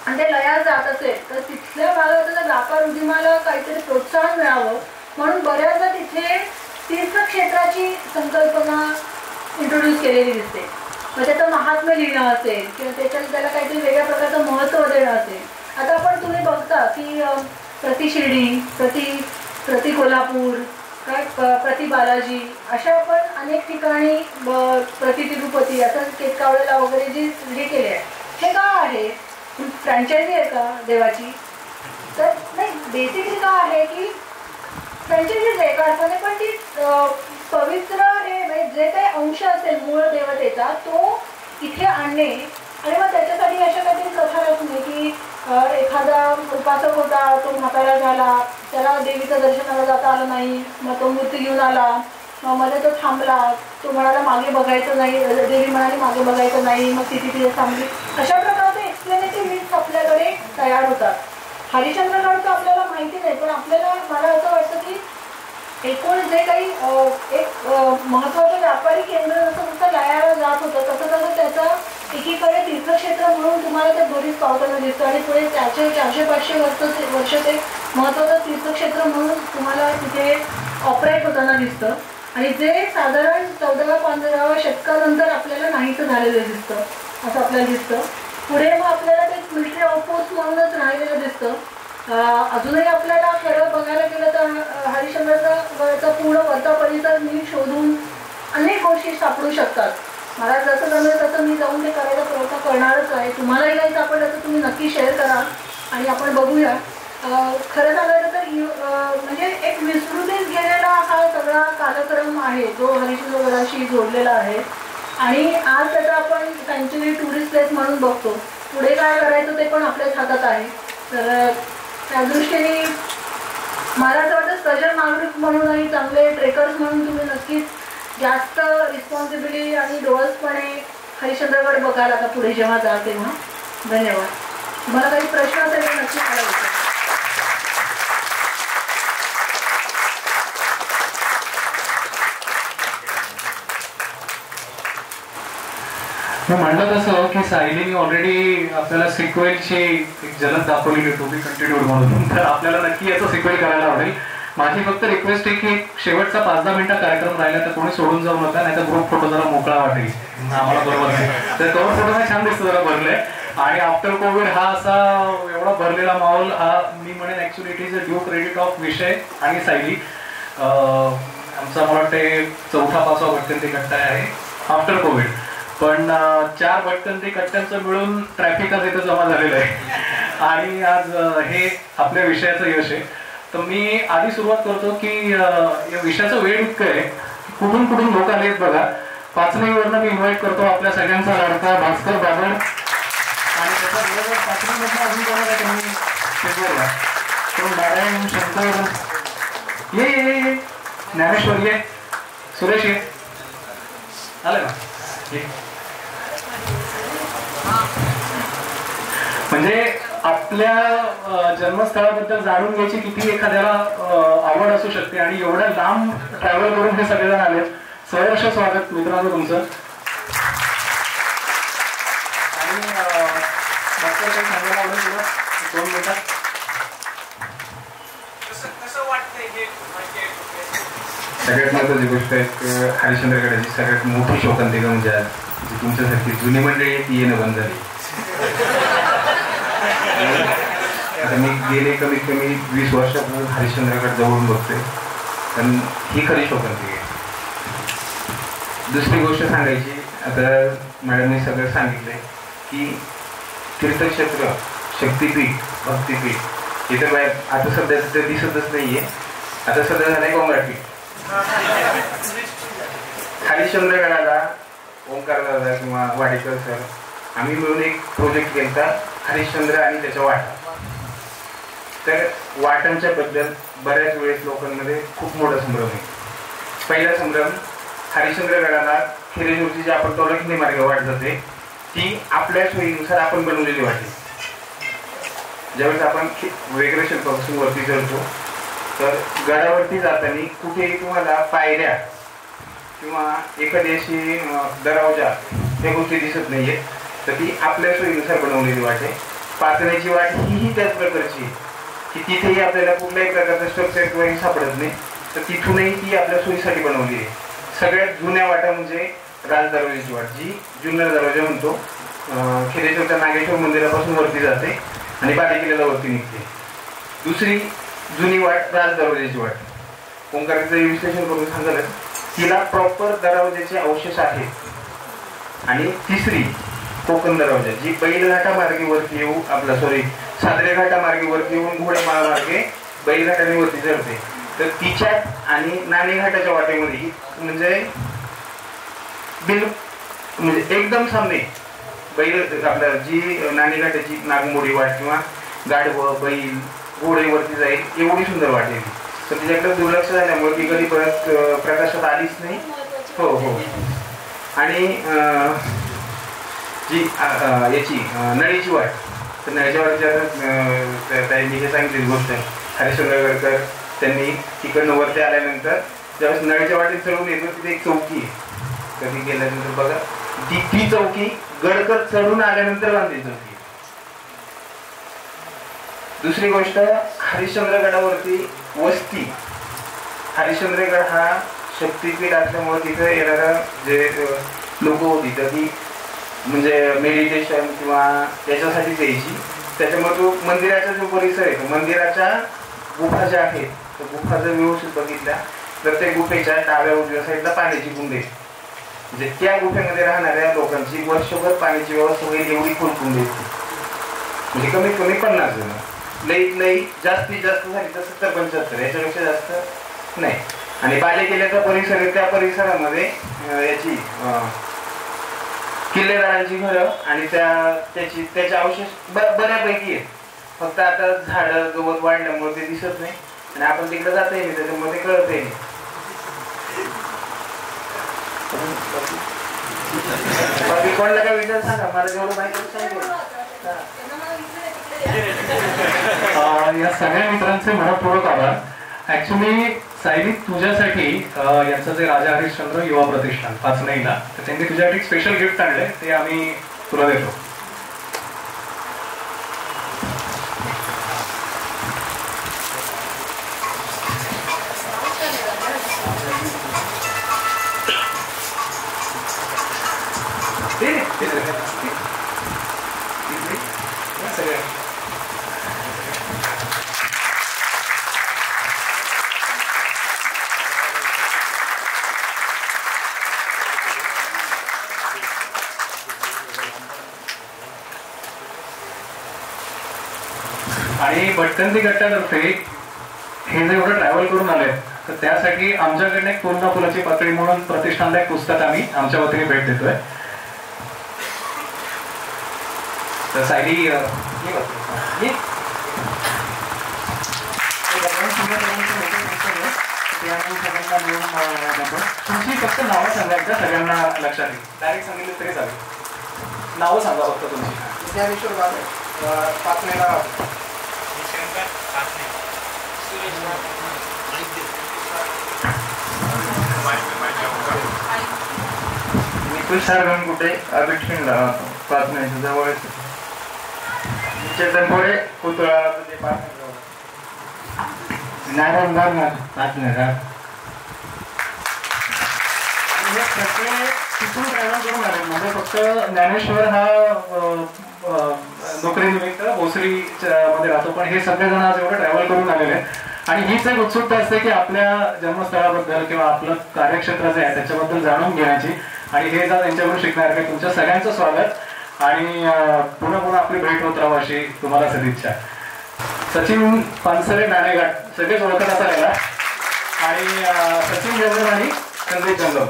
आणि ते लयास जात असेल तर तिथल्या भागात व्यापार उद्यमाला काहीतरी प्रोत्साहन मिळावं म्हणून बऱ्याचदा तिथे तीर्थक्षेत्राची संकल्पना इंट्रोड्यूस केलेली दिसते. मग त्याचं महात्म्य लिहिणं असेल किंवा त्याला काहीतरी वेगळ्या प्रकारचं महत्त्व देणं असेल. आता आपण तुम्ही बघता की प्रति शिर्डी, प्रति कोल्हापूर, काय प्रति बालाजी अशा आपण अनेक ठिकाणी प्रति तिरुपती असं केतकावळेला वगैरे जी हे केले आहे. हे का आहे? फ्रँचायझी आहे का देवाची? तर नाही, बेसिकली का आहे की फ्रँचायझीच आहे का अर्थाने, पण ती पवित्र हे जे काही अंश असेल मूळ देवतेचा तो इथे आणणे. आणि मग त्याच्यासाठी अशा काहीतरी कथा रचणे की एखादा उपासक होता, तो म्हातारा झाला, त्याला देवीचं दर्शनाला जाता आलं नाही, मग तो मूर्ती घेऊन आला, मग मध्ये तो थांबला, तो म्हणाला मागे बघायचं नाही, देवी म्हणाली मागे बघायचं नाही, मग ती तिथे थांबली. अशा प्रकारचे एक्सप्लेनेटिव्ह मिथ्स आपल्याकडे तयार होतात. हरिश्चंद्रगडचं आपल्याला माहिती नाही, पण मला असं वाटतं की एकूण जे काही एक महत्त्वाचं व्यापारी केंद्र जसं जसं लयाला जात होतं तसं त्याचं एकीकडे तीर्थक्षेत्र म्हणून तुम्हाला ते बरीच पावताना दिसतं आणि पुढे 400-500 वर्ष ते महत्त्वाचं तीर्थक्षेत्र म्हणून तुम्हाला तिथे ऑपरेट होताना दिसतं. आणि जे साधारण 14व्या-15व्या शतकानंतर आपल्याला नाहीचं झालेलं दिसतं असं आपल्याला दिसतं. पुढे मग आपल्याला ते मिलिटरी आउटपोस्ट म्हणूनच राहिलेलं दिसतं. अजूनही आपल्याला खरं बघायला गेलं तर हरिश्चंद्रगडचा पूर्ण वरचा परिसर नीट शोधून अनेक गोष्टी सापडू शकतात. मला जसं जमेल तसं मी जाऊन ते करायचा प्रयत्न करणारच आहे. तुम्हालाही काही सापडलं तर तुम्ही नक्की शेअर करा आणि आपण बघूया. खरं सांगायचं तर म्हणजे एक विसरूनच गेलेला हा सगळा कालक्रम आहे जो हरिश्चंद्रगडाशी जोडलेला आहे आणि आज त्याचा आपण सँच्युरी टुरिस्ट प्लेस म्हणून बघतो. पुढे काय करायचं ते पण आपल्याच हातात आहे. तर त्या दृष्टीने मला असं वाटतं सजग नागरिक म्हणून आणि चांगले ट्रेकर्स म्हणून तुम्ही नक्कीच जास्त रिस्पॉन्सिबिलिटी आणि डोळसपणे हरिश्चंद्रगड बघाल आता पुढे जेव्हा जाल तेव्हा. धन्यवाद. तुम्हाला काही प्रश्न असेल तर नक्की मला विचारा. म्हणलं तसं की सायलीने ऑलरेडी आपल्याला सिक्वेलची एक झलक दाखवलेली टू बी कंटिन्यूड म्हणून, तर आपल्याला नक्की याचं सिक्वेल करायला आवडेल. माझी फक्त रिक्वेस्ट आहे की शेवटचा 5-10 मिनिटं कार्यक्रम राहिला तर कोणी सोडून जाऊ नका, नाही तर ग्रुप फोटो जरा मोकळा वाटेल आम्हाला. बरोबर आहे, तर कवर फोटो नाही छान दिसतो जरा भरले. आणि आफ्टर कोविड हा असा एवढा भरलेला माहोल हा मी म्हणेन actually it is a due credit of विषय आणि सायली. आमचा मला वाटते 4था-5वा भटकंती कट्टा आहे आफ्टर कोविड, पण 4 भटकंती कट्ट्यांचं मिळून ट्रॅफिकच इथं जमा झालेलं आहे आणि आज हे आपल्या विषयाचं यश आहे. तर मी आधी सुरुवात करतो की या विषयाचं वेळ इतकं आहे कुठून कुठून लोक आले आहेत बघा. पाचणीवरनं मी इन्व्हाइट करतो आपल्या सगळ्यांचा लाडका भास्कर बाबर आणि त्याचा जवळजवळ पाचणीमधनं अजून कोणाला तुम्ही शेजवरला तो नारायण शंकर ये ज्ञानेश्वर ये सुरेश ये आले ना. म्हणजे आपल्या जन्मस्थळाबद्दल जाणून घ्यायची किती एखाद्याला आवड असू शकते आणि एवढ्या लांब ट्रॅव्हल करून हे सगळेजण आले. सहर्ष स्वागत मित्रांनो तुमचं. आणि डॉक्टर काही सांगायला आवडेल तुला 2 मिनिटात? सगळ्यात महत्वाची गोष्ट आहे हरिश्चंद्रगडाची सगळ्यात मोठी शोकांतिका म्हणजे आज जी तुमच्यासारखी जुनी मंडळी आहे ती येणं बंद झाली. आता मी गेले कमीत कमी 20 वर्षापासून हरिश्चंद्रगड जवळून बघतोय, पण ही खरी शोकांतिका आहे. दुसरी गोष्ट सांगायची, आता मॅडमने सगळं सांगितलंय की तीर्थक्षेत्र, शक्तीपीठ, भक्तीपीठ इथं बाहेर आता सध्या दिसतच नाहीये. आता सध्या झालंय गोंगाटपीठ. हरिश्चंद्रगडाला ओंकार दादा किंवा वाडेकर सर आम्ही मिळून एक प्रोजेक्ट केला हरिश्चंद्र आणि त्याच्या वाटा. तर वाटांच्या बद्दल बऱ्याच वेळेस लोकांमध्ये खूप मोठा संभ्रम आहे. पहिला संभ्रम, हरिश्चंद्रगडाला खेरेजूरची जी आपण टोलखिंडी मार्गे वाट जाते ती आपल्या सोयीनुसार आपण बनवलेली वाटे. ज्यावेळेस आपण वेगळ्या शिल्पापासून वरती चढतो तर गडावरती जाताना कुठेही तुम्हाला पायऱ्या किंवा एखादी अशी दरवाजा त्या गोष्टी दिसत नाहीये, तर ती आपल्या सोयीनुसार बनवलेली वाट आहे. पाचण्याची वाट ही त्याच प्रकारची की तिथेही आपल्याला कुठल्याही प्रकारचं स्ट्रक्चर किंवा सापडत नाही, तर तिथूनही ती आपल्या सोयीसाठी बनवली आहे. सगळ्यात जुन्या वाटा म्हणजे राज दरवाजाची वाट, जी जुन्नर दरवाजा म्हणतो. खेडेश्वरच्या नागेश्वर मंदिरापासून वरती जाते आणि बालेकिल्ल्याला वरती निघते. दुसरी जुनी वाट राज दरवाजाची वाट. ओंकाराचं विश्लेषण करून सांगाल तिला प्रॉपर दरवाजाचे अवशेष आहेत. आणि तिसरी कोकण दरवाजा, जी बैलघाटा मार्गे वरती येऊ सादरे घाटा मार्गे वरती येऊन घोडेमाळा मार्गे बैलघाटाने वरती चढते. तर तिच्यात आणि नाणेघाटाच्या वाटेमध्ये म्हणजे एकदम सामने बैल आपल्या जी नाणेघाटाची नागमोडी वाट किंवा गाढवं बैल घोडेवरती जाईल एवढी सुंदर वाटेल. तर तिच्याकडे दुर्लक्ष झाल्यामुळे ती कधी परत प्रकाशात आलीच नाही. हो हो. आणि जी याची नळीची वाट, तर नळीच्या वाटेच्या त्यांनी हे सांगितलेली गोष्ट हरिश्चंद्रगडकर त्यांनी तिकडनं वरती आल्यानंतर ज्यावेळेस नळीच्या वाटेत चढून येतो तिथे एक चौकी आहे. कधी गेल्यानंतर बघा ती चौकी गडकर चढून आल्यानंतर बांधली चौकी. दुसरी गोष्ट, हरिश्चंद्रगडावरती वस्ती. हरिश्चंद्रगड हा शक्तीपीठ असल्यामुळे तिथे येणारा जे लोक होती तर ती म्हणजे मेडिटेशन किंवा याच्यासाठीच यायची. त्याच्यामुळे तो मंदिराचा जो परिसर आहे, मंदिराच्या गुफा ज्या आहेत त्या गुफा जर व्यवस्थित बघितल्या प्रत्येक गुफेच्या डाव्या उजव्या साईडला पाण्याची कुंड आहे. म्हणजे त्या गुफेमध्ये राहणाऱ्या लोकांची वर्षभर पाण्याची व्यवस्था होईल एवढी खोल कुंड आहे. म्हणजे कमीत कमी 50 जण. लई जास्तीत जास्त झाली तर 70-75, याच्यापेक्षा जास्त नाही. आणि बालेकिल्ल्याचा परिसर आहे, त्या परिसरामध्ये याची किल्लेदारांची घरं आणि त्याचे अवशेष बऱ्यापैकी आहेत. फक्त आता झाडं गवत वाढल्यामुळे ते दिसत नाही आणि आपण तिकडे जातही नाही, त्याच्यामध्ये कळतही नाही. बाकी कोणाला काय विचार सांगा, मला जेवढं माहिती सांगेल. या सगळ्या मित्रांचे मनपूर्वक आभार. ऍक्च्युली सायली तुझ्यासाठी यांचं जे राजा हरिश्चंद्र युवा प्रतिष्ठान पाचनईला, तर त्यांनी तुझ्यासाठी एक स्पेशल गिफ्ट आणलंय, ते आम्ही तुला देतो. आणि भटकंती गटातर्फे हे जे एवढं ट्रॅव्हल करून आले, तर त्यासाठी आमच्याकडनं एक पूर्ण फुलाची पाकळी म्हणून प्रतिष्ठानला एक पुस्तक आम्ही आमच्या वतीने भेट देतोय. तर सायली तुमची फक्त नावं सांगा एकदा सगळ्यांना लक्षात येईल. डायरेक्ट सांगितलं तरी चालेल. नावं सांगा फक्त तुमची. ज्ञानेश्वर पाचनेला निकुल कुठे अभिक्षणला पाचण्याच्या जवळ चेतन पोळे पुतळा नारायण पाचनेरा. तिथून ट्रॅव्हल करून आले. म्हणजे फक्त ज्ञानेश्वर हा नोकरीनिमित्त भोसरीच्या मध्ये राहतो, पण हे सगळेजण आज एवढं ट्रॅव्हल करून आलेले आहेत. आणि हीच एक उत्सुकता असते की आपल्या जन्मस्थळाबद्दल किंवा आपलं कार्यक्षेत्र जे आहे त्याच्याबद्दल जाणून घेण्याची, आणि हे जा त्यांच्याकडून शिकणार. की तुमच्या सगळ्यांचं स्वागत आणि पुन्हा पुन्हा आपली भेट होत राहावं अशी तुम्हाला सदिच्छा. सचिन पानसरे नाणेघाट सगळेच ओळखत असायला, आणि सचिन जंगम आणि संदीप जंगम.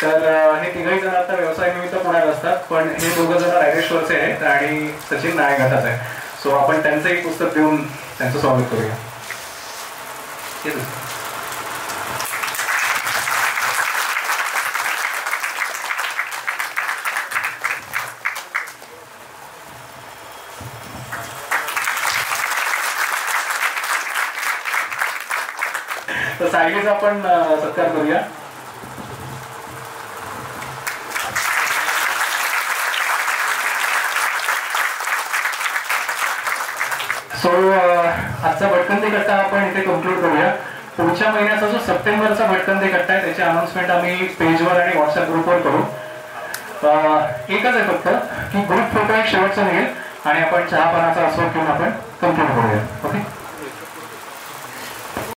तर हे तिघही जण आता व्यवसाय निमित्त पुण्यात असतात, पण हे दोघं जण रायरेश्वरचे आहेत आणि सचिन नाणेघाटाचे आहे. सो आपण त्यांचं एक पुस्तक देऊन त्यांचं स्वागत करूया. तर सायलीचा आपण सत्कार करूया. सो आजचा भटकंती कट्टा आपण इथे कंक्लूड करूया. पुढच्या महिन्याचा जो सप्टेंबरचा भटकंती कट्टा आहे त्याची अनाउन्समेंट आम्ही पेजवर आणि व्हॉट्सअप ग्रुपवर करू. एकच आहे फक्त की ग्रुप फोटो एक शेवटचा निघेल आणि आपण चहा पानाचा आस्वाद घेऊन आपण कंक्लूड करूया. ओके.